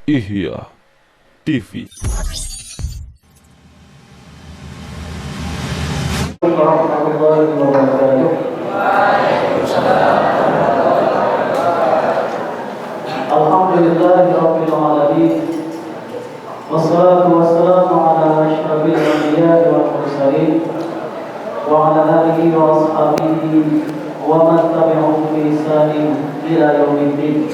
Ihya TV. Warahmatullahi wabarakatuh. Alhamdulillahirabbil alamin. Wassalatu wassalamu ala asyrafil anbiya'i wal mursalin wa ala alihi wa ashabihi wa man tabi'ahum bi ihsanin ila yaumiddin.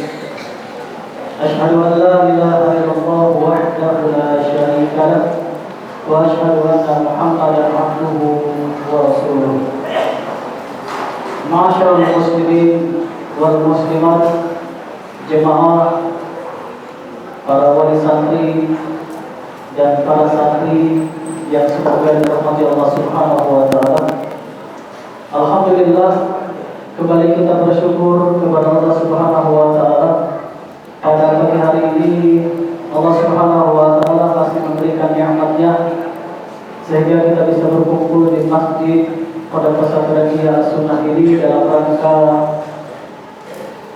Asyhadu an la ilaha illallah wahdahu la syarika lah wa asyhadu anna Muhammadan abduhu wa rasuluh. Ma'asyiral muslimin wal muslimat, jemaah, para wali santri dan para santri yang semoga dirahmati Allah Subhanahu wa taala. Alhamdulillah, kembali kita bersyukur kepada Allah Subhanahu wa taala. Pada pagi hari ini Allah Subhanahu wa taala masih memberikan nikmat-Nya sehingga kita bisa berkumpul di masjid pada pesantren Ihya Sunnah ini dalam rangka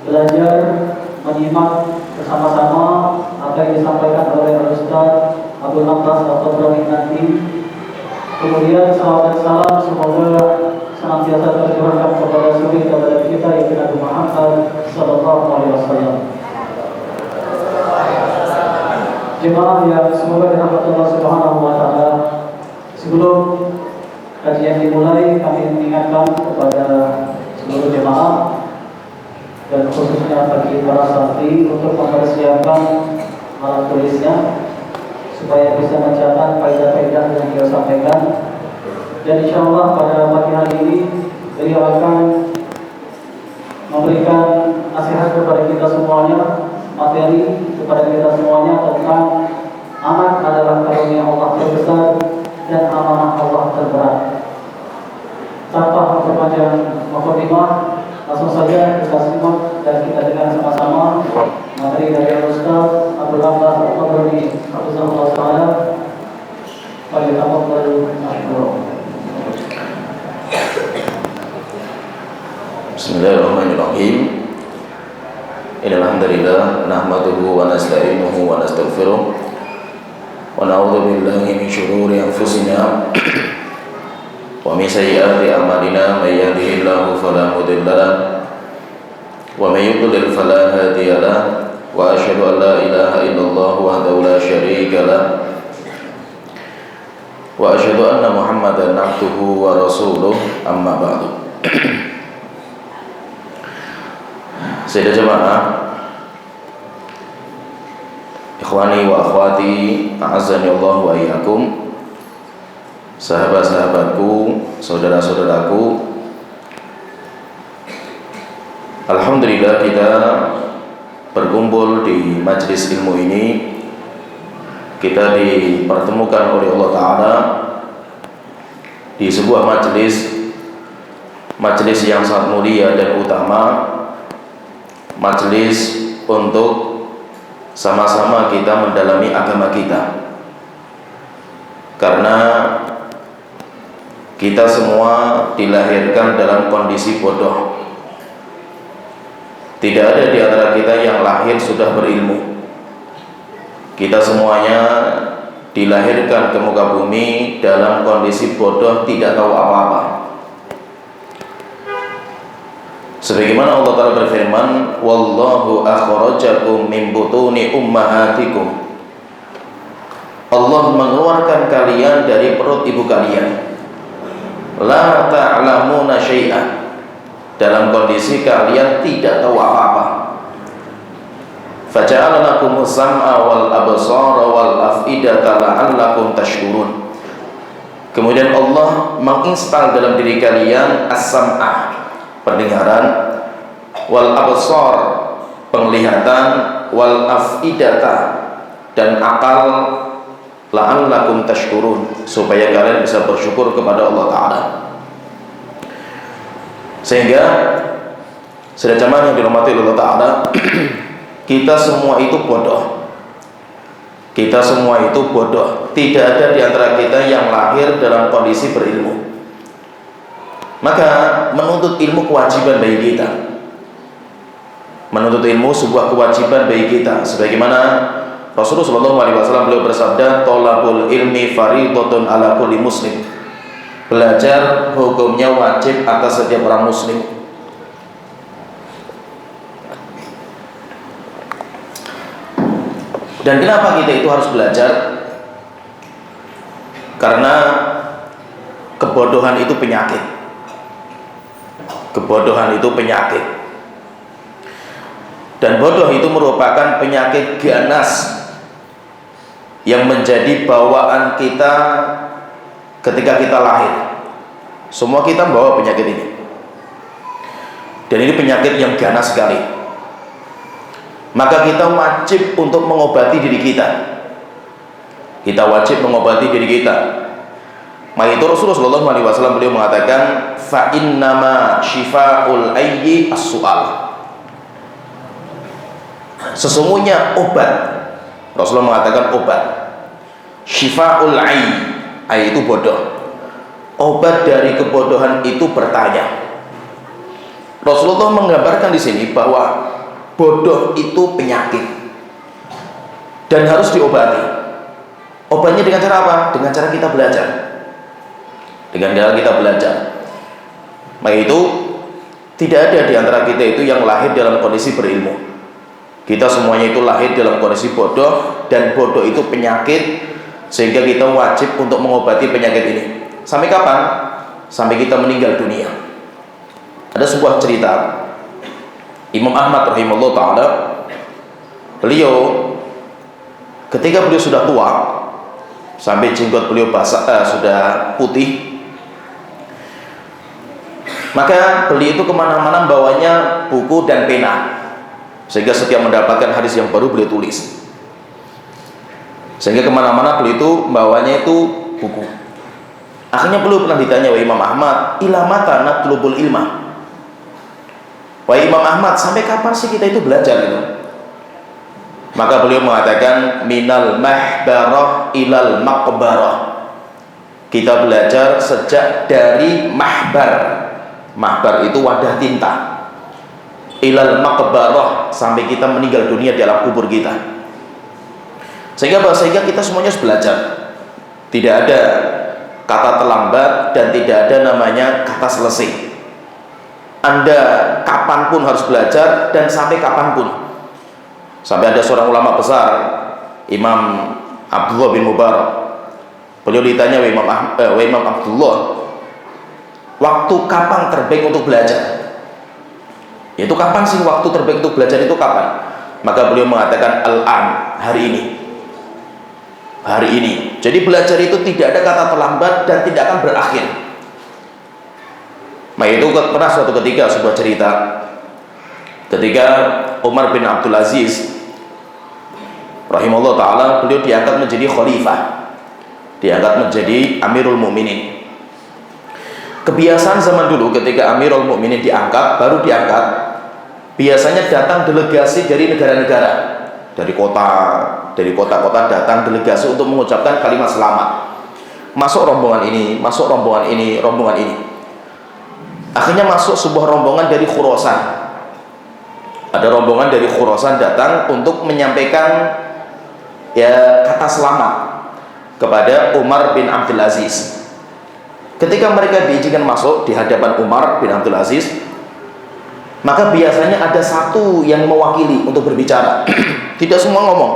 belajar, menyimak bersama-sama apa yang disampaikan oleh Ustaz Abdul Abbas Al-Qadrawi nanti. Kemudian salawat dan salam semoga senantiasa tercurahkan kepada suri kepada kita yang Nabi Muhammad sallallahu alaihi wasallam. Jemaah yang semoga dirahmati Allah Subhanahu wa taala, sebelum kajian dimulai kami mengingatkan kepada seluruh jemaah dan khususnya bagi para santri untuk mempersiapkan alat tulisnya supaya bisa mencatat faedah-faedah yang beliau sampaikan. Dan insyaallah pada pagi hari ini beliau akan memberikan nasihat kepada kita semuanya, materi kepada kita semuanya tentang anak adalah karunia Allah terbesar dan amanah Allah terberat. Tanpa memperpanjang mukadimah, langsung saja kita simak dan kita dengar sama-sama materi dari Ustaz Abdul Abbas Al-Qadrawi hafizahullah taala. Falyatafadhal mashkura. Bismillahirrahmanirrahim. Innal hamdalillah nahmaduhu wa nasta'inuhu wa nastaghfiruh wa na'udzu billahi min shururi anfusina wa min sayyiati a'malina, may yahdihillahu fala mudilla lahu wa may yudlil fala hadiya lahu wa asyhadu an la ilaha illallah wahdahu la syarika lahu wa asyhadu anna Muhammadan abduhu wa rasuluh, amma ba'du. Sayyidah jemaah, ikhwani wa akhwati, a'azzani Allah wa iyyakum, sahabat-sahabatku, saudara-saudaraku. Alhamdulillah kita berkumpul di majlis ilmu ini. Kita dipertemukan oleh Allah Ta'ala di sebuah majlis yang sangat mulia dan utama, majlis untuk sama-sama kita mendalami agama kita. Karena kita semua dilahirkan dalam kondisi bodoh. Tidak ada di antara kita yang lahir sudah berilmu. Kita semuanya dilahirkan ke muka bumi dalam kondisi bodoh, tidak tahu apa-apa. Sebagaimana Allah Ta'ala berfirman, wallahu akhrajakum min butuni ummahatikum. Allah mengeluarkan kalian dari perut ibu kalian. La ta'lamuna syai'an, dalam kondisi kalian tidak tahu apa-apa. Faja'ala lakumus sam'a wal absara wal af'idata la'allakum tashkurun. Kemudian Allah menginstal dalam diri kalian as-sam'ah, pendengaran, wal absar, penglihatan, wal af'idata, dan akal, la'allakum tashkurun, supaya kalian bisa bersyukur kepada Allah Ta'ala. Sehingga sudah jemaah yang dirahmati Allah Ta'ala, kita semua itu bodoh. Kita semua itu bodoh. Tidak ada di antara kita yang lahir dalam kondisi berilmu. Maka menuntut ilmu kewajiban bagi kita. Menuntut ilmu sebuah kewajiban bagi kita, sebagaimana Rasulullah SAW beliau bersabda, "Thalabul ilmi fardhatun ala kulli muslim." Belajar hukumnya wajib atas setiap orang muslim. Dan kenapa kita itu harus belajar? Karena kebodohan itu penyakit. Kebodohan itu penyakit. Dan bodoh itu merupakan penyakit ganas yang menjadi bawaan kita ketika kita lahir. Semua kita membawa penyakit ini. Dan ini penyakit yang ganas sekali. Maka kita wajib untuk mengobati diri kita. Kita wajib mengobati diri kita. Maka itu Rasulullah SAW beliau mengatakan, fa innama shifa'ul ayyi as-su'al. Sesungguhnya obat, Rasulullah mengatakan obat, shifa'ul ayyi itu bodoh. Obat dari kebodohan itu bertanya. Rasulullah menggambarkan di sini bahwa bodoh itu penyakit dan harus diobati. Obatnya dengan cara apa? Dengan cara kita belajar. Dengan cara kita belajar. Maka itu tidak ada di antara kita itu yang lahir dalam kondisi berilmu. Kita semuanya itu lahir dalam kondisi bodoh, dan bodoh itu penyakit, sehingga kita wajib untuk mengobati penyakit ini. Sampai kapan? Sampai kita meninggal dunia. Ada sebuah cerita Imam Ahmad rahimahullah ta'ala, beliau ketika beliau sudah tua, sampai jenggot beliau basah, sudah putih, maka beliau itu kemana-mana bawanya buku dan pena, sehingga setiap mendapatkan hadis yang baru beliau tulis. Sehingga kemana-mana beliau itu bawanya itu buku. Akhirnya beliau pernah ditanya, wahai Imam Ahmad, ila mata natlubul ilma? Wahai Imam Ahmad, sampai kapan sih kita itu belajar gitu? Maka beliau mengatakan, minal mahbarah ilal maqbarah. Kita belajar sejak dari mahbar. Mahbar itu wadah tinta. Ilal maqbarah, sampai kita meninggal dunia di alam kubur kita. Sehingga kita semuanya harus belajar. Tidak ada kata terlambat dan tidak ada namanya kata selesai. Anda kapanpun harus belajar dan sampai kapanpun. Sampai ada seorang ulama besar, Imam Abdullah bin Mubarak. Beliau ditanya, Imam Abdullah, waktu kapan terbaik untuk belajar? Yaitu kapan sih waktu terbaik untuk belajar itu kapan? Maka beliau mengatakan al-an, hari ini. Hari ini. Jadi belajar itu tidak ada kata terlambat dan tidak akan berakhir. Maka itu pernah suatu ketika sebuah cerita, ketika Umar bin Abdul Aziz rahimahullah ta'ala, beliau diangkat menjadi khalifah, diangkat menjadi Amirul Mukminin. Kebiasaan zaman dulu ketika Amirul Mukminin diangkat, baru diangkat, biasanya datang delegasi dari negara-negara, dari kota-kota datang delegasi untuk mengucapkan kalimat selamat. Masuk rombongan ini, masuk rombongan ini, rombongan ini. Akhirnya masuk sebuah rombongan dari Khurasan. Ada rombongan dari Khurasan datang untuk menyampaikan kata selamat kepada Umar bin Abdul Aziz. Ketika mereka diizinkan masuk di hadapan Umar bin Abdul Aziz, maka biasanya ada satu yang mewakili untuk berbicara. Tidak semua ngomong.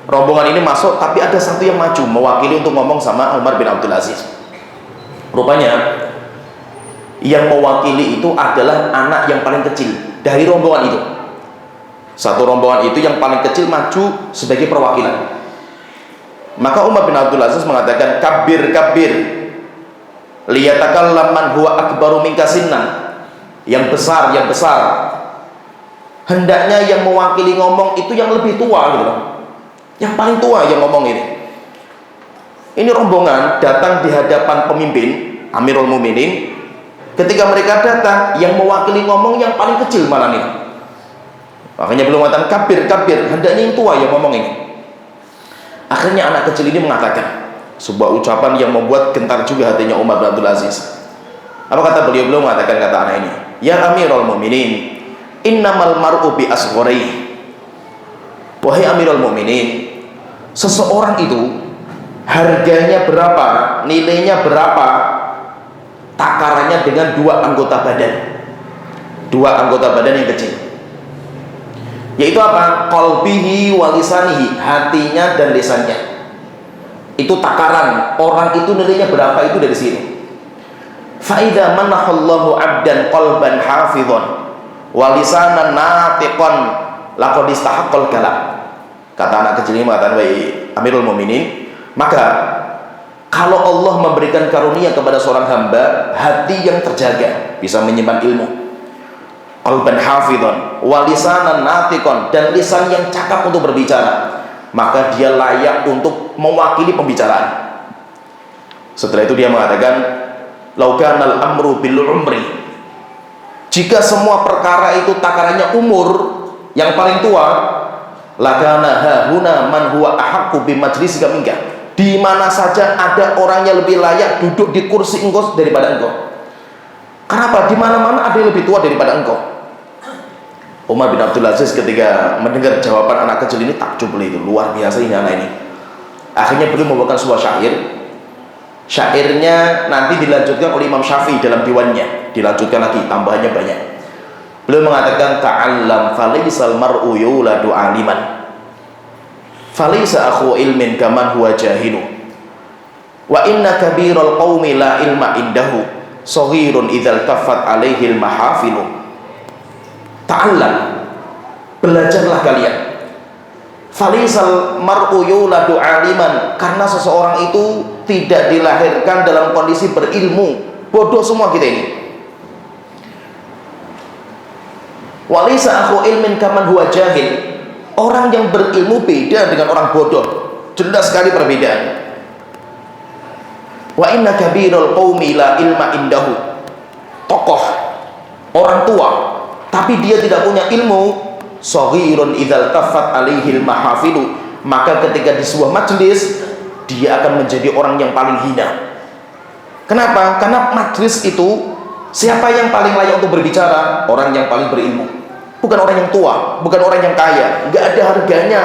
Rombongan ini masuk, tapi ada satu yang maju mewakili untuk ngomong sama Umar bin Abdul Aziz. Rupanya yang mewakili itu adalah anak yang paling kecil dari rombongan itu. Satu rombongan itu yang paling kecil maju sebagai perwakilan. Maka Umar bin Abdul Aziz mengatakan, kabir kabir liyatakallam man huwa akbaru minka sinnan. Yang besar, yang besar. Hendaknya yang mewakili ngomong itu yang lebih tua gitu. Yang paling tua yang ngomong ini. Ini rombongan datang di hadapan pemimpin Amirul Mukminin. Ketika mereka datang, yang mewakili ngomong yang paling kecil malah nih. Makanya belum mengatakan kabir, kabir, hendaknya yang tua yang ngomong ini. Akhirnya anak kecil ini mengatakan sebuah ucapan yang membuat gentar juga hatinya Umar bin Abdul Aziz. Apa kata beliau? Belum mengatakan kata anak ini, ya Amirul Mukminin, Innamal mar'u bi asgharihi. Wahai Amirul Mukminin, seseorang itu harganya berapa, nilainya berapa, takarannya dengan dua anggota badan yang kecil, yaitu apa? Qalbihi wa lisanihi, hatinya dan lisannya. Itu takaran orang itu nilainya berapa, itu dari sini. Fa idza manahallahu 'abdan qalban hafizan wa lisanan natiqan laqad istahaqqal kalam. Kata anak kecil ini mengatakan, wahai Amirul Mukminin, maka kalau Allah memberikan karunia kepada seorang hamba hati yang terjaga, bisa menyimpan ilmu, qalban hafizan wa lisanan natiqan, dan lisan yang cakap untuk berbicara, maka dia layak untuk mewakili pembicaraan. Setelah itu dia mengatakan, laukanal amru bil umri, jika semua perkara itu takarannya umur, yang paling tua, lakana hahuna man huwa ahaqqu bi majlisika minka, di mana saja ada orang yang lebih layak duduk di kursi engkau daripada engkau. Kenapa? Di mana-mana ada yang lebih tua daripada engkau. Umar bin Abdul Aziz ketika mendengar jawaban anak kecil ini takjub, itu luar biasa ini anak ini. Akhirnya beliau membawakan sebuah syair. Syairnya nanti dilanjutkan oleh Imam Syafi'i dalam diwannya, dilanjutkan lagi, tambahannya banyak. Beliau mengatakan, ta'allam falaisal mar'u yuladu aliman falaisa akhu ilmin kaman huwa jahilu wa inna kabiral qaumi la ilma indahu saghirun idzal kaffat alaihil mahafilu. Ta'allam, belajarlah kalian. Falaisal mar'u yuladu aliman, karena seseorang itu tidak dilahirkan dalam kondisi berilmu. Bodoh semua kita ini. Walaysa akhu ilmin kaman huwa jahil, orang yang berilmu beda dengan orang bodoh, jelas sekali perbedaan. Wa inna kabirul qaumi la ilma indahu, tokoh, orang tua, tapi dia tidak punya ilmu, shaghirun idzal taffat alaihil mahafilu, maka ketika di sebuah majelis dia akan menjadi orang yang paling hina. Kenapa? Karena majelis itu siapa yang paling layak untuk berbicara? Orang yang paling berilmu, bukan orang yang tua, bukan orang yang kaya. Nggak ada harganya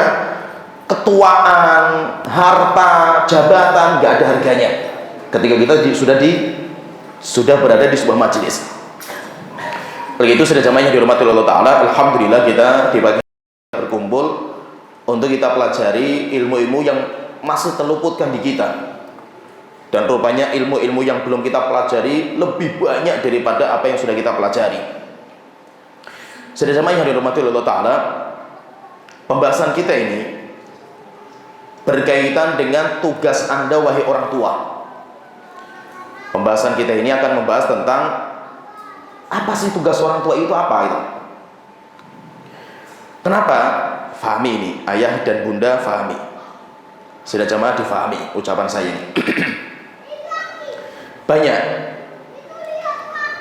ketuaan, harta, jabatan, nggak ada harganya ketika kita sudah berada di sebuah majelis. Oleh itu, sudah jamaah yang dihormati Allah Ta'ala, alhamdulillah kita di pagi berkumpul untuk kita pelajari ilmu-ilmu yang masih terluputkan di kita. Dan rupanya ilmu-ilmu yang belum kita pelajari lebih banyak daripada apa yang sudah kita pelajari. Sudah jamaah yang dihormati Allah Ta'ala, pembahasan kita ini berkaitan dengan tugas Anda wahai orang tua. Pembahasan kita ini akan membahas tentang apa sih tugas orang tua itu, apa itu. Kenapa? Fahami ini, ayah dan bunda fahami. Sudah jamaah difahami ucapan saya ini. Banyak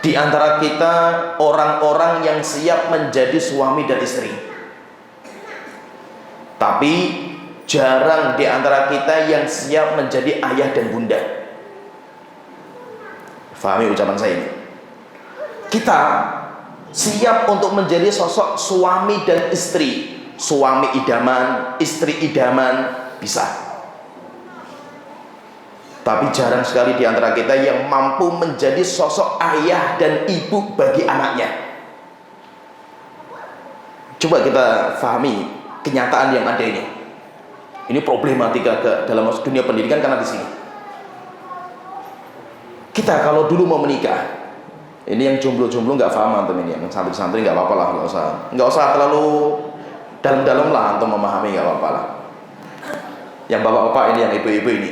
di antara kita orang-orang yang siap menjadi suami dan istri, tapi jarang di antara kita yang siap menjadi ayah dan bunda. Fahami ucapan saya ini. Kita siap untuk menjadi sosok suami dan istri, suami idaman, istri idaman, bisa. Tapi jarang sekali di antara kita yang mampu menjadi sosok ayah dan ibu bagi anaknya. Coba kita fahami kenyataan yang ada ini. Ini problematika dalam dunia pendidikan karena di sini. Kita kalau dulu mau menikah, ini yang jomblo-jomblo nggak paham antum ini, yang santri-santri nggak apa-apa lah, nggak usah terlalu dalam-dalam lah untuk memahami, nggak apa-apa lah. Yang bapak-bapak ini, yang ibu-ibu ini.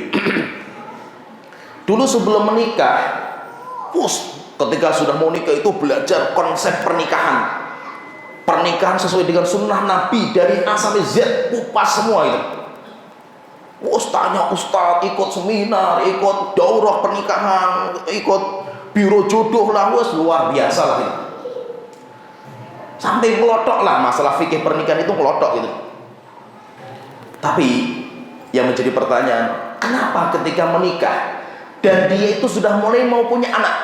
Dulu sebelum menikah, ketika sudah mau nikah itu belajar konsep pernikahan. Pernikahan sesuai dengan sunnah Nabi dari A sampai Z, kupas semua itu. Tanya ustadz, ikut seminar, ikut daurah pernikahan, ikut biro jodoh lah, luar biasa lah itu. Sampai melotok lah masalah fikih pernikahan itu, melotok gitu. Tapi yang menjadi pertanyaan, kenapa ketika menikah dan dia itu sudah mulai mau punya anak,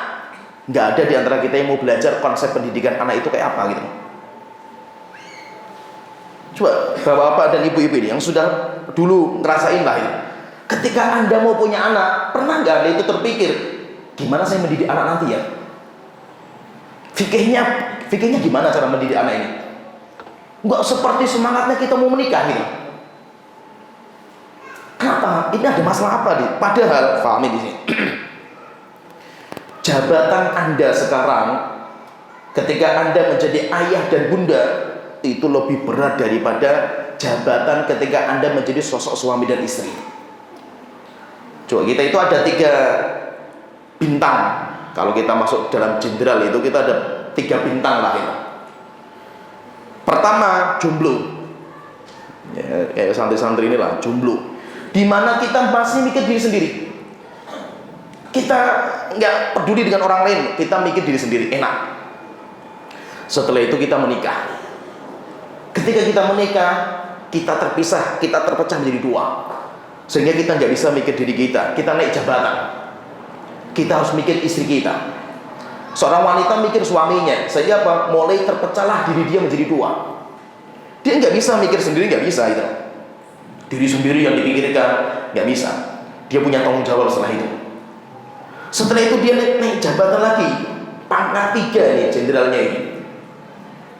nggak ada di antara kita yang mau belajar konsep pendidikan anak itu kayak apa gitu. Coba bapak-bapak dan ibu-ibu ini yang sudah dulu ngerasain lah ini. Ketika Anda mau punya anak, pernah nggak Anda itu terpikir, gimana saya mendidik anak nanti ya? Fikihnya gimana cara mendidik anak ini? Nggak seperti semangatnya kita mau menikah gitu. Kenapa? Ini ada masalah apa nih? Padahal, pahami di sini. Jabatan Anda sekarang, ketika Anda menjadi ayah dan bunda, itu lebih berat daripada jabatan ketika Anda menjadi sosok suami dan istri. Coba kita itu ada 3 bintang. Kalau kita masuk dalam jenderal itu kita ada 3 bintang lah ya. Pertama, jomblo. Ya, kayak santri-santri inilah, jomblo. Dimana kita masih mikir diri sendiri. Kita nggak peduli dengan orang lain, kita mikir diri sendiri, enak. Setelah itu kita menikah. Ketika kita menikah, kita terpisah, kita terpecah menjadi 2. Sehingga kita nggak bisa mikir diri kita naik jabatan. Kita harus mikir istri kita. Seorang wanita mikir suaminya, sehingga apa? Mulai terpecahlah diri dia menjadi 2. Dia nggak bisa mikir sendiri, nggak bisa itu. Diri sendiri yang dipikirkan, nggak bisa. Dia punya tanggung jawab setelah itu. Setelah itu dia naik jabatan lagi, pangkat 3 nih jenderalnya ini.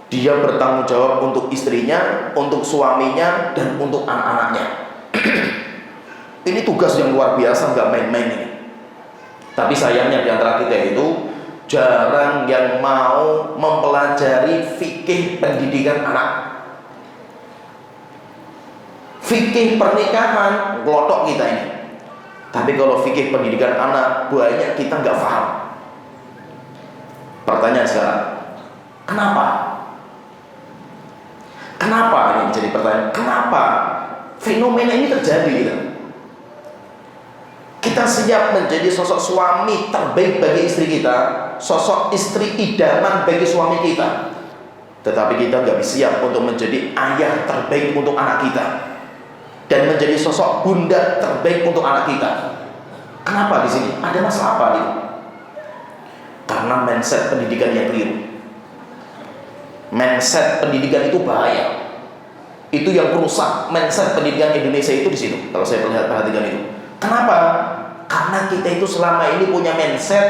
Dia bertanggung jawab untuk istrinya, untuk suaminya, dan untuk anak-anaknya. Ini tugas yang luar biasa, nggak main-main ini. Tapi sayangnya di antara kita itu jarang yang mau mempelajari fikih pendidikan anak. Fikih pernikahan ngelotok kita ini. Tapi kalau fikih pendidikan anak banyak kita nggak paham. Pertanyaan sekarang, kenapa? Kenapa ini menjadi pertanyaan? Kenapa fenomena ini terjadi gitu? Kita siap menjadi sosok suami terbaik bagi istri kita, sosok istri idaman bagi suami kita, tetapi kita nggak siap untuk menjadi ayah terbaik untuk anak kita dan menjadi sosok bunda terbaik untuk anak kita. Kenapa di sini? Ada masalah apa nih? Karena mindset pendidikan yang keliru. Mindset pendidikan itu bahaya. Itu yang merusak mindset pendidikan Indonesia itu di situ. Kalau saya perhatikan itu. Kenapa? Karena kita itu selama ini punya mindset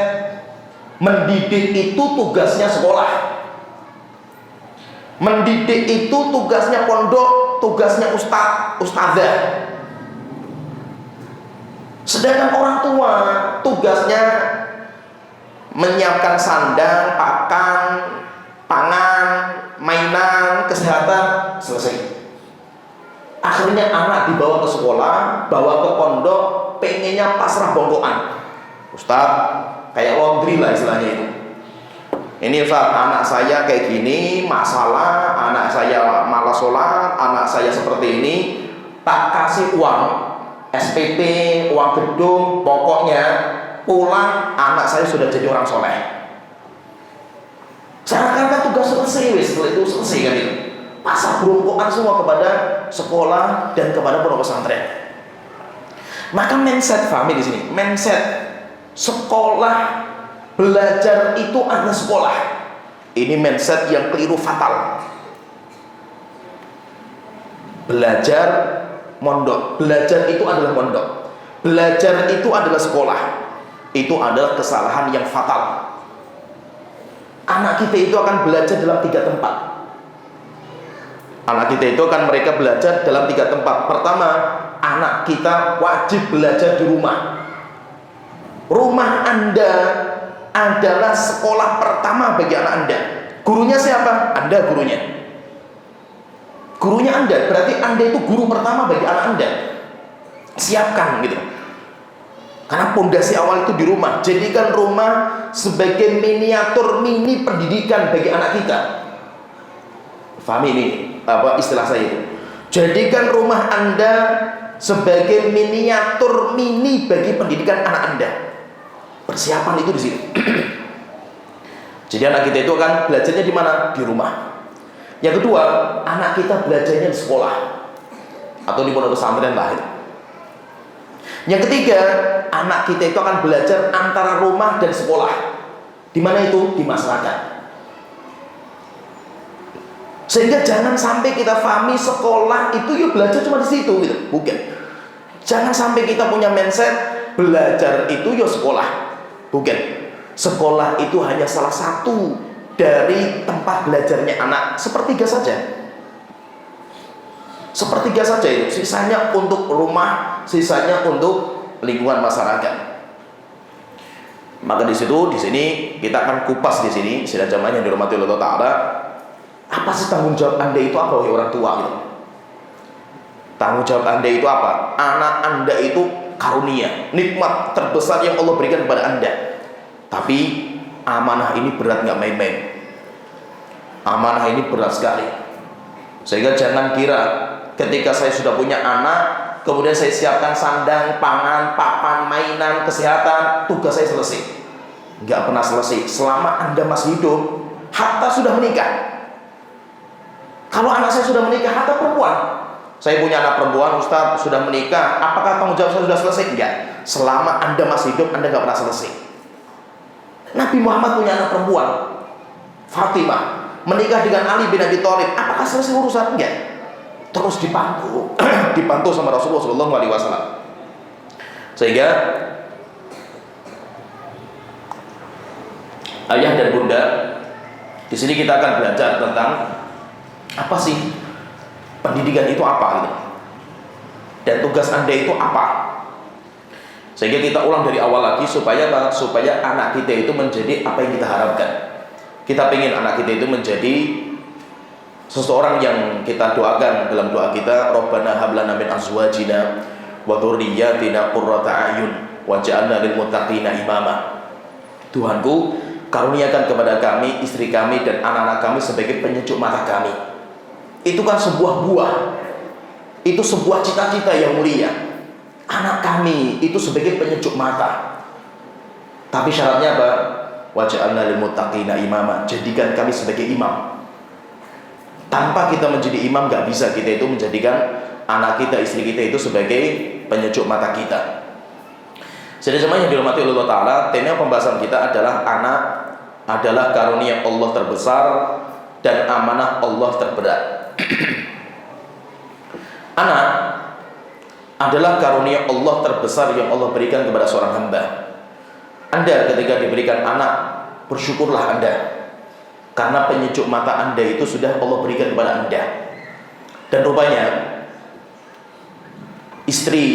mendidik itu tugasnya sekolah. Mendidik itu tugasnya pondok, tugasnya ustadzah. Sedangkan orang tua tugasnya menyiapkan sandang, pakan, pangan, mainan, kesehatan, selesai. Akhirnya anak dibawa ke sekolah, bawa ke pondok, pengennya pasrah bongkokan. Ustaz, kayak laundry lah istilahnya itu. Ini Ustaz, anak saya kayak gini, masalah, anak saya malas sholat, anak saya seperti ini, tak kasih uang, SPP, uang gedung, pokoknya pulang anak saya sudah jadi orang soleh. Seakan-akan tugas selesai, setelah itu selesai kan itu. Pasar berongkokan semua kepada sekolah dan kepada pondok pesantren. Maka mindset family di sini, mindset sekolah belajar itu adalah sekolah. Ini mindset yang keliru fatal. Belajar mondok, belajar itu adalah mondok, belajar itu adalah sekolah. Itu adalah kesalahan yang fatal. Anak kita itu akan belajar dalam 3 tempat. Anak kita itu akan mereka belajar dalam 3 tempat. Pertama, anak kita wajib belajar di rumah. Rumah Anda adalah sekolah pertama bagi anak Anda. Gurunya siapa? Anda gurunya. Gurunya Anda, berarti Anda itu guru pertama bagi anak Anda. Siapkan gitu. Karena pondasi awal itu di rumah. Jadikan rumah sebagai miniatur mini pendidikan bagi anak kita. Fahami ini apa istilah saya itu? Jadikan rumah Anda sebagai miniatur mini bagi pendidikan anak Anda. Persiapan itu di sini. Jadi anak kita itu akan belajarnya di mana? Di rumah. Yang kedua, anak kita belajarnya di sekolah atau di pondok pesantren lah itu. Yang ketiga, anak kita itu akan belajar antara rumah dan sekolah. Di mana itu? Di masyarakat. Sehingga jangan sampai kita pahami sekolah itu ya belajar cuma di situ gitu. Bukan. Jangan sampai kita punya mindset belajar itu ya sekolah. Bukan. Sekolah itu hanya salah satu dari tempat belajarnya anak. Sepertiga saja. Sepertiga saja itu. Sisanya untuk rumah, sisanya untuk lingkungan masyarakat. Maka di sini kita akan kupas di sini sidang jamaah yang dirahmati Allah Taala. Apa sih tanggung jawab Anda itu apa wahai orang tua gitu? Tanggung jawab Anda itu apa? Anak Anda itu karunia, nikmat terbesar yang Allah berikan kepada Anda. Tapi amanah ini berat, nggak main-main. Amanah ini berat sekali. Sehingga jangan kira ketika saya sudah punya anak, kemudian saya siapkan sandang, pangan, papan, mainan, kesehatan, tugas saya selesai. Nggak pernah selesai selama Anda masih hidup, hatta sudah menikah. Kalau anak saya sudah menikah, hatta perempuan, saya punya anak perempuan, Ustaz sudah menikah, apakah tanggung jawab saya sudah selesai? Enggak. Selama Anda masih hidup, Anda nggak pernah selesai. Nabi Muhammad punya anak perempuan, Fatimah, menikah dengan Ali bin Abi Thalib, apakah selesai urusan? Enggak. Terus dipantau, dipantau sama Rasulullah SAW. Sehingga ayah dan bunda, di sini kita akan belajar tentang apa sih pendidikan itu apa gitu, dan tugas Anda itu apa. Sehingga kita ulang dari awal lagi supaya anak kita itu menjadi apa yang kita harapkan. Kita pengen anak kita itu menjadi seseorang yang kita doakan dalam doa kita, Rabbana hab lana min azwajina wa dzurriyyatina qurrata a'yun waj'alna lil muttaqina imama. Tuhanku, karuniakan kepada kami, istri kami dan anak-anak kami sebagai penyejuk mata kami. Itu kan sebuah buah, itu sebuah cita-cita yang mulia. Anak kami itu sebagai penyejuk mata. Tapi syaratnya apa? Waj'alna lil muttaqina imama. Jadikan kami sebagai imam. Tanpa kita menjadi imam gak bisa kita itu menjadikan anak kita, istri kita itu sebagai penyejuk mata kita. Jadi jemaah yang dirahmati Allah Ta'ala, tema pembahasan kita adalah anak adalah karunia Allah terbesar dan amanah Allah terberat. Anak adalah karunia Allah terbesar yang Allah berikan kepada seorang hamba. Anda ketika diberikan anak, bersyukurlah Anda, karena penyejuk mata Anda itu sudah Allah berikan kepada Anda. Dan rupanya istri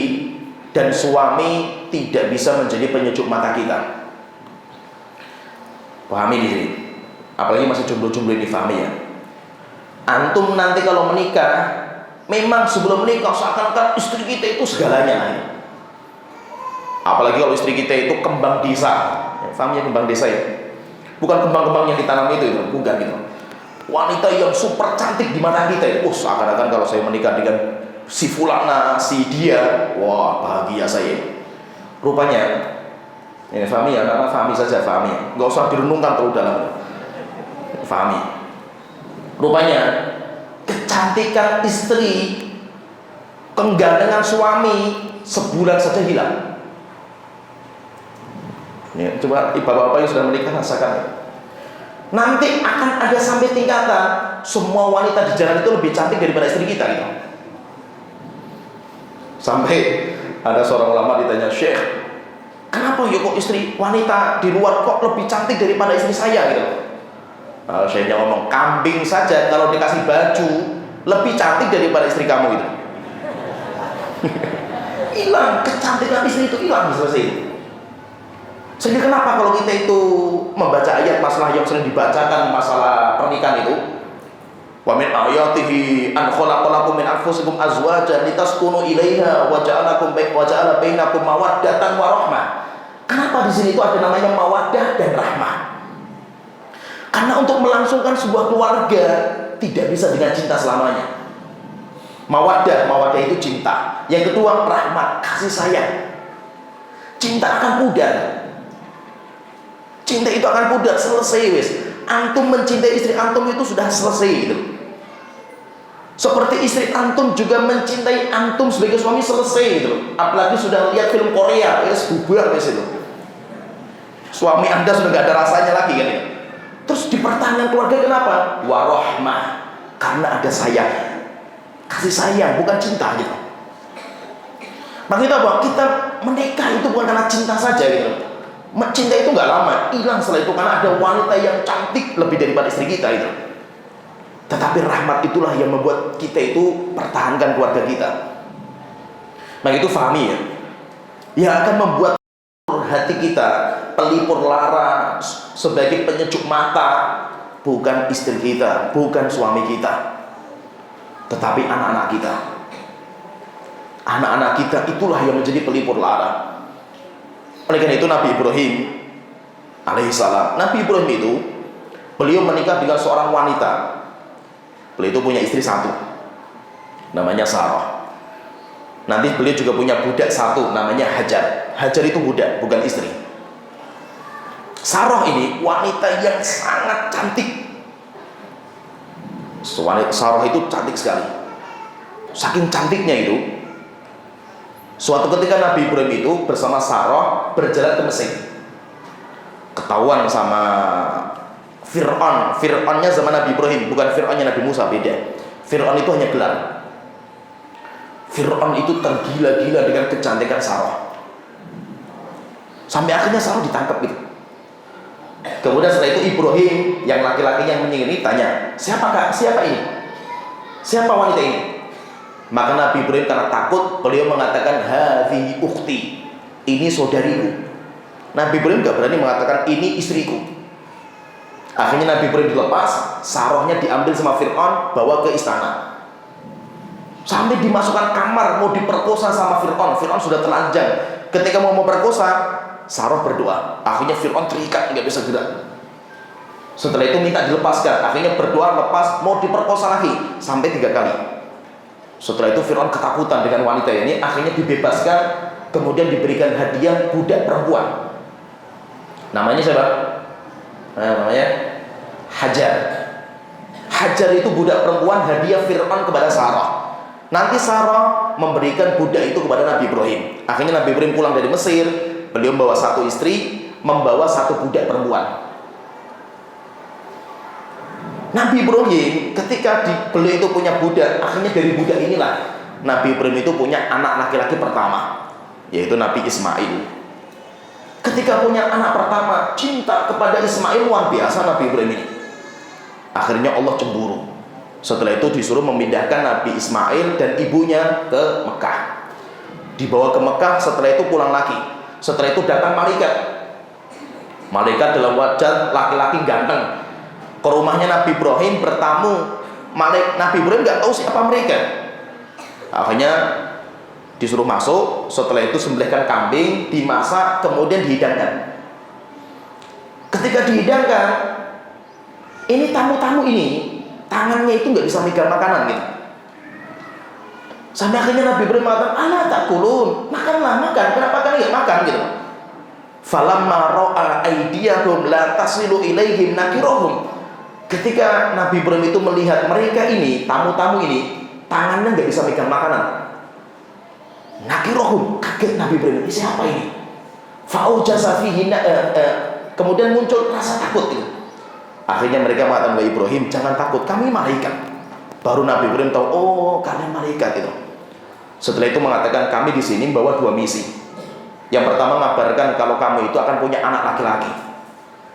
dan suami tidak bisa menjadi penyejuk mata kita. Pahami di sini. Apalagi masih jomblo-jomblo ini, pahami ya. Antum nanti kalau menikah, memang sebelum menikah seakan-akan istri kita itu segalanya. Apalagi kalau istri kita itu kembang desa. Paham ya kembang desa ya? Bukan kembang-kembang yang ditanam itu, bukan gitu. Wanita yang super cantik di mata kita itu. Seakan-akan kalau saya menikah dengan si fulana, si dia, wah bahagia saya. Rupanya, ini fahami ya, karena fahami saja, fahami. Nggak usah direnungkan terlalu dalam. Fahami. Rupanya, kecantikan istri, kegantengan suami, sebulan saja hilang. Ya, coba bapak-bapak yang sudah menikah rasakan. Nanti akan ada sampai tingkatan semua wanita di jalan itu lebih cantik daripada istri kita gitu. Sampai ada seorang ulama ditanya, Syekh, kenapa ya kok istri wanita di luar kok lebih cantik daripada istri saya gitu? Syekhnya ngomong, kambing saja kalau dikasih baju lebih cantik daripada istri kamu itu. Hilang, kecantikan istri itu hilang selesai. Sehingga kenapa kalau kita itu membaca ayat masalah yang sering dibacakan masalah pernikahan itu, wa min ayatihi an khalaqalakum min anfusikum azwajan litaskunu ilaiha wa ja'ala bainakum mawaddatan wa rahmah. Kenapa di sini itu ada namanya mawaddah dan rahmah? Karena untuk melangsungkan sebuah keluarga tidak bisa dengan cinta selamanya. Mawaddah itu cinta. Yang kedua rahmat, kasih sayang. Cinta akan pudar. Cinta itu akan pudar, selesai wis. Antum mencintai istri antum itu sudah selesai gitu. Seperti istri antum juga mencintai antum sebagai suami, selesai gitu. Apalagi sudah lihat film Korea, ya bubar wis itu. Suami Anda sudah gak ada rasanya lagi kan ya. Terus di pertanyaan keluarga kenapa? Warohmah, karena ada sayang. Kasih sayang, bukan cinta gitu. Maksudnya apa? Kita menikah itu bukan karena cinta saja gitu. Cinta itu nggak lama, hilang setelah itu karena ada wanita yang cantik lebih daripada istri kita itu. Tetapi rahmat itulah yang membuat kita itu pertahankan keluarga kita. Maka itu fahami ya. Yang akan membuat hati kita pelipur lara sebagai penyejuk mata bukan istri kita, bukan suami kita, tetapi anak-anak kita. Anak-anak kita itulah yang menjadi pelipur lara. Oleh karena itu Nabi Ibrahim alaihissalam, Nabi Ibrahim itu beliau menikah dengan seorang wanita. Beliau itu punya istri satu, namanya Sarah. Nanti beliau juga punya budak satu, namanya Hajar. Hajar itu budak, bukan istri. Sarah ini wanita yang sangat cantik. Sarah itu cantik sekali. Saking cantiknya itu, suatu ketika Nabi Ibrahim itu bersama Sarah berjalan ke Mesir. Ketahuan sama Fir'aun. Fir'aunnya zaman Nabi Ibrahim, bukan Fir'aunnya Nabi Musa, beda. Fir'aun itu hanya gelar. Fir'aun itu tergila-gila dengan kecantikan Sarah. Sampai akhirnya Sarah ditangkap gitu. Kemudian setelah itu Ibrahim yang laki-laki yang menyingiri tanya, siapa ini? Siapa wanita ini? Maka Nabi Ibrahim karena takut, beliau mengatakan hadhi ukhti, ini saudariku. Nabi Ibrahim gak berani mengatakan ini istriku. Akhirnya Nabi Ibrahim dilepas, Sarahnya diambil sama Fir'aun, bawa ke istana. Sampai dimasukkan kamar, mau diperkosa sama Fir'aun. Fir'aun sudah telanjang. Ketika mau perkosa, Sarah berdoa. Akhirnya Fir'aun terikat, nggak bisa gerak. Setelah itu minta dilepaskan. Akhirnya berdoa lepas, mau diperkosa lagi sampai 3 kali. Setelah itu Fir'aun ketakutan dengan wanita ini. Akhirnya dibebaskan, kemudian diberikan hadiah budak perempuan. Namanya siapa? Namanya Hajar. Hajar itu budak perempuan, hadiah Fir'aun kepada Sarah. Nanti Sarah memberikan budak itu kepada Nabi Ibrahim. Akhirnya Nabi Ibrahim pulang dari Mesir. Beliau membawa 1 istri, membawa 1 budak perempuan. Nabi Ibrahim ketika beliau itu punya budak, akhirnya dari budak inilah Nabi Ibrahim itu punya anak laki-laki pertama, yaitu Nabi Ismail. Ketika punya anak pertama, cinta kepada Ismail luar biasa Nabi Ibrahim ini. Akhirnya Allah cemburu. Setelah itu disuruh memindahkan Nabi Ismail dan ibunya ke Mekah. Dibawa ke Mekah, setelah itu pulang lagi. Setelah itu datang malaikat. Malaikat dalam wajah laki-laki ganteng. Ke rumahnya Nabi Ibrahim bertamu. Nabi Ibrahim nggak tahu siapa mereka. Akhirnya disuruh masuk. Setelah itu sembelihkan kambing, dimasak, kemudian dihidangkan. Ketika dihidangkan, ini tamu-tamu ini tangannya itu nggak bisa megang makanan gitu. Sampai akhirnya Nabi Ibrahim mengatakan, "Ala takulun, makanlah, makan. Kenapa kalian nggak makan?" gitu. Falamma ra'a aydiyahum la tasilu ilaihim nakirahum. Ketika Nabi Ibrahim itu melihat mereka ini, tamu-tamu ini, tangannya nggak bisa megang makanan. Nakirahum, kaget Nabi Ibrahim, ini siapa ini? Fa'ujasa fihi, kemudian muncul rasa takut gitu. Akhirnya mereka mengatakan, "Wahai Ibrahim, jangan takut, kami malaikat." Baru Nabi Ibrahim tahu, oh kalian malaikat itu. Setelah itu mengatakan, kami di sini membawa 2 misi. Yang pertama mengabarkan kalau kamu itu akan punya anak laki-laki.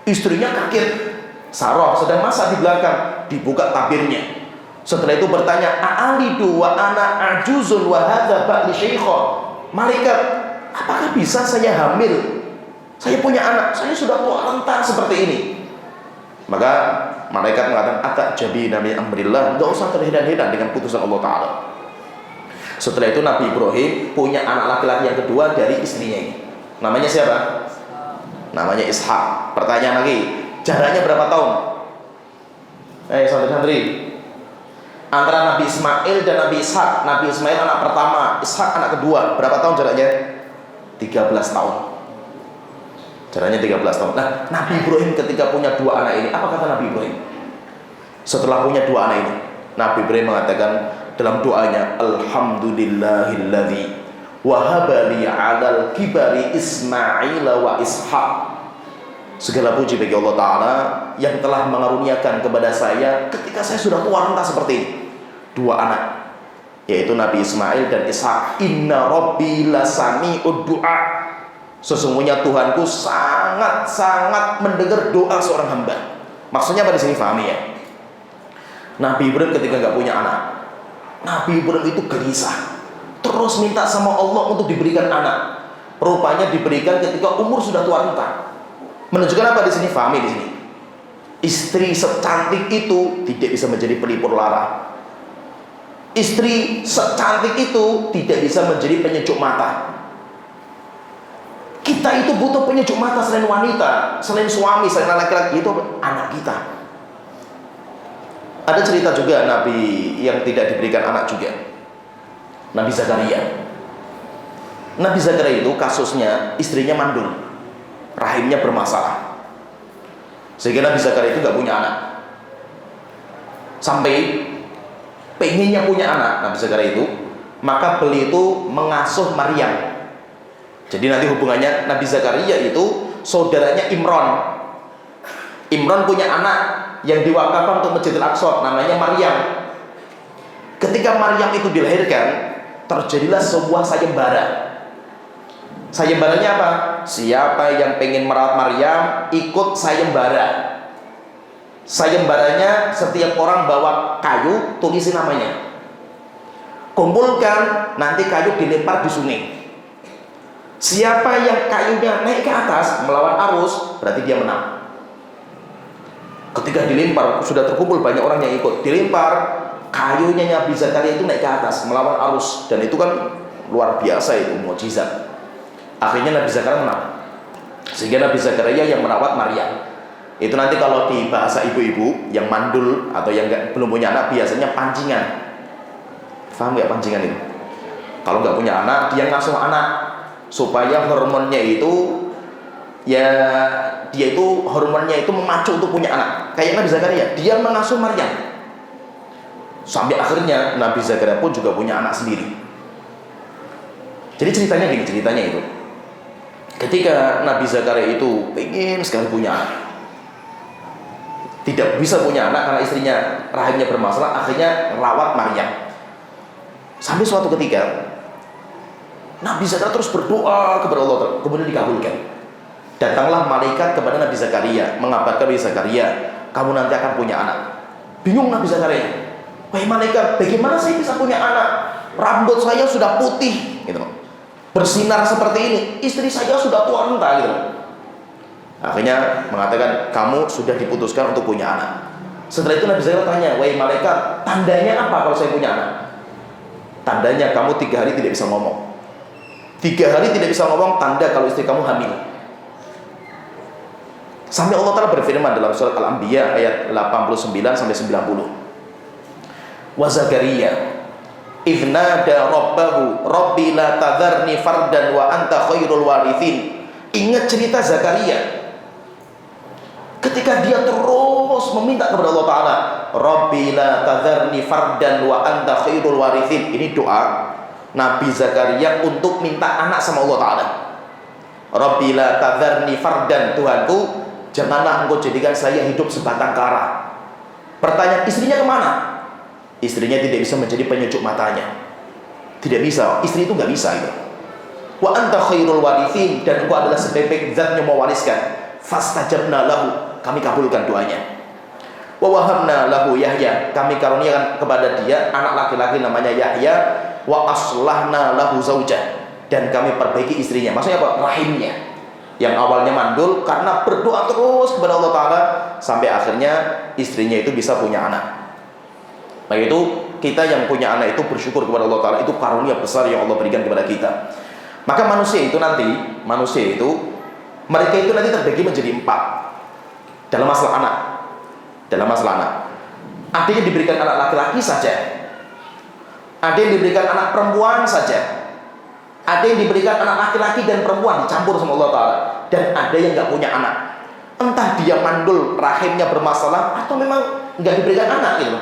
Istrinya kaget. Sarah sedang masak di belakang, dibuka tabirnya. Setelah itu bertanya, "A'alidu wa ana ajuzun wa hadza ba'li syaikha." Malaikat, apakah bisa saya hamil? Saya punya anak, saya sudah tua renta seperti ini. Maka malaikat mengatakan, "Atak jadi Nabi amrillah." Enggak usah terheran-heran dengan putusan Allah Ta'ala. Setelah itu Nabi Ibrahim punya anak laki-laki yang kedua dari istrinya ini. Namanya siapa? Namanya Ishak. Pertanyaan lagi, jaraknya berapa tahun? Santri-santri, antara Nabi Ismail dan Nabi Ishak. Nabi Ismail anak pertama, Ishak anak kedua. Berapa tahun jaraknya? 13 tahun. Jaraknya 13 tahun. Nah, Nabi Ibrahim ketika punya 2 anak ini, apa kata Nabi Ibrahim? Setelah punya 2 anak ini, Nabi Ibrahim mengatakan dalam doanya, "Alhamdulillahilladzi wahaba li 'alal kibari Ismail wa Ishaq." Segala puji bagi Allah Ta'ala yang telah mengaruniakan kepada saya ketika saya sudah tua renta seperti ini, 2 anak, yaitu Nabi Ismail dan Ishak. Inna Rabbi lasami'ud du'a. Sesungguhnya Tuhanku sangat-sangat mendengar doa seorang hamba. Maksudnya apa di sini, pahami ya? Nabi Ibrahim ketika nggak punya anak, Nabi Ibrahim itu gelisah, terus minta sama Allah untuk diberikan anak. Rupanya diberikan ketika umur sudah tua renta. Menunjukkan apa di sini? Fahami di sini. Istri secantik itu tidak bisa menjadi pelipur lara. Istri secantik itu tidak bisa menjadi penyejuk mata. Kita itu butuh penyejuk mata selain wanita, selain suami, selain laki-laki, itu anak kita. Ada cerita juga Nabi yang tidak diberikan anak juga, Nabi Zakaria. Nabi Zakaria itu kasusnya istrinya mandul, rahimnya bermasalah, sehingga Nabi Zakaria itu gak punya anak. Sampai pengennya punya anak Nabi Zakaria itu, maka beliau itu mengasuh Maryam. Jadi nanti hubungannya Nabi Zakaria itu saudaranya Imran. Imran punya anak yang diwakafkan untuk Masjidil Aqsa, namanya Maryam. Ketika Maryam itu dilahirkan, terjadilah sebuah sayembara. Sayembaranya apa? Siapa yang pengen merawat Maryam, ikut sayembara. Sayembaranya setiap orang bawa kayu, tulisin namanya. Kumpulkan, nanti kayu dilempar di sungai. Siapa yang kayunya naik ke atas melawan arus, berarti dia menang. Ketika dilempar, sudah terkumpul banyak orang yang ikut, dilempar, kayunya Nabi Zakaria itu naik ke atas melawan arus, dan itu kan luar biasa, itu mukjizat. Akhirnya Nabi Zakaria menang, sehingga Nabi Zakaria yang merawat Maryam. Itu nanti kalau di bahasa ibu-ibu yang mandul atau yang belum punya anak, biasanya pancingan. Paham nggak pancingan itu? Kalau nggak punya anak, dia ngasuh anak supaya hormonnya itu, ya dia itu hormonnya itu memacu untuk punya anak. Kayak Nabi Zakaria, dia mengasuh Maryam. Sampai akhirnya Nabi Zakaria pun juga punya anak sendiri. Jadi ceritanya gini, ceritanya itu ketika Nabi Zakaria itu pengen sekali punya anak, tidak bisa punya anak karena istrinya rahimnya bermasalah, akhirnya merawat Maryam. Sampai suatu ketika Nabi Zakaria terus berdoa kepada Allah, kemudian dikabulkan. Datanglah malaikat kepada Nabi Zakaria, mengabarkan Nabi Zakaria, kamu nanti akan punya anak. Bingung Nabi Zakaria, wahai malaikat, bagaimana saya bisa punya anak? Rambut saya sudah putih, gitu, bersinar seperti ini, istri saya sudah tua renta, gitu. Akhirnya mengatakan, kamu sudah diputuskan untuk punya anak. Setelah itu Nabi Zakaria tanya, wahai malaikat, tandanya apa kalau saya punya anak? Tandanya kamu 3 hari tidak bisa ngomong. 3 hari tidak bisa ngomong, tanda kalau istri kamu hamil. Sampai Allah Ta'ala berfirman dalam surat Al-Anbiya ayat 89-90. Wa Zakaria idnada rabbahu rabbi la tadharni fardan wa anta khairul warithin. Ingat cerita Zakaria ketika dia terus meminta kepada Allah Ta'ala, rabbi la tadharni fardan wa anta khairul warithin. Ini doa Nabi Zakaria untuk minta anak sama Allah Ta'ala. Rabbi la tadharni fardan, Tuhanku, janganlah engkau jadikan saya hidup sebatang kara. Pertanyaan, istrinya kemana? Istrinya tidak bisa menjadi penyejuk matanya. Tidak bisa, istri itu nggak bisa itu. Wa anta khairul warithin, dan engkau adalah sebaik-baik zat yang mewariskan. Fastajabna lahu, kami kabulkan doanya. Wa wahabna lahu Yahya, kami karuniakan kepada dia anak laki-laki namanya Yahya. Wa aslahna lahu zaujah, dan kami perbaiki istrinya. Maksudnya apa? Rahimnya yang awalnya mandul, karena berdoa terus kepada Allah Ta'ala, sampai akhirnya istrinya itu bisa punya anak. Nah itu, kita yang punya anak itu bersyukur kepada Allah Ta'ala, itu karunia besar yang Allah berikan kepada kita. Maka manusia itu nanti, mereka itu nanti terbagi menjadi 4 dalam masalah anak. Dalam masalah anak, ada yang diberikan anak laki-laki saja, ada yang diberikan anak perempuan saja, ada yang diberikan anak laki-laki dan perempuan dicampur sama Allah Ta'ala, dan ada yang nggak punya anak. Entah dia mandul, rahimnya bermasalah, atau memang nggak diberikan anak gitu.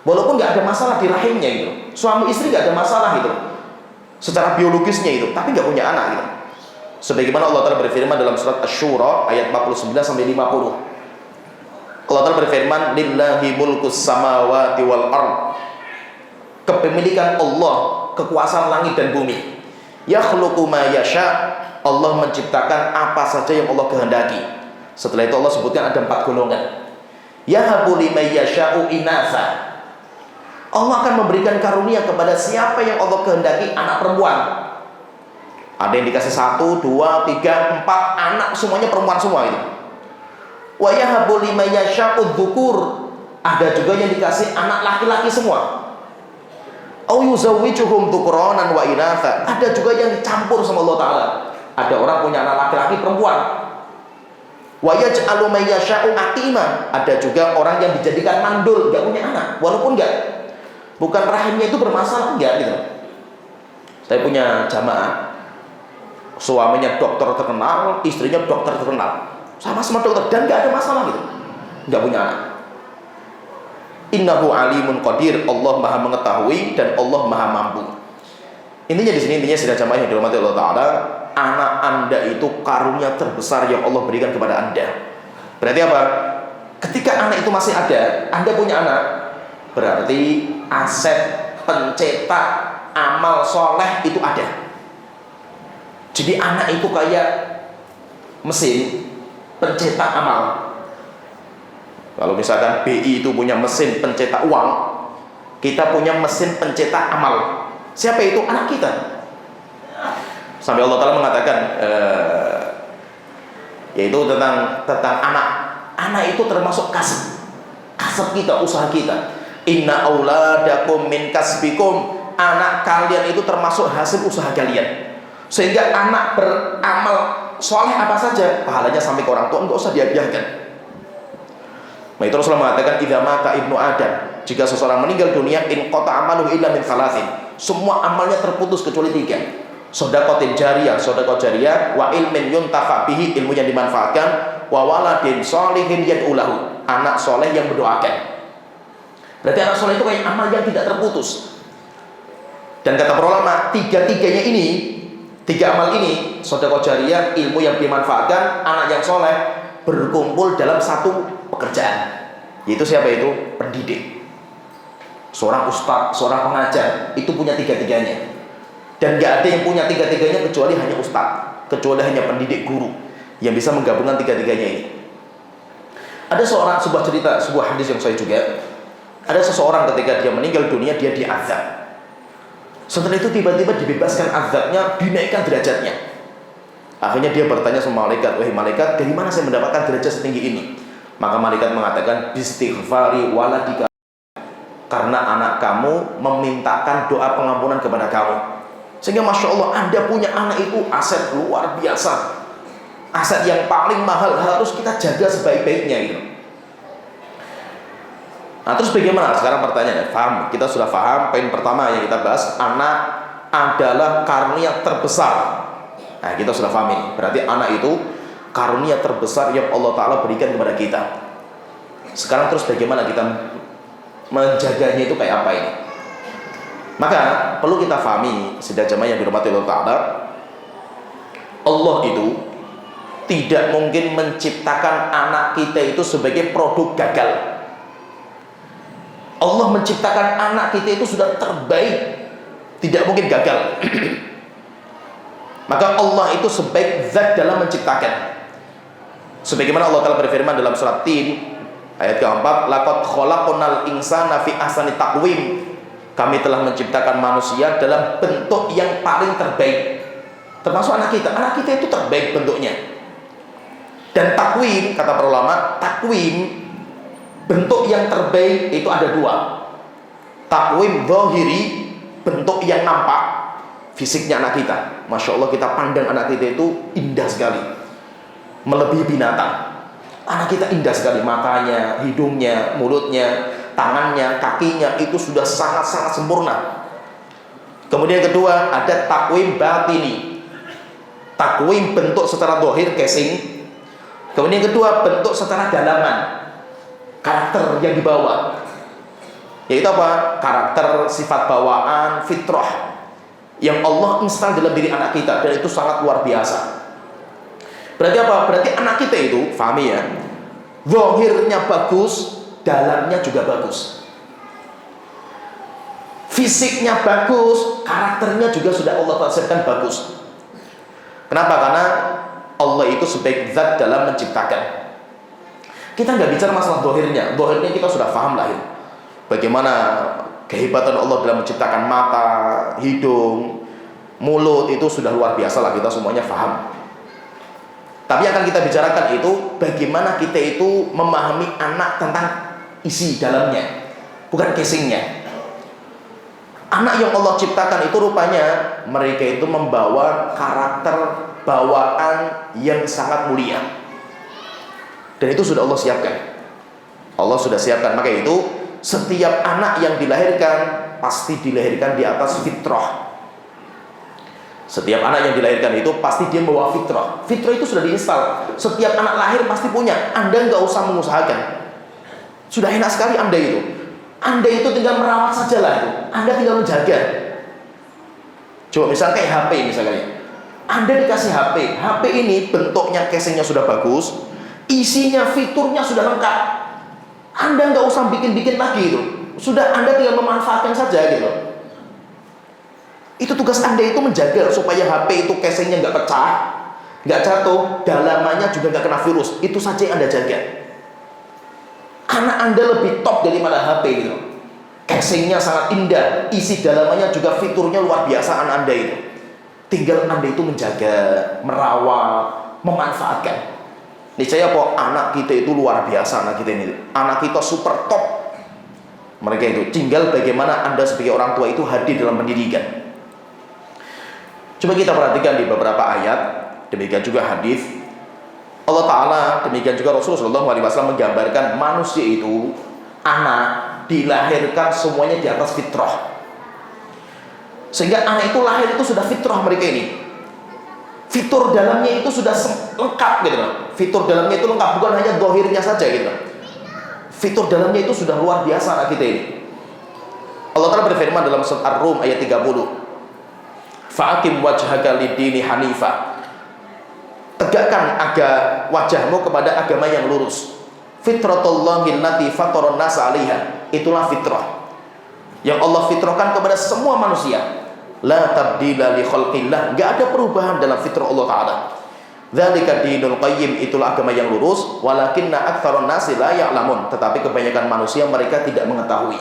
Walaupun nggak ada masalah di rahimnya gitu, suami istri nggak ada masalah gitu, secara biologisnya itu, tapi nggak punya anak gitu. Sebagaimana Allah Ta'ala berfirman dalam surat Asy-Syura ayat 49 sampai 50. Allah Ta'ala berfirman, lillahi mulkus samawati wal ard. Kepemilikan Allah, kekuasaan langit dan bumi. Yakhluqu ma yasha. Allah menciptakan apa saja yang Allah kehendaki. Setelah itu Allah sebutkan ada 4 golongan. Yahabu liman yasha'u inatha. Allah akan memberikan karunia kepada siapa yang Allah kehendaki anak perempuan. Ada yang dikasih 1, 2, 3, 4 anak, semuanya perempuan semua itu. Wa yahabu liman yasha'u dzukur. Ada juga yang dikasih anak laki-laki semua. Au yuzawwijuhum dzukranan wa inatha. Ada juga yang dicampur sama Allah Ta'ala. Ada orang punya anak laki-laki perempuan. Wa yaj'alu may yasha'u aqima. Ada juga orang yang dijadikan mandul, enggak punya anak, walaupun bukan rahimnya itu bermasalah, enggak gitu. Saya punya jamaah, suaminya dokter terkenal, istrinya dokter terkenal, sama-sama dokter dan enggak ada masalah gitu. Enggak punya anak. Innahu alimun qadir. Allah Maha mengetahui dan Allah Maha mampu. Intinya di sini sudah jamaah yang dirahmati Allah Ta'ala, anak Anda itu karunia terbesar yang Allah berikan kepada Anda. Berarti apa? Ketika anak itu masih ada, Anda punya anak, berarti aset pencetak amal soleh itu ada. Jadi anak itu kayak mesin pencetak amal. Kalau misalkan BI itu punya mesin pencetak uang, kita punya mesin pencetak amal. Siapa itu? Anak kita. Sampai Allah Ta'ala mengatakan yaitu tentang anak. Anak itu termasuk kasab kita, usaha kita. Inna auladakum min kasbikum. Anak kalian itu termasuk hasil usaha kalian. Sehingga anak beramal soleh apa saja, pahalanya sampai ke orang tua, enggak usah dihadiahkan. Nah itu Rasulullah mengatakan, idza mata ibnu Adam, jika seseorang meninggal dunia, in qata amaluhu illa min thalathin. Semua amalnya terputus kecuali 3. Shadaqatin jariyah, sedekah jariyah, wa ilmin yuntafa bihi, ilmu yang dimanfaatkan, wa waladin sholihin yad'ulahu, anak soleh yang mendoakan. Berarti anak soleh itu kayak amal yang tidak terputus. Dan kata para ulama, 3-tiganya ini, 3 amal ini, sedekah jariyah, ilmu yang dimanfaatkan, anak yang soleh, berkumpul dalam satu pekerjaan. Yaitu siapa itu? Pendidik. Seorang ustadz, seorang pengajar, itu punya 3-tiganya. Dan gak ada yang punya 3-tiganya kecuali hanya ustadz, kecuali hanya pendidik guru yang bisa menggabungkan 3-tiganya ini. Ada sebuah cerita, sebuah hadis yang saya juga. Ada seseorang ketika dia meninggal dunia, dia diazab. Setelah itu tiba-tiba dibebaskan azabnya, dinaikkan derajatnya. Akhirnya dia bertanya sama malaikat, wahai malaikat, dari mana saya mendapatkan derajat setinggi ini? Maka malaikat mengatakan, bistighfari waladika, karena anak kamu memintakan doa pengampunan kepada kamu. Sehingga Masya Allah, Anda punya anak itu aset luar biasa, aset yang paling mahal, harus kita jaga sebaik-baiknya gitu. Nah terus bagaimana? Sekarang pertanyaannya, paham? Kita sudah paham poin pertama yang kita bahas, anak adalah karunia terbesar. Nah kita sudah paham ini. Berarti anak itu karunia terbesar yang Allah Ta'ala berikan kepada kita. Sekarang terus bagaimana kita menjaganya itu kayak apa ini? Maka perlu kita pahami, sidang jamaah yang dirahmati Allah Ta'ala, Allah itu tidak mungkin menciptakan anak kita itu sebagai produk gagal. Allah menciptakan anak kita itu sudah terbaik, tidak mungkin gagal. Maka Allah itu sebaik zat dalam menciptakan. Sebagaimana Allah Ta'ala berfirman dalam surat Tin ayat ke-4, laqad khalaqnal insana fi ahsani taqwim. Kami telah menciptakan manusia dalam bentuk yang paling terbaik. Termasuk anak kita. Anak kita itu terbaik bentuknya. Dan takwim, kata para ulama, takwim bentuk yang terbaik itu ada 2. Takwim zahiri, bentuk yang nampak, fisiknya anak kita. Masya Allah, kita pandang anak kita itu indah sekali, melebihi binatang. Anak kita indah sekali, matanya, hidungnya, mulutnya, tangannya, kakinya itu sudah sangat-sangat sempurna. Kemudian kedua, ada takwim batini, takwim bentuk secara zahir, casing. Kemudian kedua, bentuk secara dalaman, karakter yang dibawa, yaitu apa? Karakter, sifat bawaan, fitrah yang Allah install dalam diri anak kita, dan itu sangat luar biasa. Berarti apa? Berarti anak kita itu, pahami ya, zahirnya bagus, dalamnya juga bagus. Fisiknya bagus, karakternya juga sudah Allah tafsirkan bagus. Kenapa? Karena Allah itu sebaik zat dalam menciptakan. Kita nggak bicara masalah zahirnya. Zahirnya kita sudah paham lah ya. Bagaimana kehebatan Allah dalam menciptakan mata, hidung, mulut, itu sudah luar biasa lah, kita semuanya paham. Tapi akan kita bicarakan itu bagaimana kita itu memahami anak tentang isi dalamnya, bukan casingnya. Anak yang Allah ciptakan itu rupanya mereka itu membawa karakter bawaan yang sangat mulia. Dan itu sudah Allah siapkan. Allah sudah siapkan. Maka itu setiap anak yang dilahirkan pasti dilahirkan di atas fitrah. Setiap anak yang dilahirkan itu pasti dia membawa fitrah. Fitrah itu sudah diinstal. Setiap anak lahir pasti punya. Anda nggak usah mengusahakan. Sudah enak sekali Anda itu. Anda itu tinggal merawat saja lah itu. Anda tinggal menjaga. Coba misalnya kayak HP misalnya. Anda dikasih HP. HP ini bentuknya, casingnya sudah bagus. Isinya, fiturnya sudah lengkap. Anda nggak usah bikin-bikin lagi itu. Sudah Anda tinggal memanfaatkan saja gitu. Itu tugas Anda itu menjaga supaya HP itu casingnya nggak pecah, nggak jatuh, dalamannya juga nggak kena virus. Itu saja yang Anda jaga. Anak Anda lebih top daripada HP gitu. Casingnya sangat indah, isi dalamannya juga fiturnya luar biasa anak Anda itu. Tinggal Anda itu menjaga, merawat, memanfaatkan. Niscaya kok anak kita itu luar biasa, anak kita ini. Anak kita super top. Mereka itu tinggal bagaimana Anda sebagai orang tua itu hadir dalam pendidikan. Coba kita perhatikan di beberapa ayat, demikian juga hadis. Allah Ta'ala, demikian juga Rasulullah SAW menggambarkan manusia itu, anak dilahirkan semuanya di atas fitrah. Sehingga anak itu lahir itu sudah fitrah mereka ini. Fitur dalamnya itu sudah lengkap gitu loh. Fitur dalamnya itu lengkap, bukan hanya zahirnya saja gitu loh. Fitur dalamnya itu sudah luar biasa anak kita ini. Allah Ta'ala berfirman dalam surat Ar-Rum ayat 30. Fa'akim wajhaka lid-dini hanifa. Tegakkan wajahmu kepada agama yang lurus. Fitratullahi allati fataran nasa 'alaiha. Itulah fitrah yang Allah fitrahkan kepada semua manusia. La tabdila li khalqillah. Enggak ada perubahan dalam fitrah Allah Ta'ala. Dzalika dinul qayyim, itulah agama yang lurus. Walakinna aktsarun nasi la ya'lamun. Tetapi kebanyakan manusia mereka tidak mengetahui.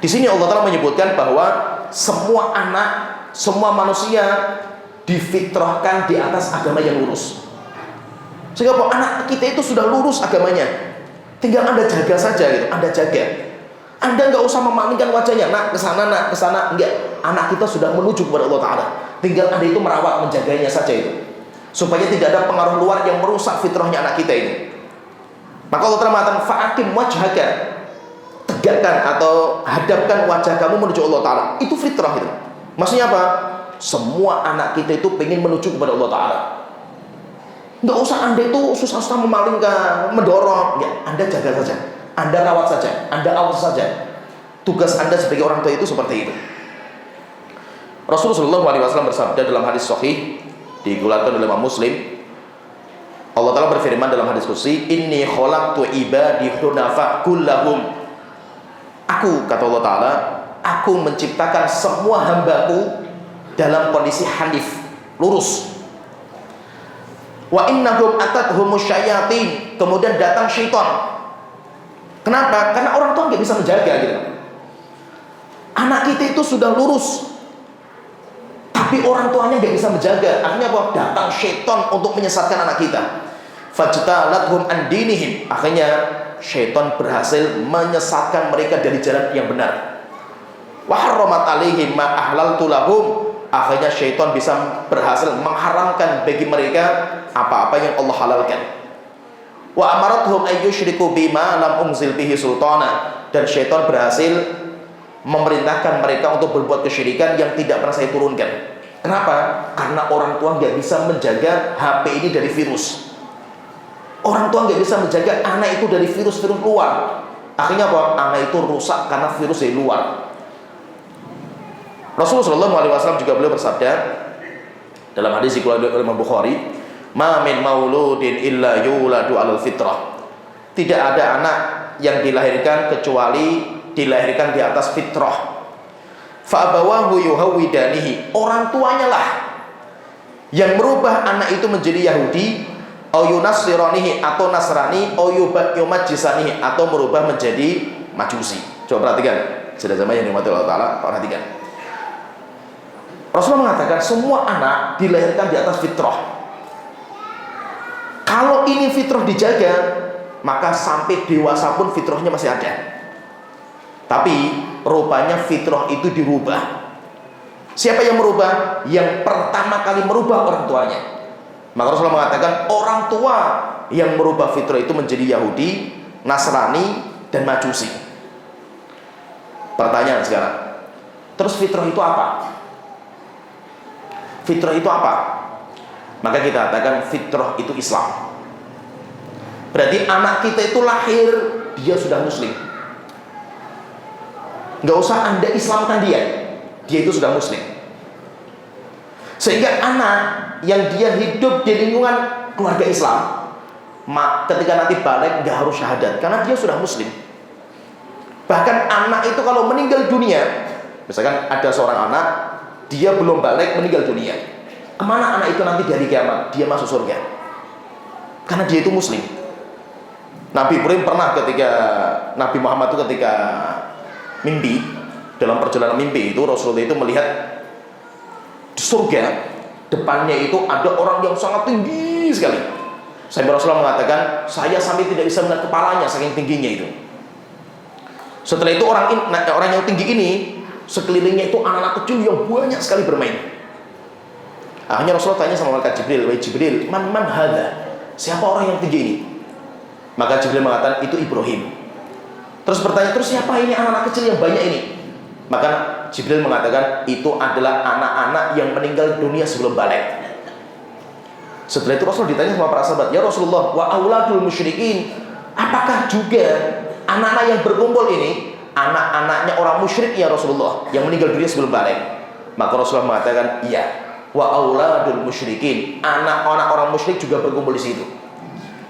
Di sini Allah Ta'ala menyebutkan bahwa semua anak, semua manusia difitrahkan di atas agama yang lurus. Sehingga anak kita itu sudah lurus agamanya. Tinggal Anda jaga saja gitu, Anda jaga. Anda nggak usah memalingkan wajahnya, nak ke sana, enggak. Anak kita sudah menuju kepada Allah Ta'ala. Tinggal Anda itu merawat, menjaganya saja itu, supaya tidak ada pengaruh luar yang merusak fitrahnya anak kita ini. Maka Allah Ta'ala mengatakan, fa'akim wajhaka, tegakkan atau hadapkan wajah kamu menuju Allah Ta'ala. Itu fitrah itu. Maksudnya apa? Semua anak kita itu pengen menuju kepada Allah Ta'ala. Nggak usah Anda itu susah-susah memalingkan, mendorong. Enggak, Anda jaga saja, Anda rawat saja, Anda awas saja. Tugas Anda sebagai orang tua itu seperti itu. Rasulullah SAW bersabda dalam hadis sahih dikeluarkan oleh Imam Muslim. Allah Ta'ala berfirman dalam hadis qudsi, inni khalaqtu ibadi hunafa kullahum. Aku, kata Allah Ta'ala, aku menciptakan semua hambaku dalam kondisi hanif, lurus. Wa innahum atadhumus syayatin. Kemudian datang syaitan. Kenapa? Karena orang tua nggak bisa menjaga gitu. Anak kita itu sudah lurus, tapi orang tuanya nggak bisa menjaga. Akhirnya apa? Datang syaitan untuk menyesatkan anak kita. Fajtalathum an dinihim. Akhirnya syaitan berhasil menyesatkan mereka dari jalan yang benar. Wa harramat alaihim ma ahlaltu lahum. Akhirnya syaitan bisa berhasil mengharamkan bagi mereka apa-apa yang Allah halalkan. Wa amarathum ayyushriku bima lam unzil bihi sultana. Dan syaitan berhasil memerintahkan mereka untuk berbuat kesyirikan yang tidak pernah saya turunkan. Kenapa? Karena orang tua nggak bisa menjaga HP ini dari virus. Orang tua nggak bisa menjaga anak itu dari virus-virus luar. Akhirnya apa? Anak itu rusak karena virus dari luar. Rasulullah SAW juga beliau bersabda dalam hadis dikeluarkan oleh Imam Bukhari, Ma min mauludin illa yuladu 'alal fitrah. Tidak ada anak yang dilahirkan kecuali dilahirkan di atas fitrah. Fa abawahu yuhawidanihi. Orang tuanya lah yang merubah anak itu menjadi Yahudi, au yunassiranihi atau Nasrani, au yumajjisanihi atau merubah menjadi Majusi. Coba perhatikan, saudara jamaah yang dimati Allah Ta'ala, perhatikan. Rasulullah mengatakan semua anak dilahirkan di atas fitrah. Kalau ini fitrah dijaga, maka sampai dewasa pun fitrahnya masih ada. Tapi rupanya fitrah itu dirubah. Siapa yang merubah? Yang pertama kali merubah orang tuanya. Maka Rasulullah mengatakan orang tua yang merubah fitrah itu menjadi Yahudi, Nasrani, dan Majusi. Pertanyaan sekarang, terus fitrah itu apa? Fitrah itu apa? Maka kita katakan fitrah itu Islam. Berarti anak kita itu lahir, dia sudah muslim. Nggak usah Anda Islamkan dia itu sudah muslim. Sehingga anak yang dia hidup di lingkungan keluarga Islam, ketika nanti balik nggak harus syahadat, karena dia sudah muslim. Bahkan anak itu kalau meninggal dunia, misalkan ada seorang anak, dia belum balik meninggal dunia, kemana anak itu nanti di hari kiamat? Dia masuk surga, karena dia itu muslim. Nabi Ibrahim pernah ketika Nabi Muhammad itu ketika mimpi, dalam perjalanan mimpi itu Rasulullah itu melihat di surga depannya itu ada orang yang sangat tinggi sekali. Sampai Rasulullah mengatakan, saya sampai tidak bisa melihat kepalanya saking tingginya itu. Setelah itu orang yang tinggi ini sekelilingnya itu anak-anak kecil yang banyak sekali bermain. Akhirnya Rasulullah tanya sama malaikat Jibril, "Wahai Jibril, man hadza? Siapa orang yang tinggi ini?" Maka Jibril mengatakan, "Itu Ibrahim." Terus bertanya, "Terus siapa ini anak-anak kecil yang banyak ini?" Maka Jibril mengatakan, "Itu adalah anak-anak yang meninggal dunia sebelum balik." Setelah itu Rasul ditanya sama para sahabat, "Ya Rasulullah, wa auladul musyrikin, apakah juga anak-anak yang berkumpul ini anak-anaknya orang musyrik ya Rasulullah, yang meninggal dunia sebelum balik?" Maka Rasulullah mengatakan, "Iya, wa auladul musyrikin, anak-anak orang musyrik juga berkumpul di situ."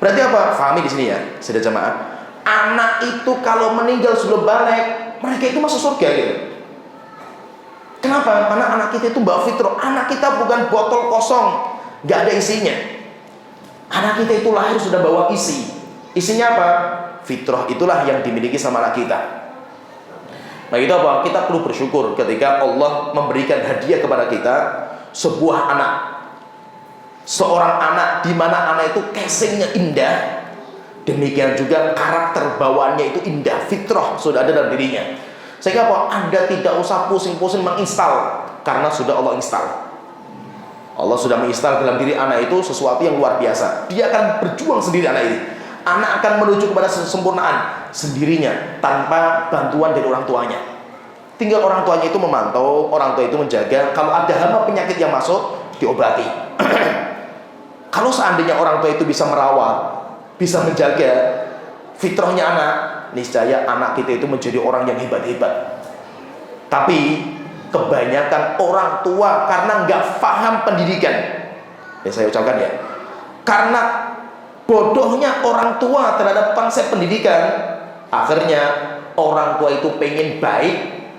Berarti apa? Fahami di sini ya, saudara jamaah. Anak itu kalau meninggal sebelum balik, mereka itu masuk surga gitu. Kenapa? Karena anak kita itu bawa fitrah. Anak kita bukan botol kosong, nggak ada isinya. Anak kita itu lahir sudah bawa isi. Isinya apa? Fitrah itulah yang dimiliki sama anak kita. Nah itu apa? Kita perlu bersyukur ketika Allah memberikan hadiah kepada kita sebuah anak. Seorang anak di mana anak itu casingnya indah, demikian juga karakter bawaannya itu indah, fitrah sudah ada dalam dirinya. Sehingga apa? Anda tidak usah pusing-pusing menginstal, karena sudah Allah install. Allah sudah menginstal dalam diri anak itu sesuatu yang luar biasa. Dia akan berjuang sendiri anak ini. Anak akan menuju kepada kesempurnaan sendirinya tanpa bantuan dari orang tuanya. Tinggal orang tuanya itu memantau, orang tua itu menjaga. Kalau ada hama penyakit yang masuk, diobati. Kalau seandainya orang tua itu bisa merawat, bisa menjaga fitrahnya anak, niscaya anak kita itu menjadi orang yang hebat-hebat. Tapi kebanyakan orang tua karena nggak paham pendidikan, ya saya ucapkan ya, karena bodohnya orang tua terhadap konsep pendidikan, akhirnya orang tua itu pengen baik,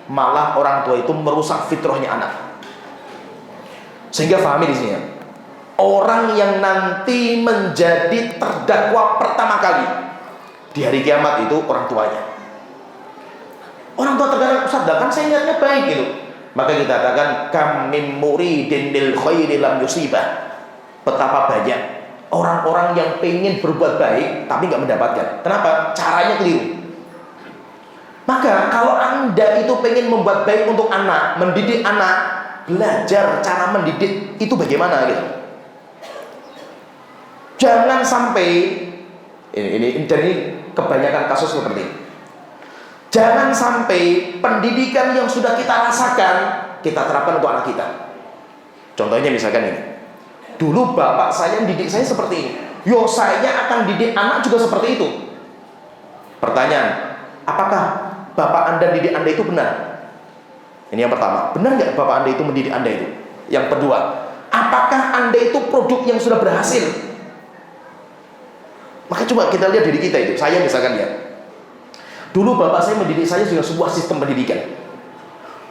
malah orang tua itu merusak fitrahnya anak. Sehingga pahami di sini ya, orang yang nanti menjadi terdakwa pertama kali di hari kiamat itu orang tuanya. Orang tua terkadang, "Ustaz, kan saya niatnya baik gitu." Maka kita katakan, kam min muridin lil khairi lam yusibah. Betapa banyak orang-orang yang pengen berbuat baik tapi nggak mendapatkan. Kenapa? Caranya keliru. Maka kalau Anda itu pengen membuat baik untuk anak, mendidik anak, belajar cara mendidik itu bagaimana gitu. Jangan sampai ini kebanyakan kasus seperti ini. Jangan sampai pendidikan yang sudah kita rasakan kita terapkan untuk anak kita. Contohnya misalkan ini. Dulu bapak saya mendidik saya seperti ini. Yo, saya akan didik anak juga seperti itu. Pertanyaan, apakah bapak Anda didik Anda itu benar? Ini yang pertama. Benar nggak bapak Anda itu mendidik Anda itu? Yang kedua, Apakah Anda itu produk yang sudah berhasil? Maka coba kita lihat diri kita itu. Saya misalkan ya, dulu bapak saya mendidik saya dengan sebuah sistem pendidikan.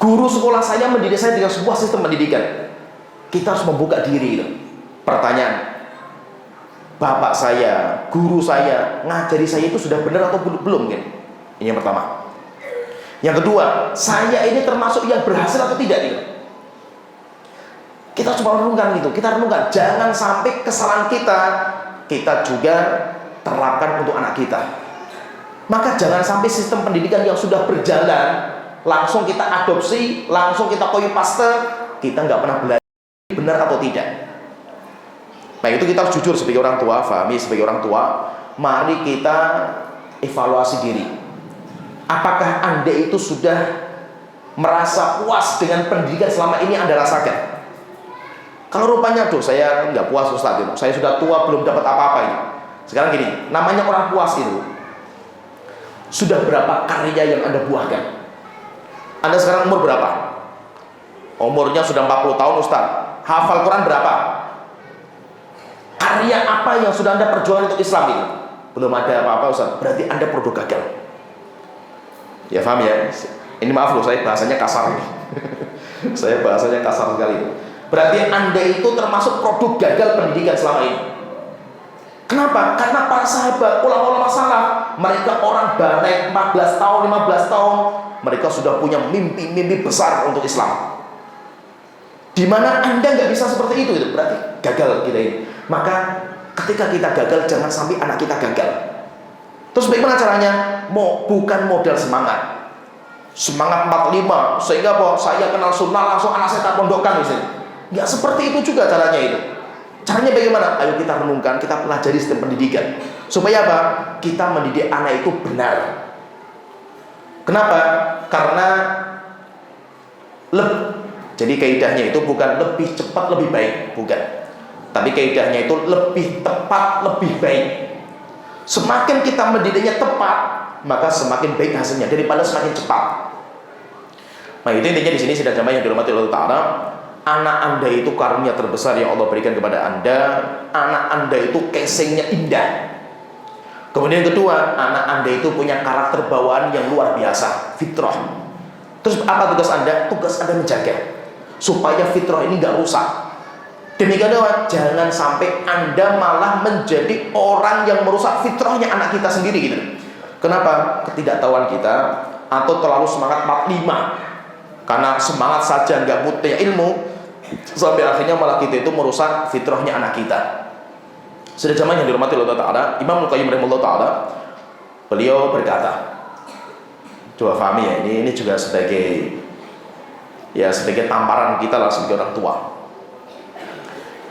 Guru sekolah saya mendidik saya dengan sebuah sistem pendidikan. Kita harus membuka diri. Pertanyaan, bapak saya, guru saya, ngajari saya itu sudah benar atau belum? Kan? Ini yang pertama. Yang kedua, saya ini termasuk yang berhasil atau tidak? Gitu. Kita coba renungkan gitu. Kita renungkan, jangan sampai kesalahan kita juga terapkan untuk anak kita. Maka jangan sampai sistem pendidikan yang sudah berjalan langsung kita adopsi, langsung kita copy paste, kita nggak pernah belajar benar atau tidak. Nah itu kita harus jujur sebagai orang tua, Fahmi sebagai orang tua, mari kita evaluasi diri. Apakah Anda itu sudah merasa puas dengan pendidikan selama ini Anda rasakan? Kalau rupanya, saya nggak puas Ustaz itu, saya sudah tua belum dapat apa-apa ini. Sekarang gini, namanya orang puas itu, sudah berapa karya yang Anda buahkan? Anda sekarang umur berapa? Umurnya sudah 40 tahun Ustaz. Hafal Quran berapa? Karya apa yang sudah Anda perjuangkan untuk Islam itu? Belum ada apa-apa Ustaz. Berarti Anda produk gagal. Ya paham ya? Ini maaf loh, saya bahasanya kasar nih. Saya bahasanya kasar sekali. Berarti Anda itu termasuk produk gagal pendidikan selama ini. Kenapa? Karena para sahabat, ulama-ulama salaf, mereka orang balik 14 tahun, 15 tahun, mereka sudah punya mimpi-mimpi besar untuk Islam. Di mana Anda nggak bisa seperti itu berarti gagal kita ini. Maka ketika kita gagal, jangan sampai anak kita gagal. Terus bagaimana caranya? Bukan modal semangat 45 sehingga saya kenal sunnah langsung anak saya tak pondokkan misalnya. Nggak seperti itu juga caranya itu. Caranya bagaimana? Ayo kita renungkan, kita pelajari sistem pendidikan. Supaya apa? Kita mendidik anak itu benar. Kenapa? Karena jadi kaidahnya itu bukan lebih cepat lebih baik, bukan. Tapi kaidahnya itu lebih tepat lebih baik. Semakin kita mendidiknya tepat, maka semakin baik hasilnya daripada semakin cepat. Nah itu intinya di sini sidang jamaah yang dirahmati Allah Ta'ala. Anak Anda itu karunia terbesar yang Allah berikan kepada Anda. Anak Anda itu casingnya indah. Kemudian yang kedua, anak Anda itu punya karakter bawaan yang luar biasa, fitrah. Terus apa tugas Anda? Tugas Anda menjaga supaya fitrah ini nggak rusak. Demikian juga jangan sampai Anda malah menjadi orang yang merusak fitrahnya anak kita sendiri gitu. Kenapa? Ketidaktahuan kita atau terlalu semangat 45. Karena semangat saja nggak punya ilmu, sampai akhirnya malah kita itu merusak fitrahnya anak kita. Sudah jamaah yang dirahmati Allah Ta'ala, Imam Al-Qayyim rahimahullah Ta'ala, beliau berkata, coba pahami ya, ini juga sebagai tamparan kita lah sebagai orang tua.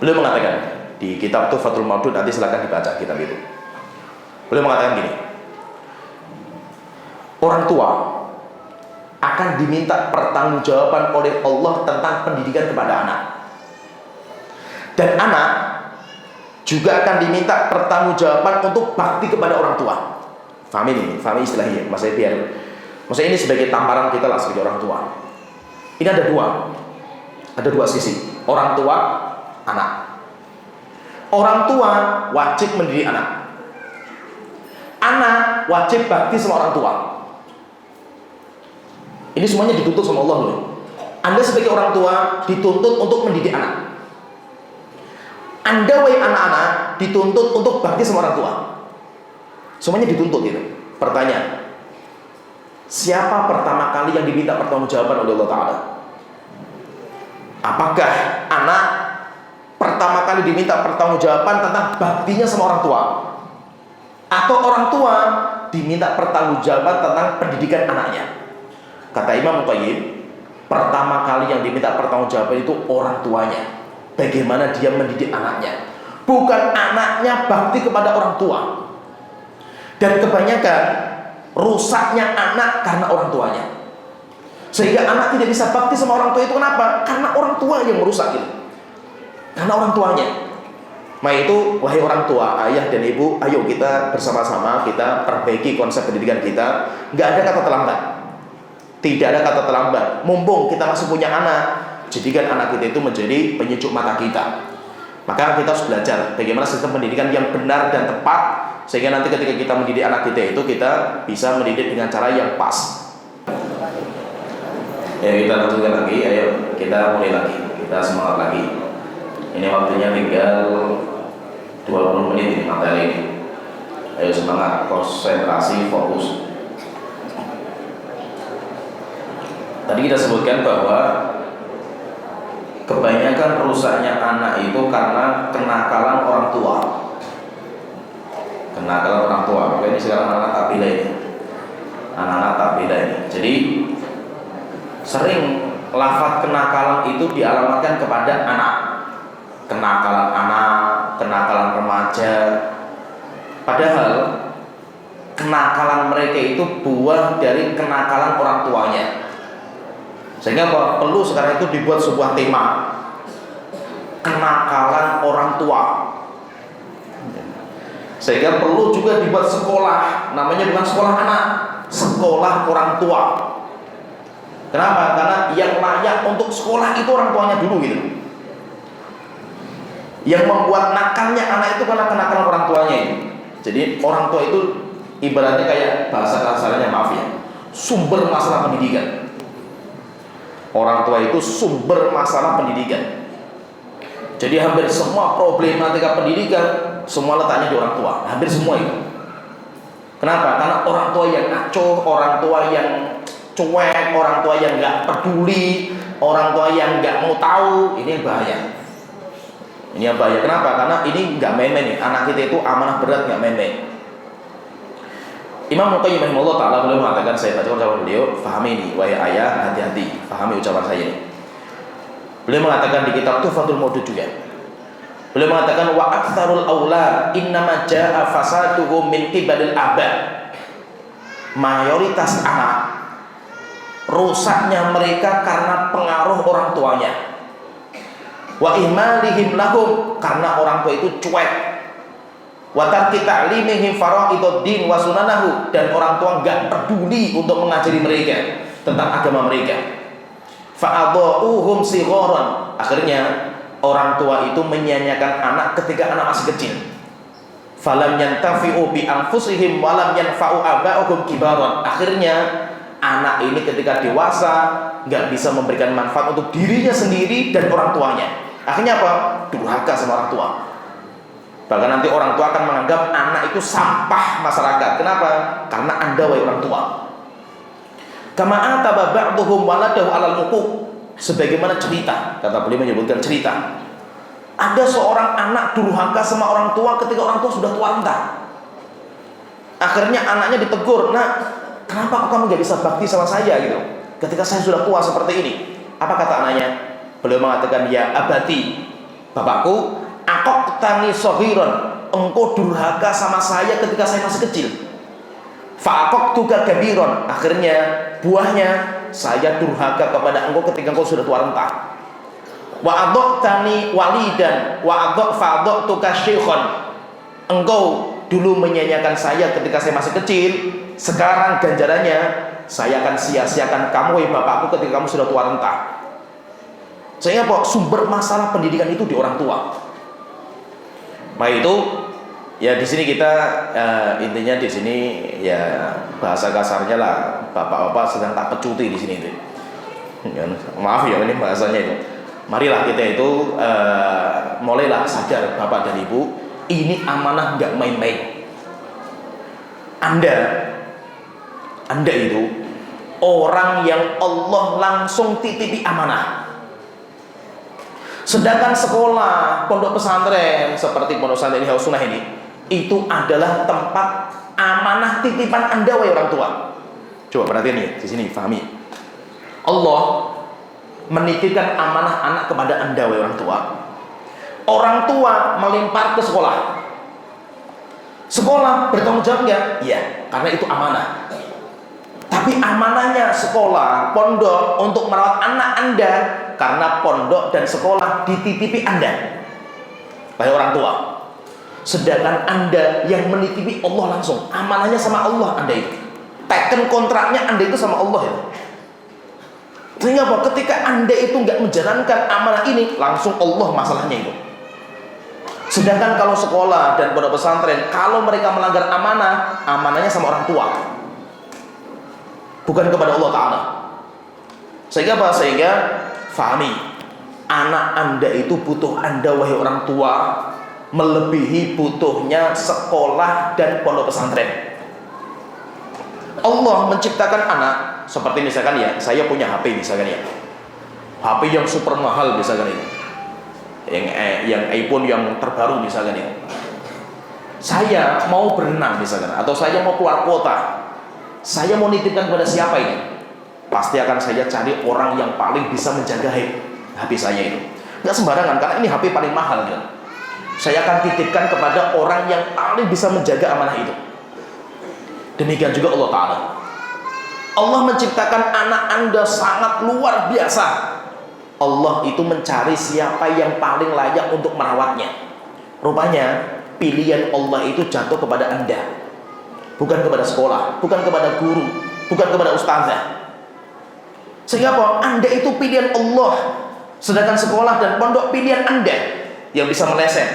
Beliau mengatakan di kitab Tuhfatul Maudud, nanti silakan dibaca kitab itu. Beliau mengatakan gini, orang tua akan diminta pertanggungjawaban oleh Allah tentang pendidikan kepada anak, dan anak juga akan diminta pertanggungjawaban untuk bakti kepada orang tua. Fahami ini, fahami istilahnya, maksudnya ini sebagai tamparan kita lah sebagai orang tua. Ini ada dua sisi, orang tua, anak. Orang tua wajib mendidik anak, anak wajib bakti sama orang tua. Ini semuanya dituntut sama Allah loh. Anda sebagai orang tua dituntut untuk mendidik anak. Anda wahai anak-anak dituntut untuk bakti sama orang tua. Semuanya dituntut gitu. Pertanyaan, siapa pertama kali yang diminta pertanggungjawaban oleh Allah Ta'ala? Apakah anak pertama kali diminta pertanggungjawaban tentang baktinya sama orang tua? Atau orang tua diminta pertanggungjawaban tentang pendidikan anaknya? Kata Imam Al-Qayyim, pertama kali yang diminta pertanggungjawaban itu orang tuanya. Bagaimana dia mendidik anaknya, bukan anaknya bakti kepada orang tua. Dan kebanyakan rusaknya anak karena orang tuanya, sehingga anak tidak bisa bakti sama orang tua itu. Kenapa? Karena orang tua yang merusak itu, karena orang tuanya. Nah itu, wahai orang tua, ayah dan ibu, ayo kita bersama-sama kita perbaiki konsep pendidikan kita. Nggak ada kata terlambat, tidak ada kata terlambat. Mumpung kita masih punya anak, jadikan anak kita itu menjadi penyejuk mata kita. Maka kita harus belajar bagaimana sistem pendidikan yang benar dan tepat, sehingga nanti ketika kita mendidik anak kita itu kita bisa mendidik dengan cara yang pas. Ya, kita lanjutkan lagi, ayo kita mulai lagi, kita semangat lagi. Ini waktunya tinggal 20 menit ini materi ini. Ayo semangat, konsentrasi, fokus. Tadi kita sebutkan bahwa kebanyakan rusaknya anak itu karena kenakalan orang tua. Kenakalan orang tua. Maka ini sekarang anak-anak tabila ini. Anak-anak tabila ini. Jadi sering lafaz kenakalan itu dialamatkan kepada anak. Kenakalan anak, kenakalan remaja. Padahal kenakalan mereka itu buah dari kenakalan orang tuanya. Sehingga perlu sekarang itu dibuat sebuah tema, kenakalan orang tua. Sehingga perlu juga dibuat sekolah, namanya bukan sekolah anak, sekolah orang tua. Kenapa? Karena yang layak untuk sekolah itu orang tuanya dulu gitu. Yang membuat nakalnya anak itu karena kenakalan orang tuanya itu. Jadi orang tua itu ibaratnya kayak bahasa kasarnya, maaf ya, sumber masalah pendidikan. Orang tua itu sumber masalah pendidikan. Jadi hampir semua problematika pendidikan semua letaknya di orang tua, hampir semua itu. Kenapa? Karena orang tua yang acuh, orang tua yang cuek, orang tua yang nggak peduli, orang tua yang nggak mau tahu, ini yang bahaya. Ini yang bahaya. Kenapa? Karena ini nggak main-main nih. Anak kita itu amanah berat, nggak main-main. Imam Al-Qayyim rahimahullah ta'ala beliau mengatakan, saya baca ucapan beliau, fahami ini, wahai ayah, hati-hati, fahami ucapan saya ini. Beliau mengatakan di kitab Tuhfatul Maudud juga. Beliau mengatakan wa aktsarul aulad innama jaa fasaduhum min qibalil aba. Mayoritas anak rusaknya mereka karena pengaruh orang tuanya. Wa ihmalihim lahum, karena orang tua itu cuek. Wa tarki ta'limihim faraiduddin wa sunanahu, dan orang tua enggak peduli untuk mengajari mereka tentang agama mereka. Fa'adha'uhum sigharan, akhirnya orang tua itu menyanyiakan anak ketika anak masih kecil. Falam yantafi'u bi anfusihim wa lam yanfa'u aba'uhum kibaran, akhirnya anak ini ketika dewasa enggak bisa memberikan manfaat untuk dirinya sendiri dan orang tuanya. Akhirnya apa? Durhaka sama orang tua. Bahkan nanti orang tua akan menganggap anak itu sampah masyarakat. Kenapa? Karena Anda wahai orang tua. Kama ataba ba'dhum waladahu 'alal uquq. Sebagaimana cerita, kata beliau menyebutkan cerita. Ada seorang anak durhaka sama orang tua ketika orang tua sudah tua renta. Akhirnya anaknya ditegur, "Nak, kenapa kamu nggak bisa bakti sama saya gitu? Ketika saya sudah tua seperti ini." Apa kata anaknya? Beliau mengatakan, "Ya abati, bapakku, aqaqtani saghiran, engkau durhaka sama saya ketika saya masih kecil. Fa'aqaqtuka kabiran, akhirnya buahnya saya durhaka kepada engkau ketika engkau sudah tua renta. Wa adhaqtani walidan wa fa'adhaqtuka syaikhan, engkau dulu menyanyiakan saya ketika saya masih kecil, sekarang ganjarannya saya akan sia-siakan kamu wahai bapakku ketika kamu sudah tua renta." Sehingga sumber masalah pendidikan itu di orang tua. Maka itu ya di sini kita intinya di sini ya bahasa kasarnya lah, bapak-bapak sedang tak pecuti di sini itu. Ya, maaf ya ini bahasanya itu. Marilah kita itu mulailah sadar bapak dan ibu, ini amanah nggak main-main. Anda itu orang yang Allah langsung titipi amanah. Sedangkan sekolah, pondok pesantren seperti pondok pesantren Ihya Sunnah ini, itu adalah tempat amanah titipan Anda wahai orang tua. Coba perhatian nih, di sini pahami. Allah menitipkan amanah anak kepada Anda wahai orang tua. Orang tua melempar ke sekolah. Sekolah bertanggung jawab nggak? Iya, karena itu amanah. Tapi amanahnya sekolah, pondok untuk merawat anak Anda, karena pondok dan sekolah dititipi Anda wahai orang tua. Sedangkan Anda yang menitipi Allah langsung, amanahnya sama Allah Anda itu. Teken kontraknya Anda itu sama Allah ya. Sehingga apa? Ketika Anda itu nggak menjalankan amanah ini, langsung Allah masalahnya itu. Sedangkan kalau sekolah dan pondok pesantren, kalau mereka melanggar amanah, amanahnya sama orang tua, bukan kepada Allah Ta'ala. Sehingga apa? Sehingga fahami, anak Anda itu butuh Anda, wahai orang tua, melebihi butuhnya sekolah dan pondok pesantren. Allah menciptakan anak seperti misalkan ya, saya punya HP misalkan ya, HP yang super mahal misalkan ini, yang iPhone yang terbaru misalkan ya. Saya mau berenang misalkan, atau saya mau keluar kota, saya mau nitipkan kepada siapa ini? Pasti akan saya cari orang yang paling bisa menjaga HP saya itu. Nggak sembarangan, karena ini HP paling mahal gitu. Saya akan titipkan kepada orang yang paling bisa menjaga amanah itu. Demikian juga Allah Ta'ala. Allah menciptakan anak Anda sangat luar biasa. Allah itu mencari siapa yang paling layak untuk merawatnya. Rupanya pilihan Allah itu jatuh kepada Anda, bukan kepada sekolah, bukan kepada guru, bukan kepada ustazah. Sehingga apa? Anda itu pilihan Allah, sedangkan sekolah dan pondok pilihan Anda yang bisa meleset.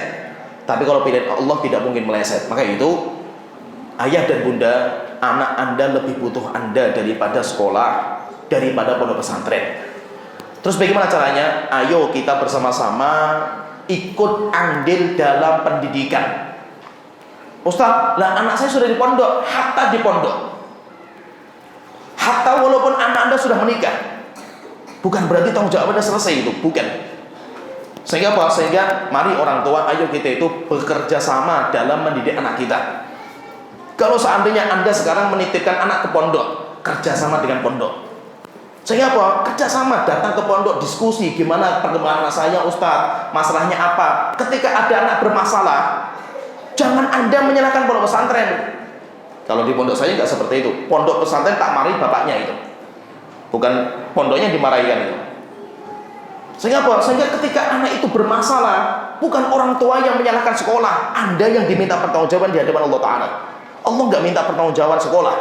Tapi kalau pilihan Allah tidak mungkin meleset. Maka itu ayah dan bunda, anak Anda lebih butuh Anda daripada sekolah, daripada pondok pesantren. Terus bagaimana caranya? Ayo kita bersama-sama ikut andil dalam pendidikan. Ustaz, lah anak saya sudah di pondok, hatta di pondok. Hatta walaupun anak Anda sudah menikah, bukan berarti tanggung jawab Anda selesai itu, bukan. Sehingga apa? Sehingga mari orang tua, ayo kita itu bekerja sama dalam mendidik anak kita. Kalau seandainya Anda sekarang menitipkan anak ke pondok, kerjasama dengan pondok. Sehingga apa? Kerjasama, datang ke pondok, diskusi gimana perkembangan anak saya, Ustaz, masalahnya apa. Ketika ada anak bermasalah, jangan Anda menyalahkan pondok pesantren. Kalau di pondok saya nggak seperti itu. Pondok pesantren tak marahi bapaknya itu, bukan pondoknya dimarahi kan itu. Sehingga apa? Sehingga ketika anak itu bermasalah, bukan orang tua yang menyalahkan sekolah, Anda yang diminta pertanggungjawaban di hadapan Allah Ta'ala. Allah nggak minta pertanggungjawaban sekolah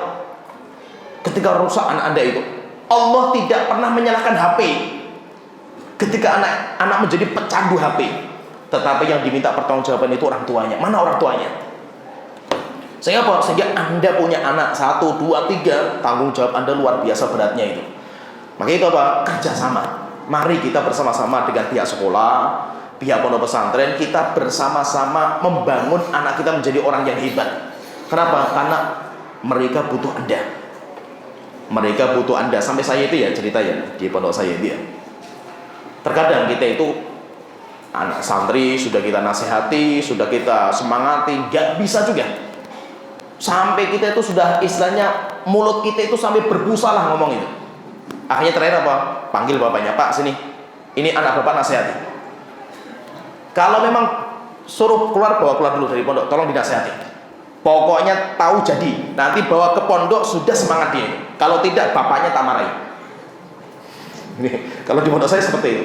ketika rusak anak Anda itu. Allah tidak pernah menyalahkan HP ketika anak menjadi pecandu HP. Tetapi yang diminta pertanggungjawaban itu orang tuanya. Mana orang tuanya? Sehingga apa? Sehingga Anda punya anak 1, 2, 3, tanggung jawab Anda luar biasa beratnya itu. Maka itu apa? Kerjasama. Mari kita bersama-sama dengan pihak sekolah, pihak pondok pesantren, kita bersama-sama membangun anak kita menjadi orang yang hebat. Kenapa? Karena mereka butuh Anda. Mereka butuh Anda. Sampai saya itu ya cerita ya di pondok saya itu ya. Terkadang kita itu anak santri sudah kita nasihati, sudah kita semangati, gak bisa juga. Sampai kita itu sudah istilahnya mulut kita itu sampai berbusa lah ngomong itu. Akhirnya terakhir apa? Panggil bapaknya, Pak sini, ini anak bapak nasihati. Kalau memang suruh keluar, bawa keluar dulu dari pondok, tolong dinasihati. Pokoknya tahu jadi, nanti bawa ke pondok sudah semangat dia. Kalau tidak, bapaknya tak marahi. Ini, kalau di pondok saya seperti itu.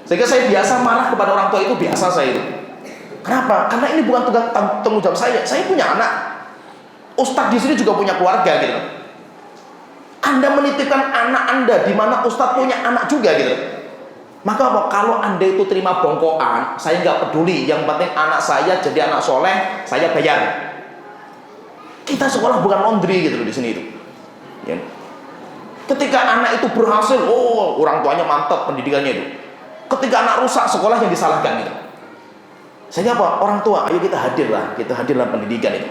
Sehingga saya biasa marah kepada orang tua itu, biasa saya itu. Kenapa? Karena ini bukan tanggung jawab saya. Saya punya anak. Ustadz di sini juga punya keluarga gitu. Anda menitipkan anak Anda di mana Ustadz punya anak juga gitu. Maka apa? Kalau Anda itu terima bongkoan, saya nggak peduli. Yang penting anak saya jadi anak soleh, saya bayar. Kita sekolah bukan laundry gitu loh di sini itu. Ya. Ketika anak itu berhasil, oh orang tuanya mantap pendidikannya itu. Ketika anak rusak, sekolah yang disalahkan gitu. Sehingga apa? Orang tua, ayo kita hadirlah pendidikan itu.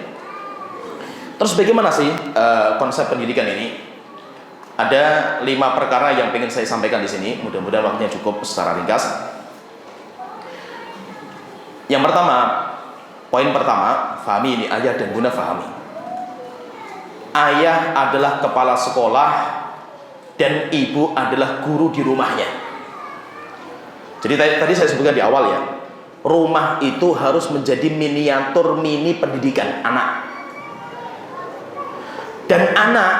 Terus bagaimana sih konsep pendidikan ini? Ada 5 perkara yang ingin saya sampaikan di sini. Mudah-mudahan waktunya cukup secara ringkas. Yang pertama, poin pertama, fahami ini ayah dan bunda fahami. Ayah adalah kepala sekolah dan ibu adalah guru di rumahnya. Jadi tadi saya sebutkan di awal ya, rumah itu harus menjadi miniatur mini pendidikan anak. Dan anak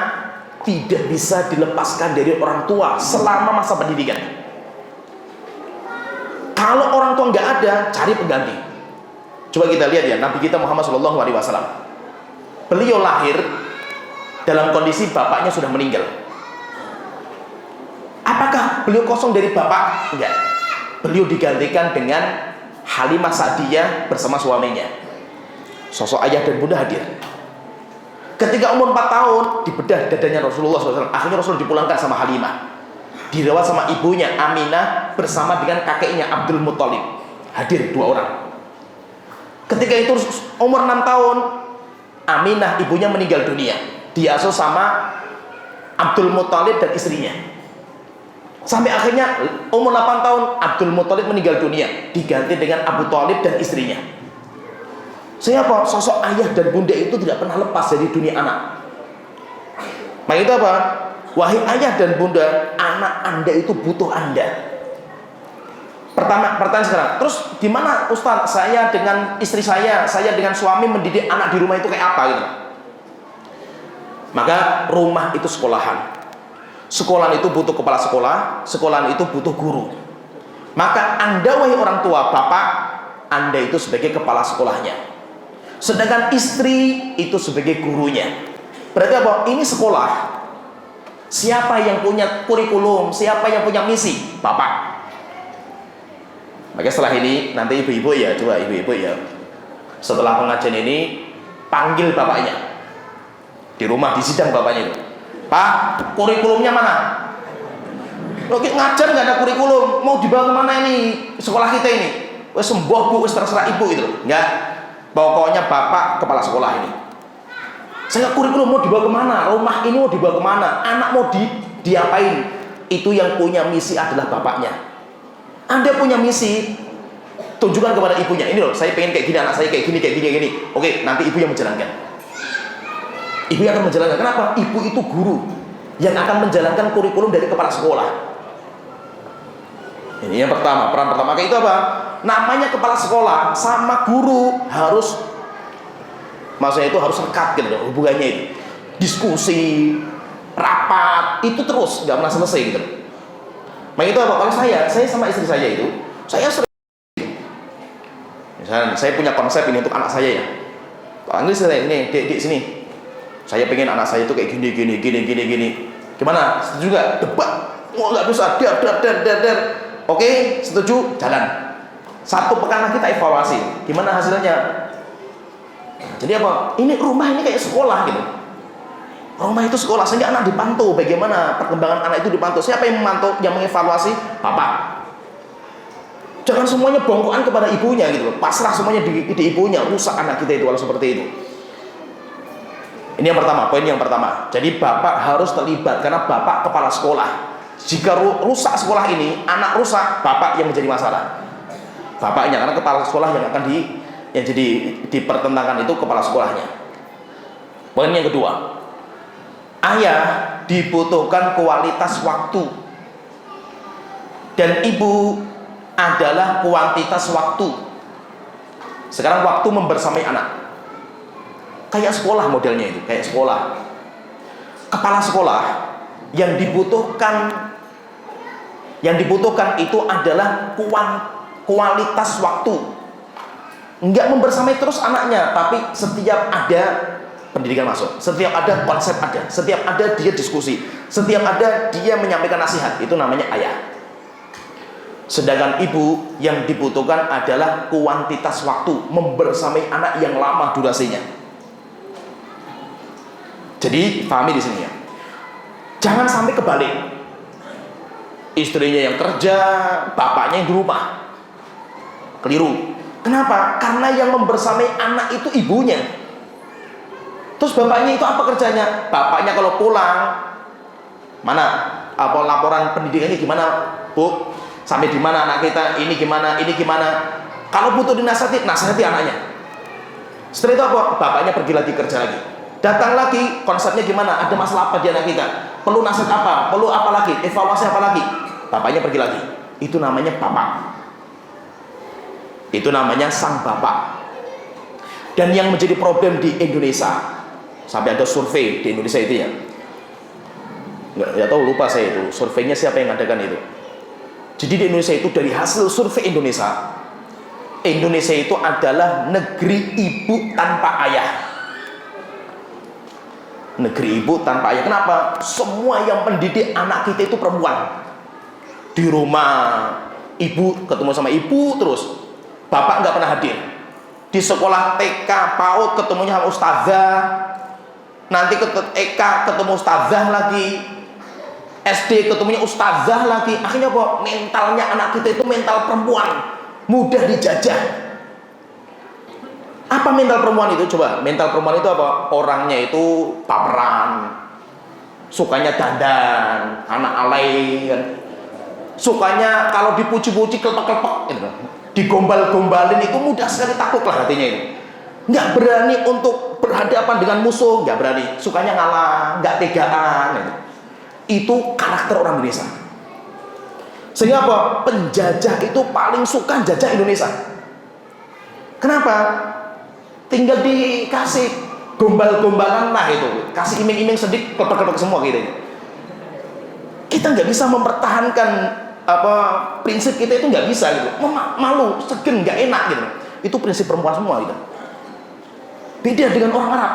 tidak bisa dilepaskan dari orang tua selama masa pendidikan. Kalau orang tua nggak ada, cari pengganti. Coba kita lihat ya, Nabi kita Muhammad SAW. Beliau lahir dalam kondisi bapaknya sudah meninggal. Apakah Apakah beliau kosong dari bapak? Enggak. Beliau digantikan dengan Halimah Sa'diyah bersama suaminya. Sosok ayah dan bunda hadir. Ketika umur 4 tahun, dibedah dadanya Rasulullah SAW. Akhirnya Rasul dipulangkan sama Halimah. Dirawat sama ibunya Aminah bersama dengan kakeknya Abdul Muthalib. Hadir 2 orang. Ketika itu umur 6 tahun, Aminah ibunya meninggal dunia. Diasuh sama Abdul Muthalib dan istrinya. Sampai akhirnya umur 8 tahun Abdul Muthalib meninggal dunia, diganti dengan Abu Thalib dan istrinya. Siapa? Sosok ayah dan bunda itu tidak pernah lepas dari dunia anak. Maka itu apa? Wahai ayah dan bunda, anak Anda itu butuh Anda. Pertanyaan sekarang, terus gimana Ustaz? Saya dengan istri saya dengan suami mendidik anak di rumah itu kayak apa gitu? Maka rumah itu sekolahan. Sekolahan itu butuh kepala sekolah, sekolahan itu butuh guru. Maka Anda wahai orang tua, bapak, Anda itu sebagai kepala sekolahnya. Sedangkan istri itu sebagai gurunya. Berarti apa? Ini sekolah. Siapa yang punya kurikulum, siapa yang punya misi? Bapak. Maka setelah ini nanti ibu-ibu ya, coba ibu-ibu ya. Setelah pengajian ini panggil bapaknya. Di rumah, di sidang bapaknya itu. Pak, kurikulumnya mana? Oke, ngajar nggak ada kurikulum, mau dibawa kemana ini sekolah kita ini? Wes sembuh bu, wes terserah ibu itu. Enggak, pokoknya bapak kepala sekolah ini. Saya kurikulum mau dibawa kemana? Rumah ini mau dibawa kemana? Anak mau diapain? Itu yang punya misi adalah bapaknya. Anda punya misi, tunjukkan kepada ibunya. Ini loh, saya pengen kayak gini, anak saya kayak gini, kayak gini. Oke, nanti ibu yang menjalankan. Ibu yang akan menjalankan. Kenapa? Ibu itu guru yang akan menjalankan kurikulum dari kepala sekolah. Ini yang pertama, peran pertama. Kayak itu apa? Namanya kepala sekolah sama guru harus, maksudnya itu harus rekat gitu hubungannya itu. Diskusi, rapat, itu terus nggak pernah selesai gitu. Nah itu apa? Kalau saya sama istri saya itu, saya sering, misalnya saya punya konsep ini untuk anak saya ya. Panggil saya ini, di sini. Saya pengen anak saya itu kayak gini. Gimana? Setuju nggak? Debat. Oh nggak bisa. Der. Oke, setuju. Jalan. 1 pekan lagi kita evaluasi. Gimana hasilnya? Jadi apa? Ini rumah ini kayak sekolah gitu. Rumah itu sekolah, sehingga anak dipantau. Bagaimana perkembangan anak itu dipantau? Siapa yang memantau, yang mengevaluasi? Bapak. Jangan semuanya bongkokan kepada ibunya gitu. Pasrah semuanya di ibunya. Rusak anak kita itu kalau seperti itu. Ini yang pertama, poin yang pertama. Jadi bapak harus terlibat karena bapak kepala sekolah. Jika rusak sekolah ini, anak rusak, bapak yang menjadi masalah. Bapaknya, karena kepala sekolah yang akan jadi dipertentangkan itu kepala sekolahnya. Poin yang kedua, ayah dibutuhkan kualitas waktu dan ibu adalah kuantitas waktu. Sekarang waktu membersamai anak. Kayak sekolah modelnya itu, kayak sekolah. Kepala sekolah yang dibutuhkan itu adalah kualitas waktu. Enggak membersamai terus anaknya, tapi setiap ada pendidikan masuk, setiap ada konsep ada, setiap ada dia diskusi, setiap ada dia menyampaikan nasihat, itu namanya ayah. Sedangkan ibu yang dibutuhkan adalah kuantitas waktu, membersamai anak yang lama durasinya. Jadi pahami di sini ya. Jangan sampai kebalik. Istrinya yang kerja, bapaknya yang di rumah. Keliru. Kenapa? Karena yang membersamai anak itu ibunya. Terus bapaknya itu apa kerjanya? Bapaknya kalau pulang, mana? Apa laporan pendidikannya gimana, Bu? Sampai di mana anak kita? Ini gimana? Kalau butuh dinasihati, nasihati anaknya. Setelah itu apa? Bapaknya pergi lagi kerja lagi. Datang lagi, konsepnya gimana? Ada masalah apa di anak kita? Perlu nasihat apa? Perlu apa lagi? Evaluasi apa lagi? Bapaknya pergi lagi. Itu namanya bapak. Itu namanya sang bapak. Dan yang menjadi problem di Indonesia, sampai ada survei di Indonesia itu ya. Nggak tahu, lupa saya itu. Surveinya siapa yang ngadakan itu. Jadi di Indonesia itu dari hasil survei Indonesia itu adalah negeri ibu tanpa ayah. Negeri ibu tanpa ayah. Kenapa? Semua yang mendidik anak kita itu perempuan. Di rumah ibu ketemu sama ibu terus, bapak nggak pernah hadir. Di sekolah TK PAUD ketemunya sama ustazah, nanti ke TK ketemu ustazah lagi, SD ketemunya ustazah lagi. Akhirnya kok mentalnya anak kita itu mental perempuan, mudah dijajah. Apa mental perempuan itu? Coba, mental perempuan itu apa? Orangnya itu baperan, sukanya dandan, anak alay kan. Sukanya kalau dipuji-puji kelepek-kelepek gitu. Digombal-gombalin itu mudah sekali takluk lah hatinya itu. Nggak berani untuk berhadapan dengan musuh, nggak berani. Sukanya ngalah, nggak tegaan gitu. Itu karakter orang Indonesia. Sehingga apa? Penjajah itu paling suka jajah Indonesia. Kenapa? Tinggal dikasih gombal-gombalan lah itu, kasih iming-iming sedikit, kelepek-kelepek semua gitu. Kita nggak bisa mempertahankan prinsip kita itu, nggak bisa gitu. Malu, segen, nggak enak gitu. Itu prinsip perempuan semua gitu. Beda dengan orang Arab.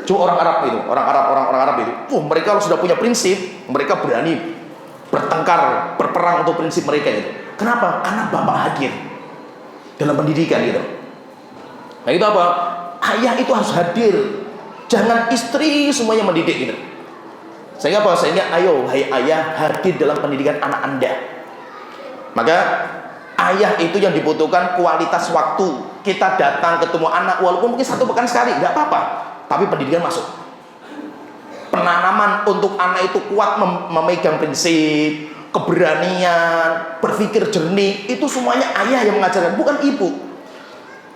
Coba orang Arab itu, mereka kalau sudah punya prinsip, mereka berani bertengkar, berperang untuk prinsip mereka itu. Kenapa? Karena bapak hadir dalam pendidikan gitu. Nah itu apa? Ayah itu harus hadir. Jangan istri semuanya mendidik gitu. Sehingga apa? Sehingga ayo, hai ayah, hadir dalam pendidikan anak Anda. Maka ayah itu yang dibutuhkan kualitas waktu. Kita datang ketemu anak walaupun mungkin 1 pekan sekali, nggak apa-apa. Tapi pendidikan masuk. Penanaman untuk anak itu kuat memegang prinsip, keberanian, berpikir jernih, itu semuanya ayah yang mengajarkan, bukan ibu.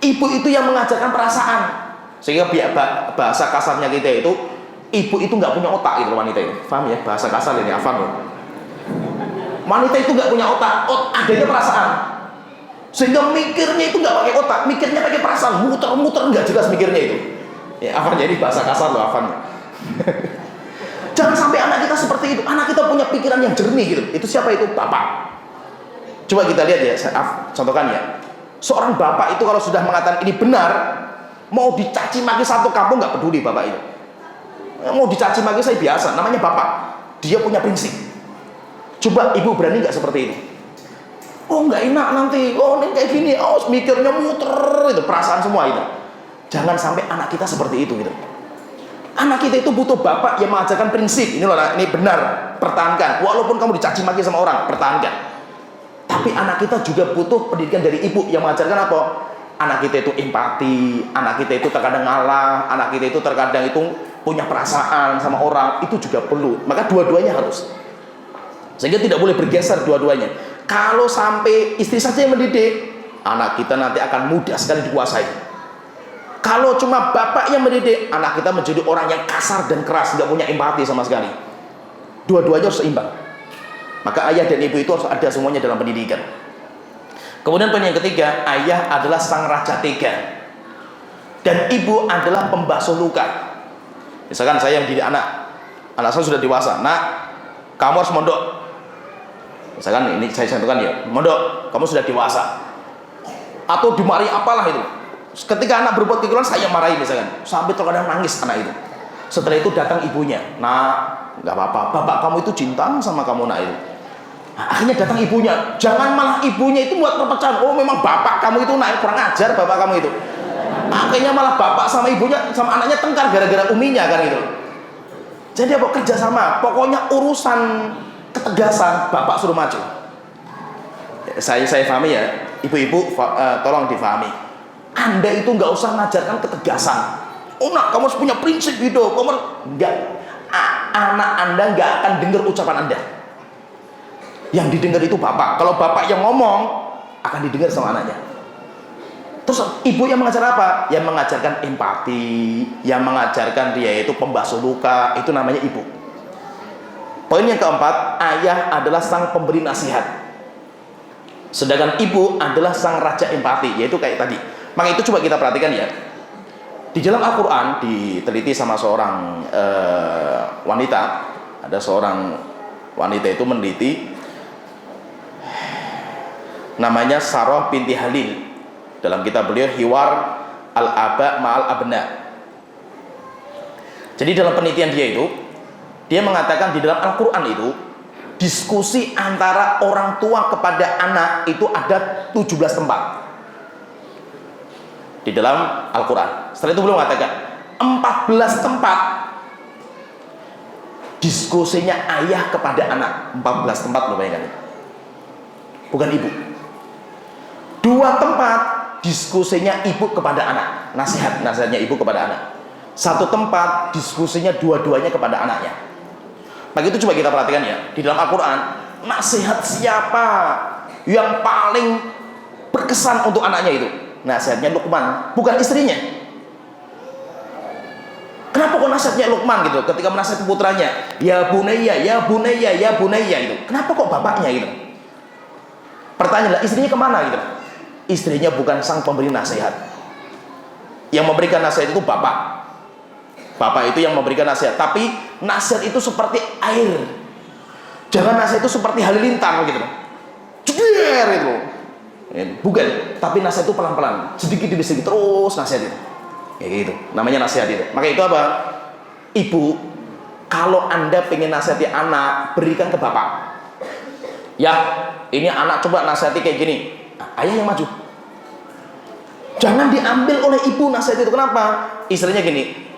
Ibu itu yang mengajarkan perasaan. Sehingga bahasa kasarnya kita itu, ibu itu nggak punya otak gitu wanita itu. Paham ya? Bahasa kasar ini hafal loh. Wanita itu nggak punya otak, adanya perasaan. Sehingga mikirnya itu nggak pakai otak, mikirnya pakai perasaan, muter-muter nggak jelas mikirnya itu. Ya, Afan, jadi bahasa kasar loh Afan. Jangan sampai anak kita seperti itu. Anak kita punya pikiran yang jernih gitu. Itu siapa itu? Bapak. Coba kita lihat ya, saya contohkan ya. Seorang bapak itu kalau sudah mengatakan ini benar, mau dicaci maki satu kampung nggak peduli bapak itu. Mau dicaci maki saya biasa, namanya bapak. Dia punya prinsip. Coba ibu berani nggak seperti itu? Oh nggak enak nanti, oh ini kayak gini, oh mikirnya muter itu, perasaan semua itu. Jangan sampai anak kita seperti itu gitu. Anak kita itu butuh bapak yang mengajarkan prinsip. Ini loh, ini benar, pertahankan. Walaupun kamu dicaci maki sama orang, pertahankan. Tapi anak kita juga butuh pendidikan dari ibu yang mengajarkan apa? Anak kita itu empati, anak kita itu terkadang ngalah, anak kita itu terkadang itu punya perasaan sama orang, itu juga perlu. Maka dua-duanya harus. Sehingga tidak boleh bergeser dua-duanya. Kalau sampai istri saja yang mendidik, anak kita nanti akan mudah sekali dikuasai. Kalau cuma bapak yang mendidik, anak kita menjadi orang yang kasar dan keras, nggak punya empati sama sekali. Dua-duanya harus seimbang. Maka ayah dan ibu itu harus ada semuanya dalam pendidikan. Kemudian poin yang ketiga, ayah adalah sang raja tega dan ibu adalah pembasuh luka. Misalkan saya yang didik anak saya sudah dewasa, nak, kamu harus mondok. Misalkan ini saya contohkan ya, mondok, kamu sudah dewasa. Atau dimarahi apalah itu. Ketika anak berbuat kekeliruan, saya marahi misalkan, sampai terkadang nangis anak itu. Setelah itu datang ibunya, nak, nggak apa-apa, bapak kamu itu cinta sama kamu, nak itu. Nah, akhirnya datang ibunya, jangan malah ibunya itu buat perpecahan. Oh memang bapak kamu itu naik kurang ajar bapak kamu itu. Akhirnya malah bapak sama ibunya sama anaknya tengkar gara-gara uminya kan gitu. Jadi apa kerjasama? Pokoknya urusan ketegasan bapak suruh maju. Saya pahami ya, ibu-ibu tolong difahami. Anda itu nggak usah mengajarkan ketegasan. Oh nak, kamu harus punya prinsip hidup. Kamu nggak, anak Anda nggak akan dengar ucapan Anda. Yang didengar itu bapak. Kalau bapak yang ngomong, akan didengar sama anaknya. Terus ibu yang mengajar apa? Yang mengajarkan empati, yang mengajarkan dia itu pembasuh luka, itu namanya ibu. Poin yang keempat, ayah adalah sang pemberi nasihat. Sedangkan ibu adalah sang raja empati, yaitu kayak tadi. Maka itu coba kita perhatikan ya. Di dalam Al-Quran diteliti sama seorang wanita. Ada seorang wanita itu meneliti, namanya Sarah binti Halil. Dalam kitab beliau Hiwar Al-Aba Ma'al Abna. Jadi dalam penelitian dia itu, dia mengatakan di dalam Al-Quran itu diskusi antara orang tua kepada anak itu ada 17 tempat di dalam Al-Quran. Setelah itu belum mengatakan 14 tempat diskusinya ayah kepada anak. 14 tempat loh, bayangkan, bukan ibu. 2 tempat diskusinya ibu kepada anak, nasihatnya ibu kepada anak. 1 tempat diskusinya dua-duanya kepada anaknya. Maka itu coba kita perhatikan ya, di dalam Al-Quran nasihat siapa yang paling berkesan untuk anaknya itu? Nasihatnya Luqman, bukan istrinya. Kenapa kok nasihatnya Luqman gitu? Ketika menasihati putranya, ya bunayya, ya bunayya, ya bunayya itu. Kenapa kok bapaknya gitu? Pertanyaanlah, istrinya kemana gitu? Istrinya bukan sang pemberi nasihat. Yang memberikan nasihat itu bapak. Bapak itu yang memberikan nasihat. Tapi nasihat itu seperti air. Jangan nasihat itu seperti halilintar gitu. Ceger gitu. Bukan, tapi nasihat itu pelan-pelan, sedikit demi sedikit, terus nasihat itu. Kayak gitu, namanya nasihat itu. Maka itu apa? Ibu, kalau Anda pengen nasihati anak, berikan ke bapak. Ya, ini anak coba nasihati kayak gini. Ayah yang maju. Jangan diambil oleh ibu nasihat itu. Kenapa? Istrinya gini,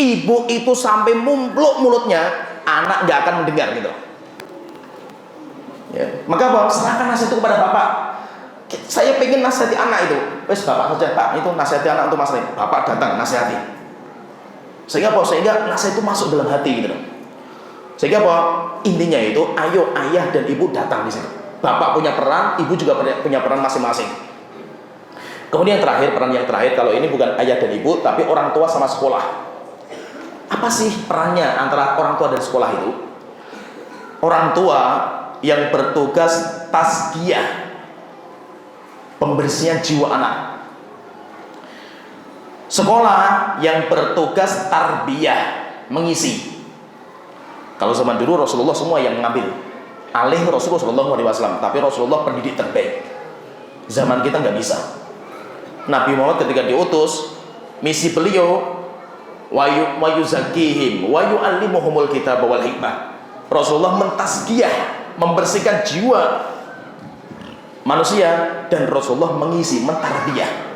ibu itu sampai mumpluk mulutnya, anak nggak akan mendengar gitu. Ya. Maka apa? Serahkan nasihat itu kepada bapak. Saya pengen nasihati anak itu, wes bapak saja, Pak, itu nasihati anak untuk masalah ini. Bapak datang nasihati. Sehingga apa? Sehingga nasihat itu masuk dalam hati gitu. Sehingga apa? Intinya itu, ayo ayah dan ibu datang di sini. Bapak punya peran, ibu juga punya peran masing-masing. Kemudian peran yang terakhir, kalau ini bukan ayah dan ibu, tapi orang tua sama sekolah. Apa sih perannya antara orang tua dan sekolah itu? Orang tua yang bertugas tazkiyah, pembersihan jiwa anak. Sekolah yang bertugas tarbiyah, mengisi. Kalau zaman dulu Rasulullah semua yang mengambil alih Rasulullah SAW, tapi Rasulullah pendidik terbaik. Zaman kita nggak bisa. Nabi Muhammad ketika diutus, misi beliau wa yuzakihim wa yu'allimuhumul kitab wal hikmah. Rasulullah mentazkiyah, membersihkan jiwa manusia, dan Rasulullah mengisi, mentarbiyah.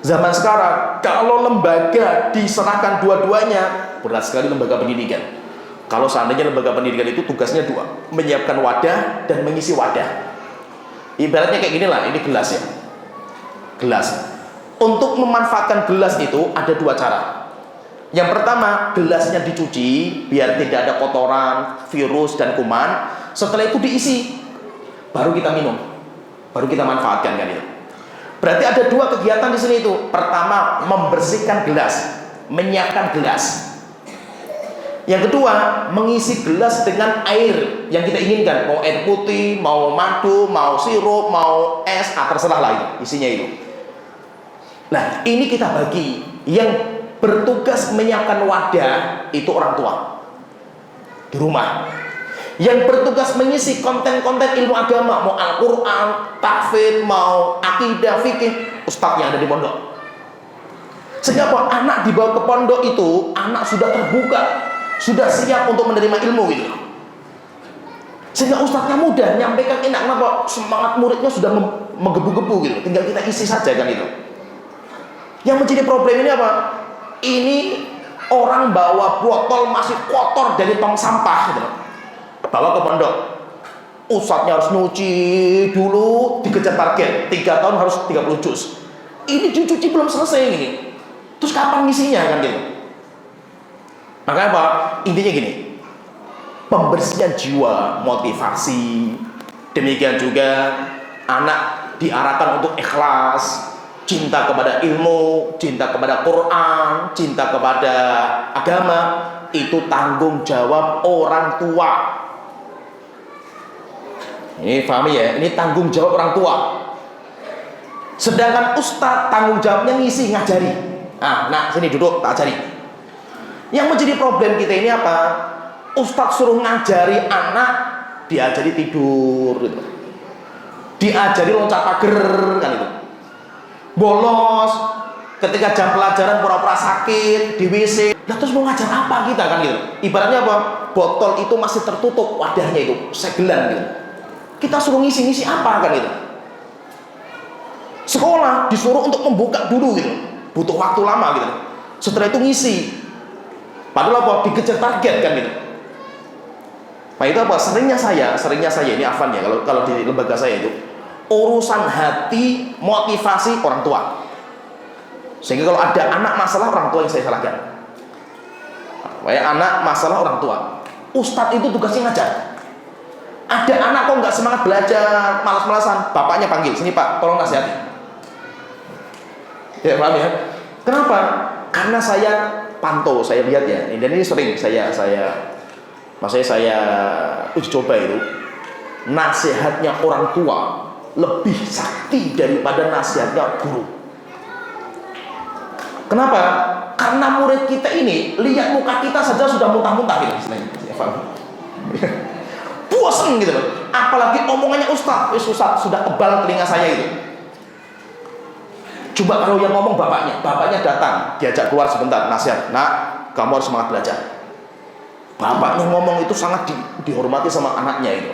Zaman sekarang kalau lembaga diserahkan dua-duanya, berat sekali lembaga pendidikan. Kalau seandainya lembaga pendidikan itu tugasnya 2, menyiapkan wadah dan mengisi wadah. Ibaratnya kayak gini lah, ini gelas ya, gelas. Untuk memanfaatkan gelas itu ada 2 cara. Yang pertama, gelasnya dicuci biar tidak ada kotoran, virus dan kuman. Setelah itu diisi, baru kita minum, baru kita manfaatkan kan itu. Berarti ada 2 kegiatan di sini itu. Pertama, membersihkan gelas, menyiapkan gelas. Yang kedua, mengisi gelas dengan air yang kita inginkan, mau air putih, mau madu, mau sirup, mau es, terserah lah itu isinya itu. Nah, ini kita bagi. Yang bertugas menyiapkan wadah itu orang tua di rumah. Yang bertugas mengisi konten-konten ilmu agama, mau Al-Quran, tahfidz, mau akidah, fikih, ustadz yang ada di pondok. Sehingga apa? Anak dibawa ke pondok itu, anak sudah terbuka, sudah siap untuk menerima ilmu gitu. Sehingga ustadznya mudah nyampaikan enak. Kenapa? Semangat muridnya sudah menggebu-gebu gitu. Tinggal kita isi saja kan itu. Yang menjadi problem ini apa? Ini orang bawa botol masih kotor dari tong sampah gitu, bawa ke pondok. Ustadznya harus nyuci dulu, dikejar target 3 tahun harus 30 juz. Ini dicuci belum selesai ini. Terus kapan ngisinya kan gitu. Makanya apa? Intinya gini, pembersihan jiwa, motivasi. Demikian juga anak diarahkan untuk ikhlas, cinta kepada ilmu, cinta kepada Quran, cinta kepada agama. Itu tanggung jawab orang tua. Ini pahami ya, ini tanggung jawab orang tua. Sedangkan ustadz tanggung jawabnya ngisi, ngajari. Nah, sini duduk, tak ajari. Yang menjadi problem kita ini apa? Ustadz suruh ngajari anak, diajari tidur gitu. Diajari loncat pagar kan itu. Bolos ketika jam pelajaran pura-pura sakit di WC. Lah terus mau ngajar apa kita kan gitu? Ibaratnya apa? Botol itu masih tertutup wadahnya itu, segelan gitu. Kita suruh ngisi-ngisi apa kan gitu? Sekolah disuruh untuk membuka dulu gitu, butuh waktu lama gitu. Setelah itu ngisi. Padahal apa? Dikejar target kan gitu. Nah itu apa? Seringnya saya ini Afan ya, kalau di lembaga saya itu urusan hati, motivasi orang tua. Sehingga kalau ada anak masalah, orang tua yang saya salahkan. Anak masalah orang tua, ustadz itu tugasnya ngajar. Ada anak kok nggak semangat belajar, malas-malasan, bapaknya panggil, sini pak, tolong nasihati. Ya paham ya? Kenapa? Karena saya pantau, saya lihat ya, dan ini sering maksudnya saya uji coba itu, nasihatnya orang tua lebih sakti daripada nasihatnya guru. Kenapa? Karena murid kita ini lihat muka kita saja sudah muntah-muntah gitu istilahnya. Bosan gitu loh. Apalagi omongannya ustaz sudah kebal telinga saya itu. Coba kalau yang ngomong bapaknya datang, diajak keluar sebentar, nasihat, nak, kamu harus semangat belajar. Bapaknya ngomong itu sangat dihormati sama anaknya itu.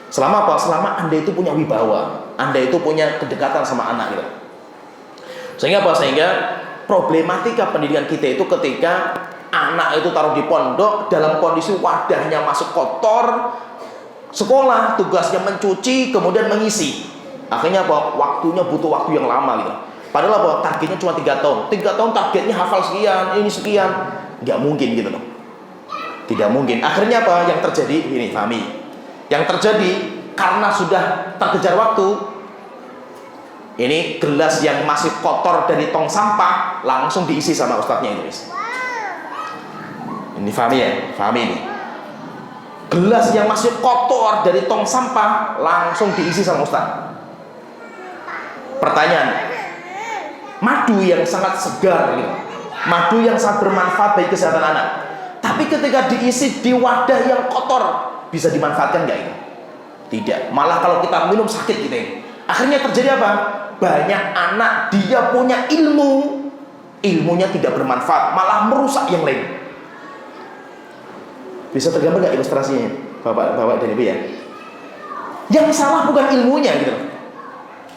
Selama apa? Selama Anda itu punya wibawa, Anda itu punya kedekatan sama anak gitu. Sehingga apa? Sehingga problematika pendidikan kita itu ketika anak itu taruh di pondok dalam kondisi wadahnya masuk kotor, sekolah tugasnya mencuci kemudian mengisi, akhirnya apa? Waktunya butuh waktu yang lama gitu. Padahal apa? Targetnya cuma 3 tahun. 3 tahun targetnya hafal sekian, ini sekian. Nggak mungkin gitu loh. Tidak mungkin. Akhirnya apa? Yang terjadi ini, Fahmi. Yang terjadi karena sudah terkejar waktu. Ini gelas yang masih kotor dari tong sampah langsung diisi sama ustadznya itu, guys. Ini Fahmi ya? Fahmi ini. Gelas yang masih kotor dari tong sampah langsung diisi sama ustadz. Pertanyaan, madu yang sangat segar gitu, madu yang sangat bermanfaat bagi kesehatan anak, tapi ketika diisi di wadah yang kotor, bisa dimanfaatkan nggak itu? Tidak. Malah kalau kita minum sakit gitu ya. Akhirnya terjadi apa? Banyak anak dia punya ilmunya tidak bermanfaat, malah merusak yang lain. Bisa tergambar nggak ilustrasinya, bapak dan ibu ya? Yang salah bukan ilmunya gitu.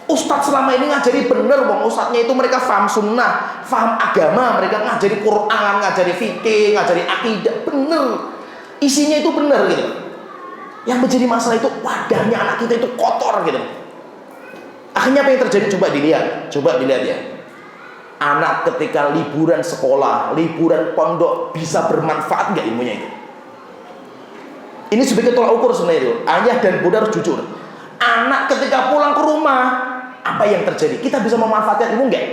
Ustadz selama ini ngajari bener, bang. Ustadznya itu mereka paham sunnah, paham agama, mereka ngajari Quran, ngajari fikih, ngajari akidah, bener. Isinya itu bener gitu. Yang menjadi masalah itu wadahnya anak kita itu kotor gitu. Akhirnya apa yang terjadi? Coba dilihat ya. Anak ketika liburan sekolah, liburan pondok bisa bermanfaat nggak ilmunya itu? Ini sebagai tolak ukur sebenarnya itu. Ayah dan bunda harus jujur. Anak ketika pulang ke rumah, apa yang terjadi? Kita bisa memanfaatkan ilmu nggak?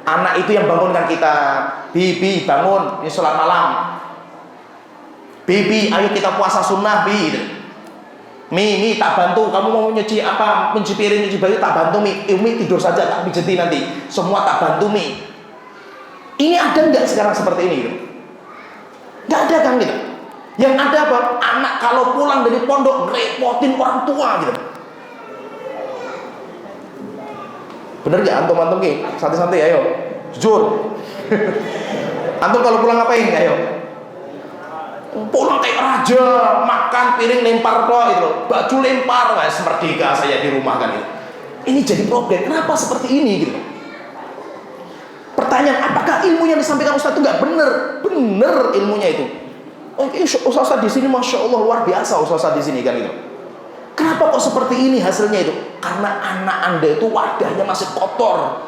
Anak itu yang bangunkan kita, Bibi bangun, ini sholat malam. Bibi, ayo kita puasa sunnah, Bi. Mi, tak bantu. Kamu mau nyuci apa? Mencuci piring, nyuci baju, tak bantu, Mi. Mi tidur saja, tak pijeti nanti. Semua tak bantu, Mi. Ini ada nggak sekarang seperti ini? Gitu? Nggak ada kan gitu? Yang ada apa? Anak kalau pulang dari pondok ngerepotin orang tua gitu. Bener nggak antum ki? Santai-santai ayo, jujur. Antum kalau pulang ngapain? Ayo. Pulang kayak raja, makan piring lempar toh itu, baju lempar, guys, merdeka saya di rumah kan itu. Ini jadi problem. Kenapa seperti ini gitu? Pertanyaan, apakah ilmu yang disampaikan Ustaz itu nggak bener? Bener ilmunya itu. Oh, Ustaz di sini masya Allah luar biasa Ustaz di sini kan itu. Kenapa kok seperti ini hasilnya itu? Karena anak Anda itu wadahnya masih kotor.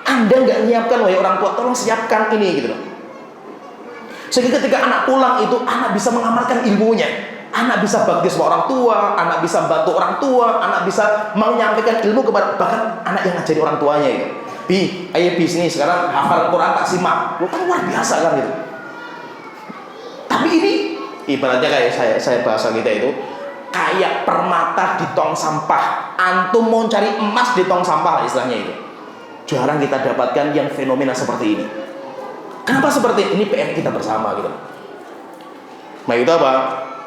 Anda nggak nyiapkan, wahai orang tua, tolong siapkan ini gitu loh. Sehingga ketika anak pulang itu, anak bisa mengamalkan ilmunya. Anak bisa bakti sama orang tua, anak bisa bantu orang tua, anak bisa menyampaikan ilmu kepada bahkan anak yang ngajari orang tuanya itu. Bi, ayo Bi sini sekarang hafal Quran tak simak. Lu kan luar biasa kan gitu. Tapi ini ibaratnya kayak saya bahasa kita itu kayak permata di tong sampah. Antum mau cari emas di tong sampah lah istilahnya itu. Jarang kita dapatkan yang fenomena seperti ini. Kenapa seperti ini? PR kita bersama gitu. Nah itu apa?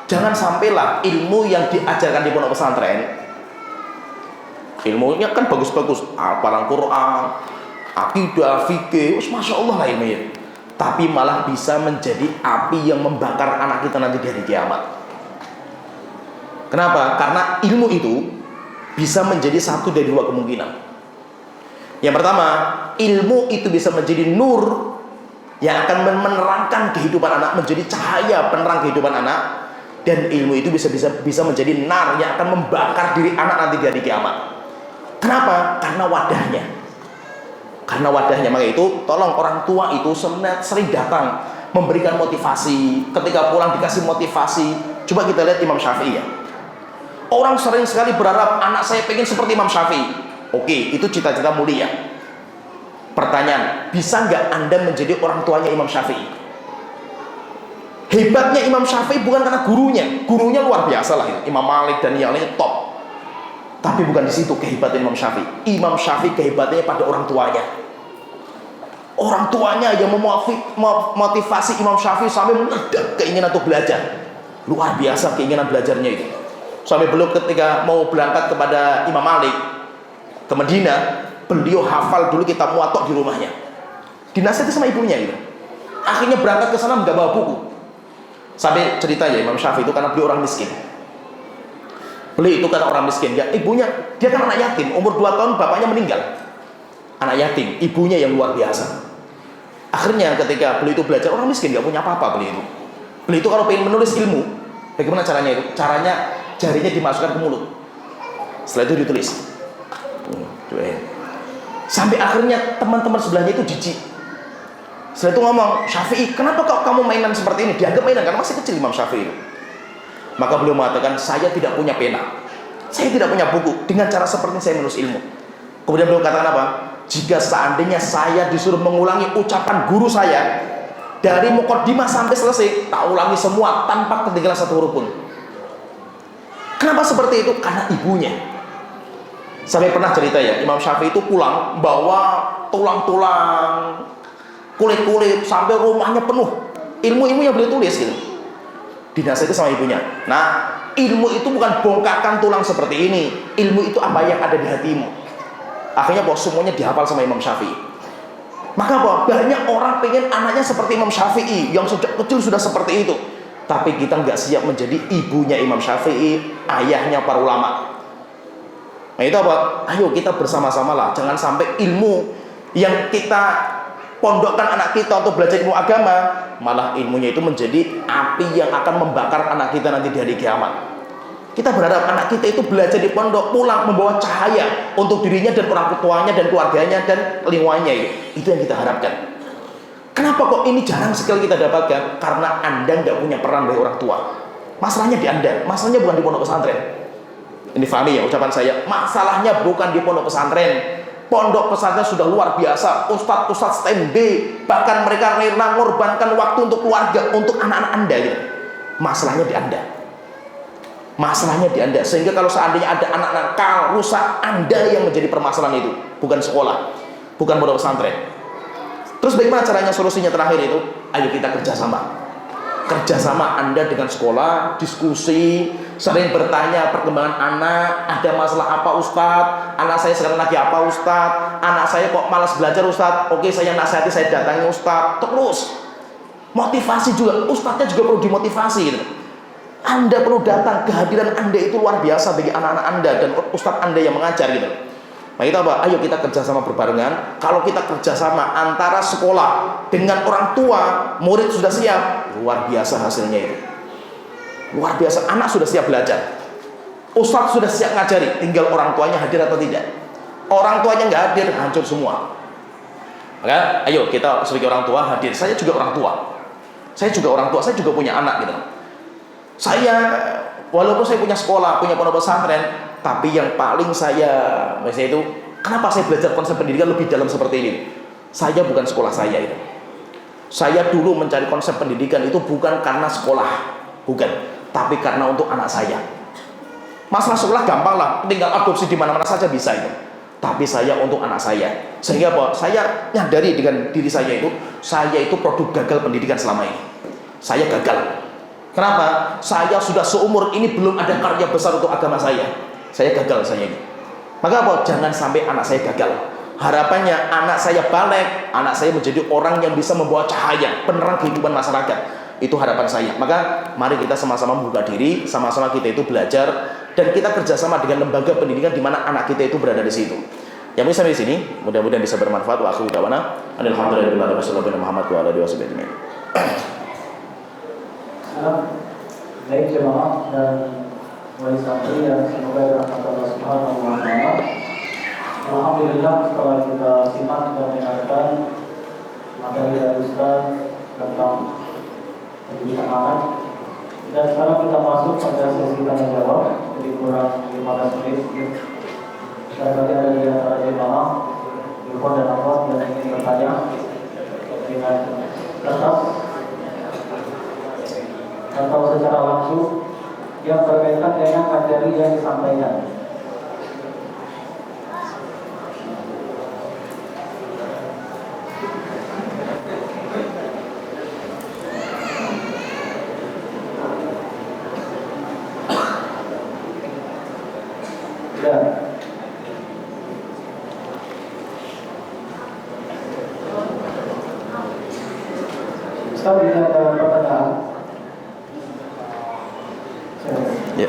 Jangan sampailah ilmu yang diajarkan di pondok pesantren, ilmunya kan bagus-bagus, hafalan Quran, akidah, fikih, masya Allah lah ilmunya. tapi malah bisa menjadi api yang membakar anak kita nanti di hari kiamat. Kenapa? Karena ilmu itu bisa menjadi satu dari dua kemungkinan. Yang pertama, ilmu itu bisa menjadi nur yang akan menerangkan kehidupan anak, menjadi cahaya penerang kehidupan anak. Dan ilmu itu bisa menjadi nar yang akan membakar diri anak nanti di hari kiamat. Kenapa? Karena wadahnya. Karena wadahnya, maka itu tolong orang tua itu sering datang memberikan motivasi. Ketika pulang dikasih motivasi. Coba kita lihat Imam Syafi'i ya. Orang sering sekali berharap anak saya pengen seperti Imam Syafi'i. Oke, itu cita-cita mulia. Pertanyaan, bisa nggak Anda menjadi orang tuanya Imam Syafi'i? Hebatnya Imam Syafi'i bukan karena gurunya luar biasa lah itu. Imam Malik dan yang lainnya top. Tapi bukan di situ kehebatan Imam Syafi'i. Imam Syafi'i kehebatannya pada orang tuanya. Orang tuanya yang memotivasi Imam Syafi'i sampai meledak keinginan untuk belajar. Luar biasa keinginan belajarnya itu. Sampai belum ketika mau berangkat kepada Imam Malik ke Madinah, beliau hafal dulu kitab Muwatta di rumahnya. Dinasihati sama ibunya gitu. Akhirnya berangkat ke sana nggak bawa buku. Sampai cerita ya Imam Syafi'i itu karena beliau orang miskin. Beliau itu karena orang miskin, ya ibunya, dia kan anak yatim, umur 2 tahun bapaknya meninggal. Anak yatim, ibunya yang luar biasa. Akhirnya ketika beliau itu belajar, orang miskin gak punya apa-apa beliau itu. Beliau itu kalau pengen menulis ilmu, bagaimana caranya itu? Caranya jarinya dimasukkan ke mulut. Setelah itu ditulis. Sampai akhirnya teman-teman sebelahnya itu jijik. Setelah itu ngomong, Syafi'i, kenapa kok kamu mainan seperti ini? Dianggap mainan karena masih kecil Imam Syafi'i. Maka beliau mengatakan, saya tidak punya pena, saya tidak punya buku. Dengan cara seperti ini saya menulis ilmu. Kemudian beliau katakan apa? Jika seandainya saya disuruh mengulangi ucapan guru saya dari muqaddimah sampai selesai, tak ulangi semua tanpa ketinggalan satu huruf pun. Kenapa seperti itu? Karena ibunya. Sampai pernah cerita ya, Imam Syafi'i itu pulang bawa tulang-tulang, kulit-kulit, sampai rumahnya penuh ilmu-ilmu yang beliau tulis gitu. Dinasihati sama ibunya. Nah, ilmu itu bukan bongkakan tulang seperti ini. Ilmu itu apa yang ada di hatimu. Akhirnya bos semuanya dihafal sama Imam Syafi'i. Maka apa? Banyak orang pengen anaknya seperti Imam Syafi'i yang sejak kecil sudah seperti itu. Tapi kita nggak siap menjadi ibunya Imam Syafi'i, ayahnya para ulama. Nah itu apa? Ayo kita bersama-sama lah. Jangan sampai ilmu yang kita pondokkan anak kita untuk belajar ilmu agama, malah ilmunya itu menjadi api yang akan membakar anak kita nanti di hari kiamat. Kita berharap anak kita itu belajar di pondok, pulang membawa cahaya untuk dirinya dan orang tuanya dan keluarganya dan lingkungannya. Itu yang kita harapkan. Kenapa kok ini jarang sekali kita dapatkan? Karena Anda nggak punya peran dari orang tua. Masalahnya di Anda, masalahnya bukan di pondok pesantren. Ini fahami ya ucapan saya. Masalahnya bukan di pondok pesantren. Pondok pesantren sudah luar biasa, ustadz standby, bahkan mereka rela mengorbankan waktu untuk keluarga, untuk anak-anak Anda gitu. Masalahnya di Anda. Masalahnya di Anda. Sehingga kalau seandainya ada anak nakal, rusak, Anda yang menjadi permasalahan itu, bukan sekolah, bukan pondok pesantren. Terus bagaimana caranya? Solusinya terakhir itu, ayo kita kerjasama. Kerjasama Anda dengan sekolah, diskusi, sering bertanya perkembangan anak, ada masalah apa Ustadz, anak saya sekarang lagi apa Ustadz, anak saya kok malas belajar Ustadz, oke saya nasihati, saya datangi Ustadz. Terus motivasi juga, Ustadznya juga perlu dimotivasi gitu. Anda perlu datang, kehadiran Anda itu luar biasa bagi anak-anak Anda dan Ustadz Anda yang mengajar gitu. Nah itu apa? Ayo kita kerjasama berbarengan. Kalau kita kerjasama antara sekolah dengan orang tua, murid sudah siap, luar biasa hasilnya itu. Luar biasa, anak sudah siap belajar, ustadz sudah siap ngajari, tinggal orang tuanya hadir atau tidak. Orang tuanya nggak hadir, hancur semua. Maka ayo kita sebagai orang tua hadir. Saya juga orang tua, saya juga punya anak gitu. Saya walaupun saya punya sekolah, punya pondok pesantren, tapi yang paling misalnya itu, kenapa saya belajar konsep pendidikan lebih dalam seperti ini? Saya bukan sekolah saya itu. Saya dulu mencari konsep pendidikan itu bukan karena sekolah, bukan, tapi karena untuk anak saya. Masalah sekolah gampang lah, tinggal adopsi di mana-mana saja bisa itu. Tapi saya untuk anak saya. Sehingga apa? Saya nyadari dengan diri saya itu produk gagal pendidikan selama ini. Saya gagal. Kenapa? Saya sudah seumur ini belum ada karya besar untuk agama saya. Saya gagal saya ini. Maka apa? Jangan sampai anak saya gagal. Harapannya anak saya balik, anak saya menjadi orang yang bisa membawa cahaya, penerang kehidupan masyarakat. Itu harapan saya. Maka mari kita sama-sama membuka diri, sama-sama kita itu belajar, dan kita kerjasama dengan lembaga pendidikan di mana anak kita itu berada di situ. Yang bisa sampai di sini, mudah-mudahan bisa bermanfaat. Wa akhiru da'wana alhamdulillah wassallallahu Muhammad wa alihi wasallam. Baik jemaah dan wali santri yang semoga dirahmati Allah Subhanahu wa taala. Alhamdulillah setelah kita simak dan mendengarkan materi dari Ustaz tentang pendidikan anak, dan sekarang kita masuk pada sesi tanya jawab. Jadi kurang 15 menit. Dan bagi ada di antara jemaah, ikhwan dan akhwat yang ingin bertanya dengan kertas atau secara langsung yang berkaitan dengan materi yang disampaikan. Dan Ustaz, bila ada pertanyaan, Ya.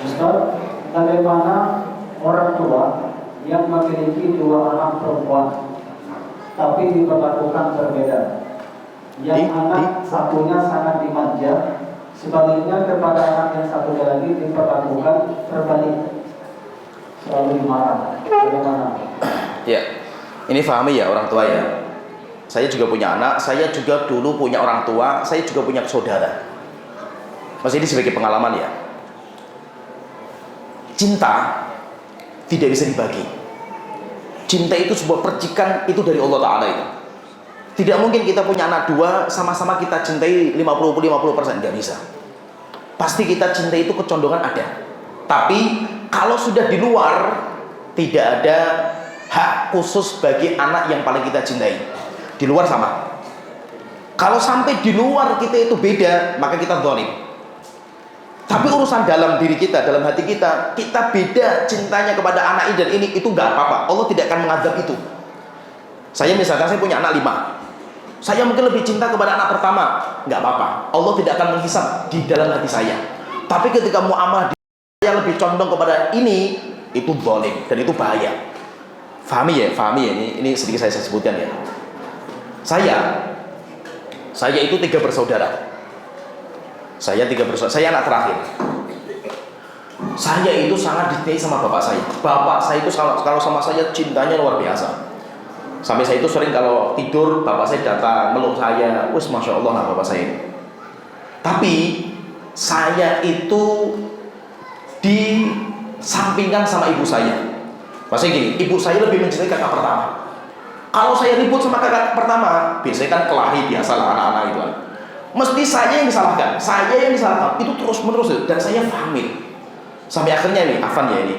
Ustaz, bagaimana orang tua yang memiliki dua anak perempuan tapi diperlakukan berbeda? Yang anak satunya sangat dimanja, sebaliknya kepada anak yang satunya lagi diperlakukan terbalik, selalu dimarah. Bagaimana? Ya, ini pahami ya orang tua ya. Saya juga punya anak, saya juga dulu punya orang tua, saya juga punya saudara. Mas ini sebagai pengalaman ya. Cinta tidak bisa dibagi. Cinta itu sebuah percikan, itu dari Allah Ta'ala itu. Tidak mungkin kita punya anak dua, sama-sama kita cintai 50-50%, nggak bisa. Pasti kita cinta itu kecondongan ada. Tapi kalau sudah di luar, tidak ada hak khusus bagi anak yang paling kita cintai. Di luar sama. Kalau sampai di luar kita itu beda, maka kita zalim. Tapi urusan dalam diri kita, dalam hati kita, kita beda cintanya kepada anak ini dan ini, itu nggak apa-apa. Allah tidak akan mengadab itu. Saya misalkan saya punya anak 5. Saya mungkin lebih cinta kepada anak pertama, nggak apa-apa. Allah tidak akan menghisab di dalam hati saya. Tapi ketika muamalah dia lebih condong kepada ini, itu zalim dan itu bahaya. Fahami ya, ini sedikit saya sebutkan ya. Saya itu 3 bersaudara. Saya anak terakhir. Saya itu sangat dicintai sama bapak saya. Bapak saya itu kalau sama saya cintanya luar biasa. Sampai saya itu sering kalau tidur bapak saya datang meluk saya, wes masya Allah lah bapak saya. Tapi saya itu disampingkan sama ibu saya. Maksudnya gini, ibu saya lebih mencintai kakak pertama. Kalau saya ribut sama kakak pertama, biasanya kan kelahi biasa lah anak-anak itu kan. Mesti saya yang disalahkan, itu terus menerus dan saya pahami sampai akhirnya nih, Afan ya ini.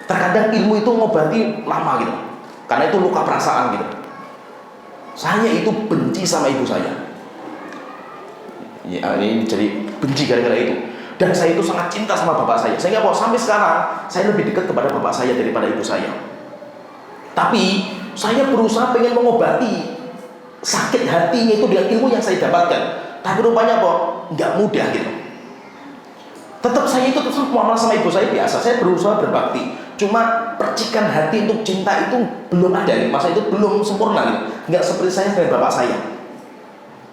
Terkadang ilmu itu ngobati lama gitu, karena itu luka perasaan gitu. Saya itu benci sama ibu saya. Ya ini jadi benci gara-gara itu. Dan saya itu sangat cinta sama bapak saya. Sehingga sampai sekarang saya lebih dekat kepada bapak saya daripada ibu saya. Tapi saya berusaha pengen mengobati sakit hatinya itu dengan ilmu yang saya dapatkan, tapi rupanya kok nggak mudah gitu. Tetap saya itu terus muamalah sama ibu saya biasa, saya berusaha berbakti, cuma percikan hati untuk cinta itu belum ada, masa itu belum sempurna gitu. Nggak seperti saya dengan bapak saya.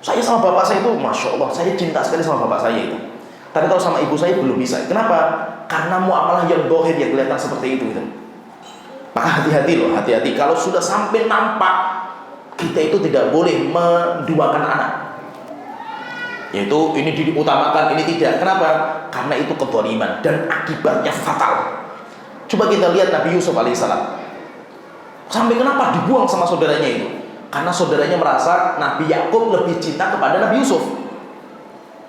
Saya sama bapak saya itu masya Allah, saya cinta sekali sama bapak saya itu. Tapi kalau sama ibu saya belum bisa. Kenapa? Karena muamalah yang dohir yang kelihatan seperti itu gitu. Maka hati-hati loh, hati-hati kalau sudah sampai nampak. Kita itu tidak boleh menduakan anak, yaitu ini diutamakan, ini tidak. Kenapa? Karena itu kezaliman dan akibatnya fatal. Coba kita lihat Nabi Yusuf alaihissalam. Sampai kenapa dibuang sama saudaranya itu? Karena saudaranya merasa Nabi Yakub lebih cinta kepada Nabi Yusuf.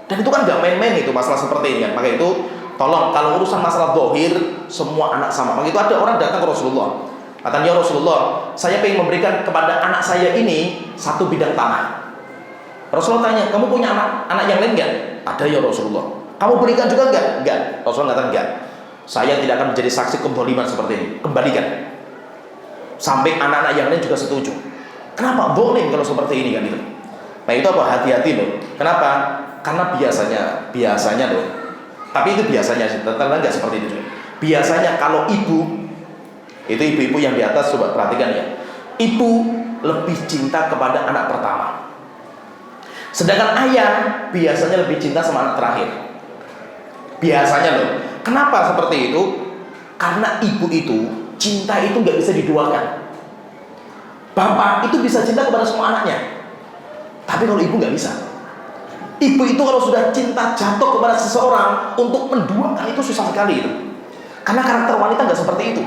Dan itu kan gak main-main itu masalah seperti ini kan. Maka itu tolong kalau urusan masalah zahir semua anak sama. Maka itu ada orang datang ke Rasulullah. Katanya, ya Rasulullah, saya ingin memberikan kepada anak saya ini 1 bidang tanah. Rasulullah tanya, kamu punya anak yang lain enggak? Ada ya Rasulullah. Kamu berikan juga enggak? Enggak. Rasulullah katakan enggak. Saya tidak akan menjadi saksi kezaliman seperti ini. Kembalikan. Sampai anak-anak yang lain juga setuju. Kenapa? Boleh kalau seperti ini kan itu. Nah itu apa? Hati-hati loh. Kenapa? Karena biasanya loh. Tapi itu biasanya sih, ternyata nggak seperti itu juga. Biasanya kalau ibu, itu ibu-ibu yang di atas, coba perhatikan ya. Ibu lebih cinta kepada anak pertama. Sedangkan ayah biasanya lebih cinta sama anak terakhir. Biasanya loh. Kenapa seperti itu? Karena ibu itu, cinta itu nggak bisa diduakan. Bapak itu bisa cinta kepada semua anaknya, tapi kalau ibu nggak bisa. Ibu itu kalau sudah cinta jatuh kepada seseorang, untuk menduakan itu susah sekali itu. Karena karakter wanita nggak seperti itu.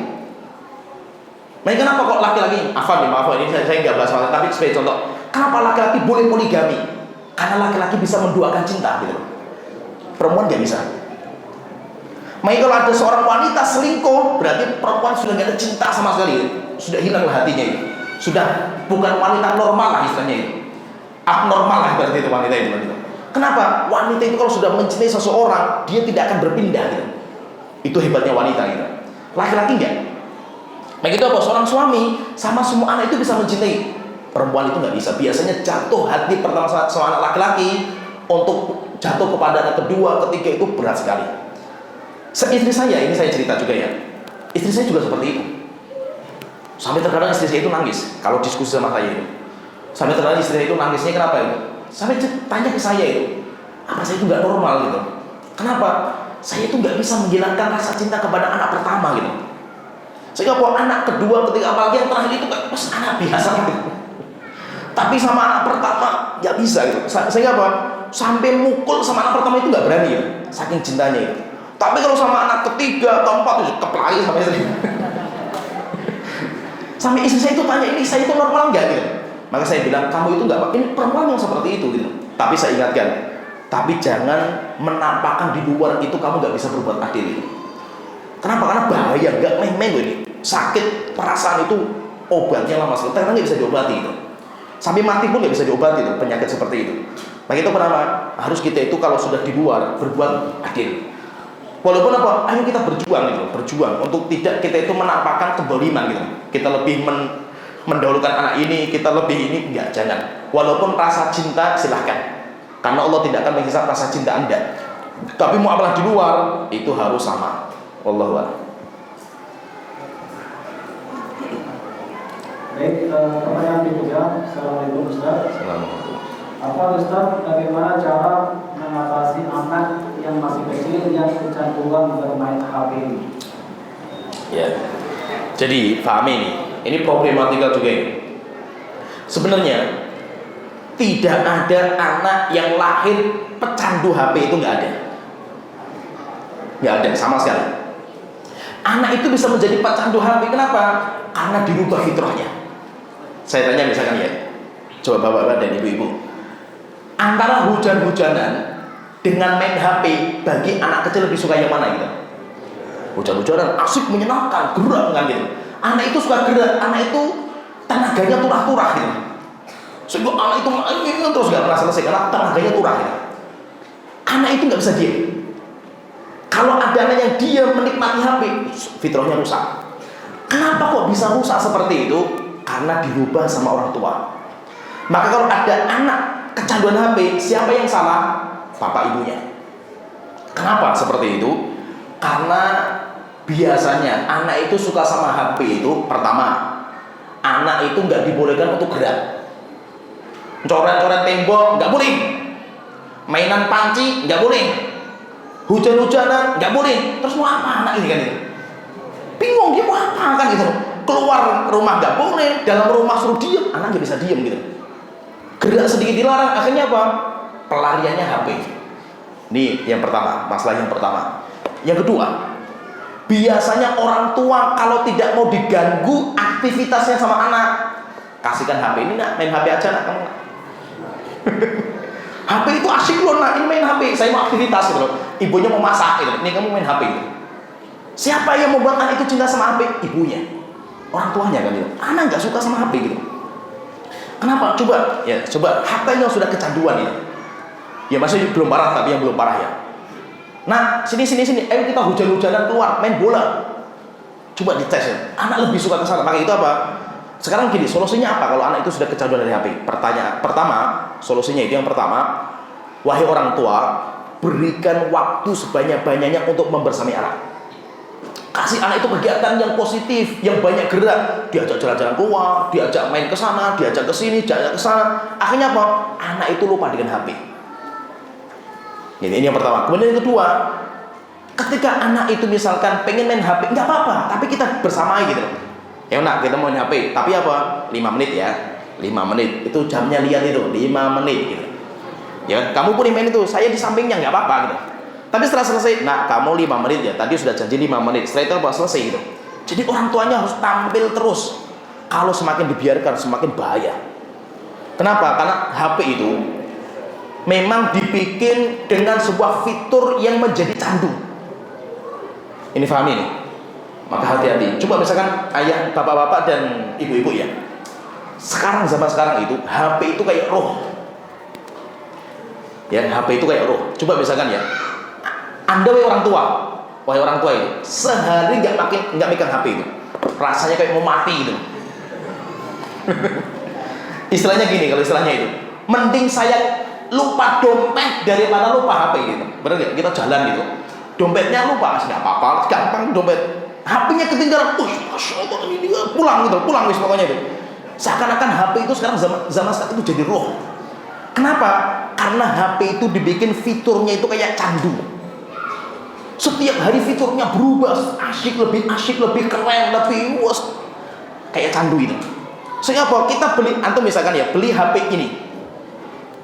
Nah kenapa kok laki-laki, maaf ini saya nggak bahas masalah, tapi sebagai contoh, kenapa laki-laki boleh poligami? Karena laki-laki bisa menduakan cinta gitu. Perempuan nggak bisa. Makanya kalau ada seorang wanita selingkuh, berarti perempuan sudah nggak ada cinta sama sekali, sudah hilang hatinya itu. Sudah bukan wanita normal lah istilahnya itu, abnormal lah berarti itu wanita itu. Kenapa? Wanita itu kalau sudah mencintai seseorang, dia tidak akan berpindah gitu. Itu hebatnya wanita gitu. Laki-laki enggak. Baik itu apa? Seorang suami sama semua anak itu bisa mencintai. Perempuan itu nggak bisa. Biasanya jatuh hati pertama sama anak laki-laki, untuk jatuh kepada anak kedua, ketiga itu berat sekali. Istri saya, ini saya cerita juga ya. Istri saya juga seperti itu. Sampai terkadang istri saya itu nangis kalau diskusi sama saya itu. Sampai terkadang istri saya itu nangisnya kenapa itu? Sampai tanya ke saya itu, apa saya itu nggak normal gitu? Kenapa? Saya itu nggak bisa menghilangkan rasa cinta kepada anak pertama gitu. Sehingga kalau anak kedua, ketiga, apalagi yang terakhir itu kan anak biasa gitu. Tapi sama anak pertama nggak bisa gitu. Sehingga apa? Sampai mukul sama anak pertama itu nggak berani ya, saking cintanya itu. Tapi kalau sama anak ketiga, keempat itu keplai sama istri. Sampai istri saya itu tanya, ini saya itu normal nggak gitu? Maka saya bilang, kamu itu nggak apa, ini perempuan yang seperti itu gitu. Tapi saya ingatkan, tapi jangan menampakkan di luar itu kamu nggak bisa berbuat adil itu. Kenapa? Karena bahaya, nggak main-main ini. Sakit perasaan itu obatnya lama sekali, karena nggak bisa diobati itu. Sampai mati pun nggak bisa diobati itu penyakit seperti itu. Nah itu kenapa? Harus kita itu kalau sudah di luar berbuat adil. Walaupun apa? Ayo kita berjuang gitu, berjuang untuk tidak kita itu menampakkan keboliman gitu. Kita lebih mendahulukan anak ini, kita lebih ini, enggak, jangan. Walaupun rasa cinta silahkan, karena Allah tidak akan menghisap rasa cinta Anda. Tapi muamalah di luar itu harus sama. Wallahu a'lam. Baik, pertanyaan berikutnya. Assalamualaikum Ustaz. Assalamualaikum. Apa Ustaz, bagaimana cara mengatasi anak yang masih kecil yang kecanduan bermain HP ini? Ya, jadi pahami ini problematika juga ini. Sebenarnya tidak ada anak yang lahir pecandu HP, itu nggak ada sama sekali. Anak itu bisa menjadi pecandu HP, kenapa? Karena dirubah fitrahnya. Saya tanya misalkan ya, coba bapak-bapak dan ibu-ibu, antara hujan-hujanan dengan main HP, bagi anak kecil lebih suka yang mana gitu? Hujan-hujanan asik, menyenangkan, gerak kan gitu. Anak itu suka gerak, anak itu tenaganya turah-turah gitu. Sehingga anak itu main terus gak pernah selesai karena tenaganya turah gitu. Anak itu nggak bisa diam. Kalau ada anak yang diam menikmati HP, fitrahnya rusak. Kenapa kok bisa rusak seperti itu? Karena dirubah sama orang tua. Maka kalau ada anak kecanduan HP, siapa yang salah? Bapak ibunya. Kenapa seperti itu? Karena biasanya anak itu suka sama HP itu, pertama, anak itu nggak dibolehkan untuk gerak. Coret-coret tembok nggak boleh, mainan panci nggak boleh, hujan-hujanan nggak boleh. Terus mau apa anak ini kan itu? Bingung dia mau apa kan gitu. Keluar rumah nggak boleh, dalam rumah suruh diem, anak nggak bisa diem gitu. Gerak sedikit dilarang, akhirnya apa? Pelariannya HP. Ini yang pertama, masalah yang pertama. Yang kedua, biasanya orang tua kalau tidak mau diganggu aktivitasnya sama anak, kasihkan HP ini, nak main HP aja nak kamu. HP itu asik loh nak, ini main HP, saya mau aktivitas gitu loh. Ibunya mau masak gitu, ini kamu main HP gitu. Siapa yang membuat anak itu cinta sama HP? Ibunya, orang tuanya kan gitu. Anak nggak suka sama HP gitu. Kenapa? Coba HP yang sudah kecanduan ini. Ya masih belum parah, tapi yang belum parah ya. Nah, sini, ayo kita hujan-hujanan keluar main bola. Coba dites ya. Anak lebih suka ke sana. Maka itu apa? Sekarang gini, solusinya apa kalau anak itu sudah kecanduan dari HP? Pertanyaan pertama, solusinya itu yang pertama, wahai orang tua, berikan waktu sebanyak-banyaknya untuk membersamai anak. Kasih anak itu kegiatan yang positif, yang banyak gerak. Diajak jalan-jalan keluar, diajak main ke sana, diajak ke sini, diajak ke sana. Akhirnya apa? Anak itu lupa dengan HP. Ini yang pertama. Kemudian yang kedua, ketika anak itu misalkan pengen main HP, nggak apa-apa, tapi kita bersamai gitu. Ya nak, kita main HP, tapi apa? 5 menit ya. 5 menit. Itu jamnya lihat itu, 5 menit gitu. Ya, kamu pun main itu, saya di sampingnya nggak apa-apa gitu. Tapi setelah selesai, nah kamu 5 menit ya, tadi sudah janji 5 menit, setelah itu apa? Selesai gitu. Jadi orang tuanya harus tampil terus. Kalau semakin dibiarkan, semakin bahaya. Kenapa? Karena HP itu memang dibikin dengan sebuah fitur yang menjadi candu. Ini paham ini? Maka hati-hati. Coba misalkan ayah, bapak-bapak dan ibu-ibu ya. Sekarang zaman sekarang itu HP itu kayak roh. Ya, HP itu kayak roh. Coba misalkan ya, Anda wahai orang tua itu, sehari nggak megang HP itu, rasanya kayak mau mati gitu. Istilahnya gini, kalau istilahnya itu, mending saya lupa dompet daripada lupa HP gitu. Bener nggak? Kita jalan gitu, dompetnya lupa, nggak apa-apa, gampang dompet. HP-nya ketinggalan, masya Allah ini pulang wis pokoknya itu. Seakan-akan HP itu sekarang zaman saat itu jadi roh. Kenapa? Karena HP itu dibikin fiturnya itu kayak candu. Setiap hari fiturnya berubah, asyik, lebih keren, lebih kayak candu itu. Sehingga apa? Kita beli, antum misalkan ya, beli HP ini,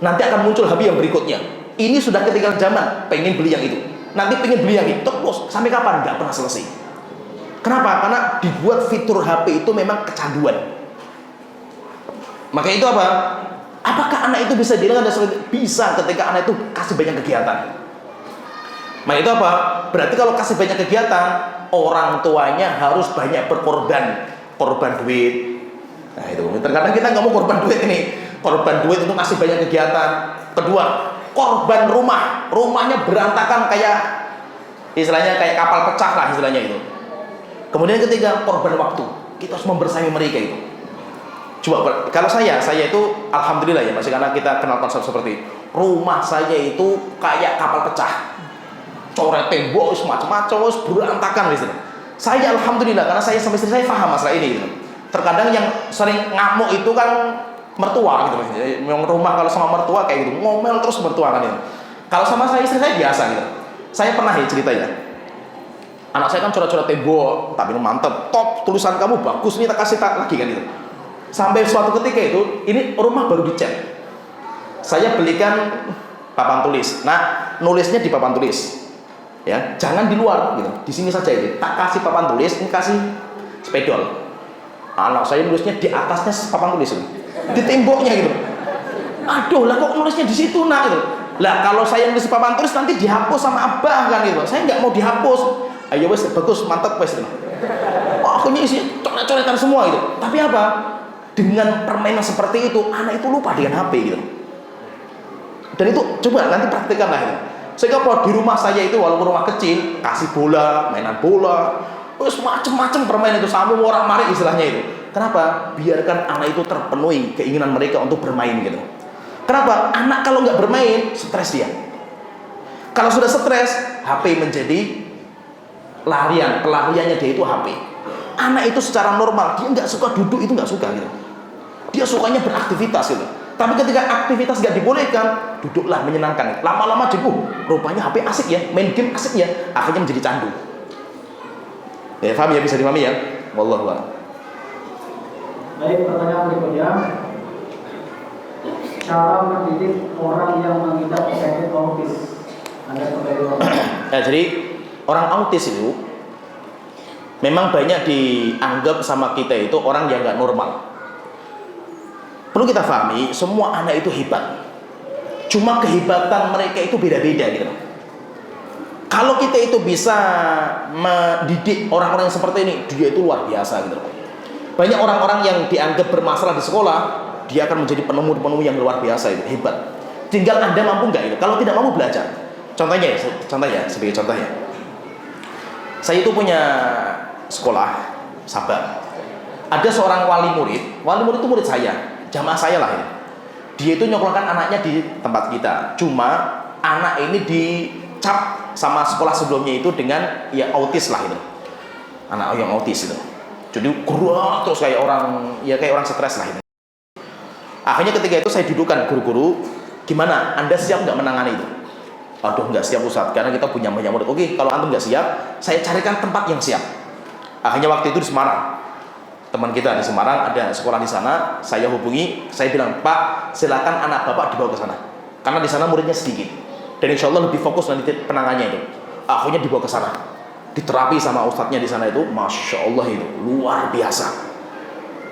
nanti akan muncul HP yang berikutnya. Ini sudah ketinggalan zaman, pengen beli yang itu. Nanti pengen beli yang itu, terus sampai kapan? Nggak pernah selesai. Kenapa? Karena dibuat fitur HP itu memang kecanduan. Maka itu apa? Apakah anak itu bisa dihilangkan? Bisa ketika anak itu kasih banyak kegiatan. Maka itu apa? Berarti kalau kasih banyak kegiatan, orang tuanya harus banyak berkorban. Korban duit. Nah itu, terkadang kita nggak mau korban duit ini. Korban duit untuk kasih banyak kegiatan. Kedua, korban rumah. Rumahnya berantakan kayak, istilahnya kayak kapal pecah lah istilahnya itu. Kemudian ketiga, korban waktu. Kita harus membersamai mereka itu. Coba, kalau saya itu alhamdulillah ya masih, karena kita kenal konsep seperti rumah saya itu kayak kapal pecah, coret tembok, macam-macam, berantakan gitu. Saya alhamdulillah karena saya sampai istri saya paham masalah ini gitu. Terkadang yang sering ngamuk itu kan mertua gitu. Yang rumah kalau sama mertua kayak gitu, ngomel terus mertua kan itu. Kalau sama saya istri saya biasa gitu. Saya pernah ya cerita ya. Anak saya kan coret-coret tembok, tapi mantep, top, tulisan kamu bagus nih, tak kasih lagi kan gitu. Sampai suatu ketika itu, ini rumah baru dicat. Saya belikan papan tulis. Nah, nulisnya di papan tulis. Ya, jangan di luar gitu. Di sini saja itu. Tak kasih papan tulis, ini kasih spidol. Anak saya nulisnya di atasnya papan tulis itu. Di temboknya gitu. Aduh, lah kok nulisnya di situ nak gitu. Lah kalau saya nulis papan tulis nanti dihapus sama abah kan gitu. Saya nggak mau dihapus. Ayo wes bagus, mantap wes. Akhirnya isi coret-coretan semua itu. Tapi apa? Dengan permainan seperti itu, anak itu lupa dengan HP gitu. Dan itu coba nanti praktikkanlah itu. Sehingga kalau di rumah saya itu walaupun rumah kecil, kasih bola, mainan bola, terus macam-macam permainan itu sampai orang-marik istilahnya itu. Kenapa? Biarkan anak itu terpenuhi keinginan mereka untuk bermain gitu. Kenapa? Anak kalau nggak bermain, stres dia. Kalau sudah stres, HP menjadi pelariannya dia itu HP. Anak itu secara normal dia nggak suka duduk, itu nggak suka gitu. Dia sukanya beraktivitas gitu. Tapi ketika aktivitas nggak dibolehkan, duduklah menyenangkan. Lama-lama jadi, rupanya HP asik ya, main game asik ya, akhirnya menjadi candu. Ya, paham ya, bisa dipahami ya. Wallahu a'lam. Baik, pertanyaan berikutnya. Cara mendidik orang yang mengidap penyakit autis. Anda kembali Nah, jadi orang autis itu memang banyak dianggap sama kita itu orang yang nggak normal. Perlu kita pahami, semua anak itu hebat. Cuma kehebatan mereka itu beda-beda gitu. Kalau kita itu bisa mendidik orang-orang yang seperti ini, dia itu luar biasa gitu. Banyak orang-orang yang dianggap bermasalah di sekolah, dia akan menjadi penemu-penemu yang luar biasa itu, hebat. Tinggal Anda mampu nggak itu? Kalau tidak mampu belajar. Contohnya sebagai contoh ya. Saya itu punya sekolah, sabar. Ada seorang wali murid itu murid saya, jamaah saya lah ini. Dia itu nyokolkan anaknya di tempat kita. Cuma anak ini dicap sama sekolah sebelumnya itu dengan ya autis lah itu. Anak yang autis itu. Jadi gerak terus kayak orang stres lah itu. Akhirnya ketika itu saya dudukkan guru-guru, gimana? Anda siap nggak menangani itu? Aduh nggak siap Ustaz, karena kita punya banyak murid. Oke, kalau antum nggak siap, saya carikan tempat yang siap. Akhirnya waktu itu di Semarang, teman kita di Semarang ada sekolah di sana. Saya hubungi, saya bilang, Pak, silakan anak bapak dibawa ke sana, karena di sana muridnya sedikit, dan insya Allah lebih fokus nanti penanganannya itu. Akhirnya dibawa ke sana, diterapi sama ustadznya di sana itu, masya Allah itu luar biasa.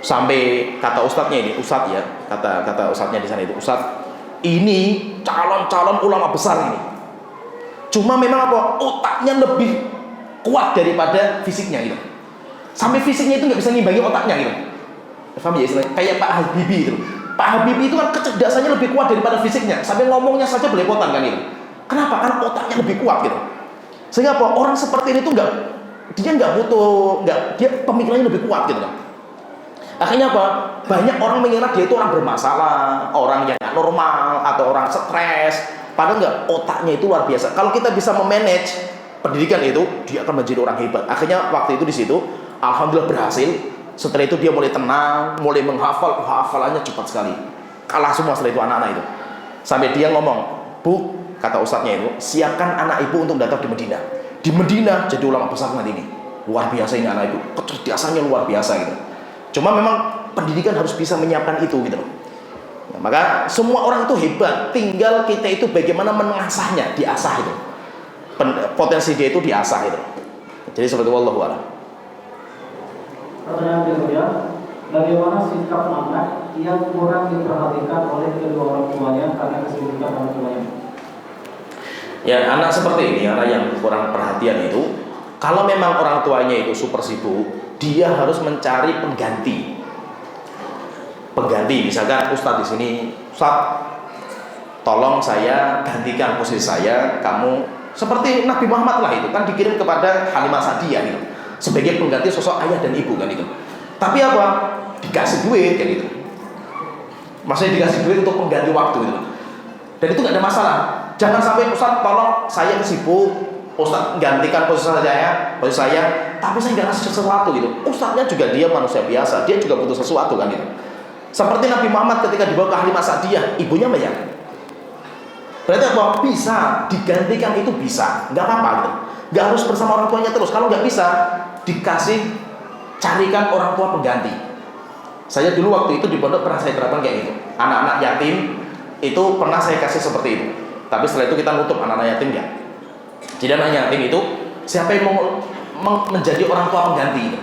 Sampai kata ustadznya ini, ustadz ya, kata ustadznya di sana itu, ustadz, ini calon-calon ulama besar ini. Cuma memang apa? Otaknya lebih kuat daripada fisiknya gitu. Sampai fisiknya itu nggak bisa ngimbangi otaknya gitu. Paham ya istilahnya? Kayak Pak Habibie itu. Pak Habibie itu kan kecerdasannya lebih kuat daripada fisiknya. Sampai ngomongnya saja belepotan kan gitu. Kenapa? Karena otaknya lebih kuat gitu. Sehingga apa? Orang seperti ini tuh dia pemikirannya lebih kuat gitu kan. Akhirnya apa? Banyak orang mengira dia itu orang bermasalah, orang yang nggak normal, atau orang stres. Padahal nggak, otaknya itu luar biasa. Kalau kita bisa memanage pendidikan itu, dia akan menjadi orang hebat. Akhirnya waktu itu di situ, alhamdulillah berhasil. Setelah itu dia mulai tenang, mulai menghafal, hafalannya cepat sekali. Kalah semua setelah itu anak-anak itu. Sampai dia ngomong, Bu, kata ustadznya itu, siapkan anak ibu untuk datang di Medina. Di Medina jadi ulama besar nanti ini. Luar biasa ini anak ibu, kecerdasannya luar biasa gitu. Cuma memang pendidikan harus bisa menyiapkan itu gitu loh. Nah, maka semua orang itu hebat, tinggal kita itu bagaimana mengasahnya, diasah itu. Potensi dia itu diasah itu. Jadi seperti wallahu a'lam. Pertanyaan berikutnya, bagaimana sikap anak yang kurang diperhatikan oleh kedua orang tuanya karena kesibukan orang tuanya? Ya, anak seperti ini, anak yang kurang perhatian itu, kalau memang orang tuanya itu super sibuk, dia harus mencari pengganti. Misalkan Ustadz di sini, Ustadz, tolong saya gantikan posisi saya, kamu seperti Nabi Muhammad lah itu kan dikirim kepada Halimah Sa'diyah gitu, sebagai pengganti sosok ayah dan ibu kan itu. Tapi apa? Dikasih duit kan gitu. Maksudnya dikasih duit untuk pengganti waktu gitu. Dan itu nggak ada masalah. Jangan sampai Ustadz tolong saya sibuk, Ustadz gantikan posisi saya, tapi saya nggak ngasih sesuatu gitu. Ustadznya juga dia manusia biasa, dia juga butuh sesuatu kan gitu. Seperti Nabi Muhammad ketika dibawa ke Halimah Sa'diyah, ibunya banyak. Berarti apa? Bisa digantikan, itu bisa, nggak apa-apa gitu. Nggak harus bersama orang tuanya terus. Kalau nggak bisa, carikan orang tua pengganti. Saya dulu waktu itu di pondok pernah saya terapkan kayak gitu. Anak-anak yatim itu pernah saya kasih seperti itu. Tapi setelah itu kita nutup anak-anak yatim ya. Jadi anak yatim itu siapa yang mau menjadi orang tua pengganti gitu.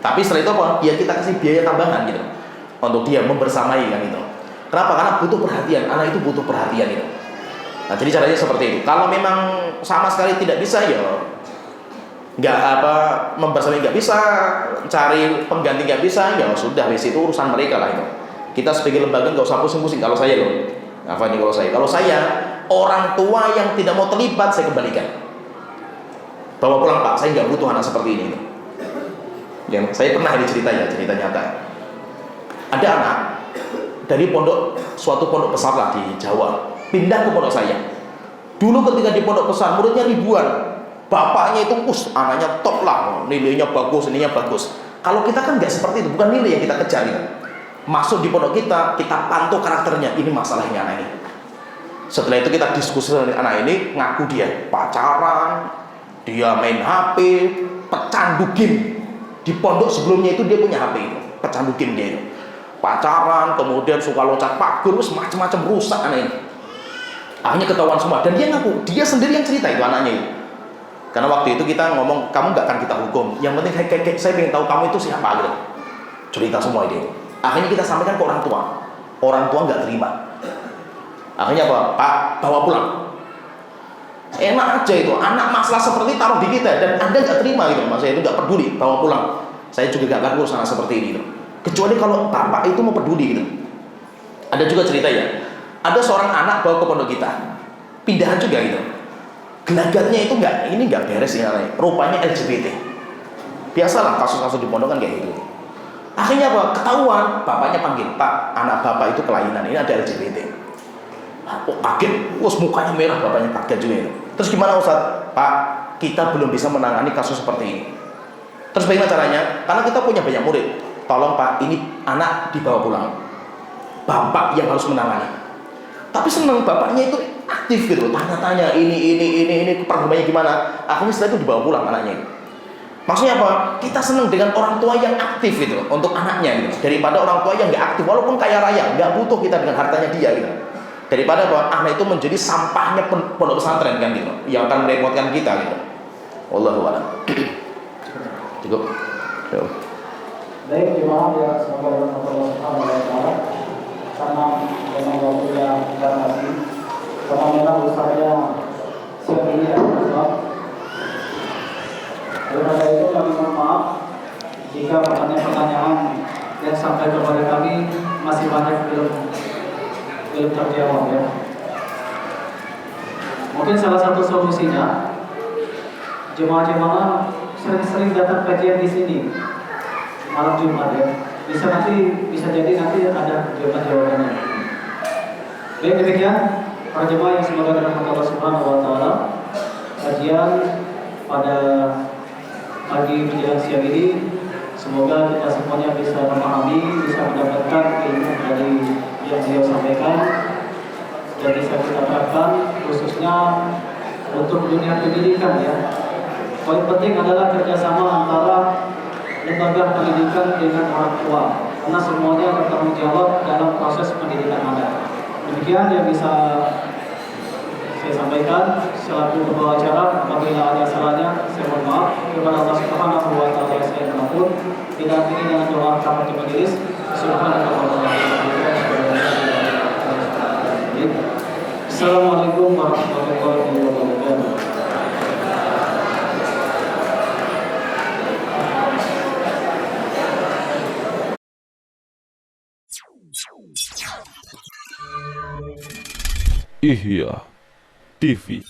Tapi setelah itu apa? Ya kita kasih biaya tambahan gitu untuk dia membersamai kan gitu. Kenapa? Karena butuh perhatian. Anak itu butuh perhatian gitu. Nah, jadi caranya seperti itu. Kalau memang sama sekali tidak bisa ya membersamai nggak bisa, cari pengganti nggak bisa, ya sudah, itu urusan mereka lah itu. Kita sebagai lembaga nggak usah pusing-pusing. Kalau saya loh, kalau saya orang tua yang tidak mau terlibat, saya kembalikan. Bawa pulang Pak, saya nggak butuh anak seperti ini. Yang saya pernah ini cerita nyata. Ada anak dari suatu pondok besar lah di Jawa, pindah ke pondok saya. Dulu ketika di pondok besar, muridnya ribuan. Bapaknya itu, anaknya top lah, nilainya bagus. Kalau kita kan nggak seperti itu, bukan nilai yang kita kejar gitu. Masuk di pondok kita pantau karakternya, ini masalahnya anak ini. Setelah itu kita diskusi dengan anak ini, ngaku dia pacaran, dia main HP, pecandu game. Di pondok sebelumnya itu dia punya HP itu, pecandu game dia itu. Pacaran, kemudian suka loncat pagar, macam-macam rusak anak ini. Akhirnya ketahuan semua, dan dia ngaku, dia sendiri yang cerita itu anaknya itu. Karena waktu itu kita ngomong, kamu nggak akan kita hukum. Yang penting saya pengen tahu kamu itu siapa gitu. Cerita semua ide. Akhirnya kita sampaikan ke orang tua. Orang tua nggak terima. Akhirnya apa? Pak, bawa pulang. Enak aja itu. Anak masalah seperti taruh di kita dan Anda nggak terima gitu. Maksudnya itu nggak peduli. Bawa pulang. Saya juga nggak akan urus anak seperti ini gitu. Kecuali kalau bapak itu mau peduli gitu. Ada juga cerita ya. Ada seorang anak bawa ke pondok kita. Pindahan juga gitu. Gelagatnya itu nggak beres ya, rupanya LGBT. Biasalah kasus-kasus di pondok kan kayak gitu. Akhirnya apa? Ketahuan, bapaknya panggil, "Pak, anak bapak itu kelainan, ini ada LGBT." Oh, kaget, mukanya merah, bapaknya kaget juga itu. Terus gimana Ustaz? "Pak, kita belum bisa menangani kasus seperti ini." Terus bagaimana caranya? Karena kita punya banyak murid. "Tolong Pak, ini anak dibawa pulang. Bapak yang harus menangani." Tapi senang bapaknya itu aktif gitu, tanya-tanya ini perkembangannya gimana. Akhirnya setelah itu dibawa pulang anaknya itu. Maksudnya apa? Kita senang dengan orang tua yang aktif gitu untuk anaknya gitu, daripada orang tua yang nggak aktif walaupun kaya raya, nggak butuh kita dengan hartanya dia gitu. Daripada apa? Anak itu menjadi sampahnya pondok pesantren kan gitu, yang akan merepotkan kita gitu. Wallahu a'lam. Cukup. Yo. Baik, jemaah yang semoga Allah Subhanahu wa taala karena memang waktunya dibatasi, karena memang usahanya siang ini adalah. Oleh karena itu kami mohon maaf jika pertanyaan-pertanyaan yang sampai kepada kami masih banyak belum terjawab ya. Mungkin salah satu solusinya jemaah-jemaah sering-sering datang kajian di sini malam Jumat ya. Bisa jadi nanti ada jawaban-jawabannya. Baik, demikian para jemaah yang semoga dirahmati Allah Subhanahu wa taala, kajian pada pagi menjelang siang ini semoga kita semuanya bisa memahami, bisa mendapatkan ilmu dari yang beliau sampaikan dan bisa kita terapkan khususnya untuk dunia pendidikan ya. Paling penting adalah kerjasama antara lembaga pendidikan dengan orang tua, karena semuanya bertanggung jawab dalam proses pendidikan Anda. Demikian yang bisa saya sampaikan selaku pembawa acara. Apabila ada salahnya saya mohon maaf. Kepada Allah Subhanahu wa taala saya mohon tidak ini dengan doa kafaratul majelis. Assalamualaikum warahmatullahi wabarakatuh. Ihya TV.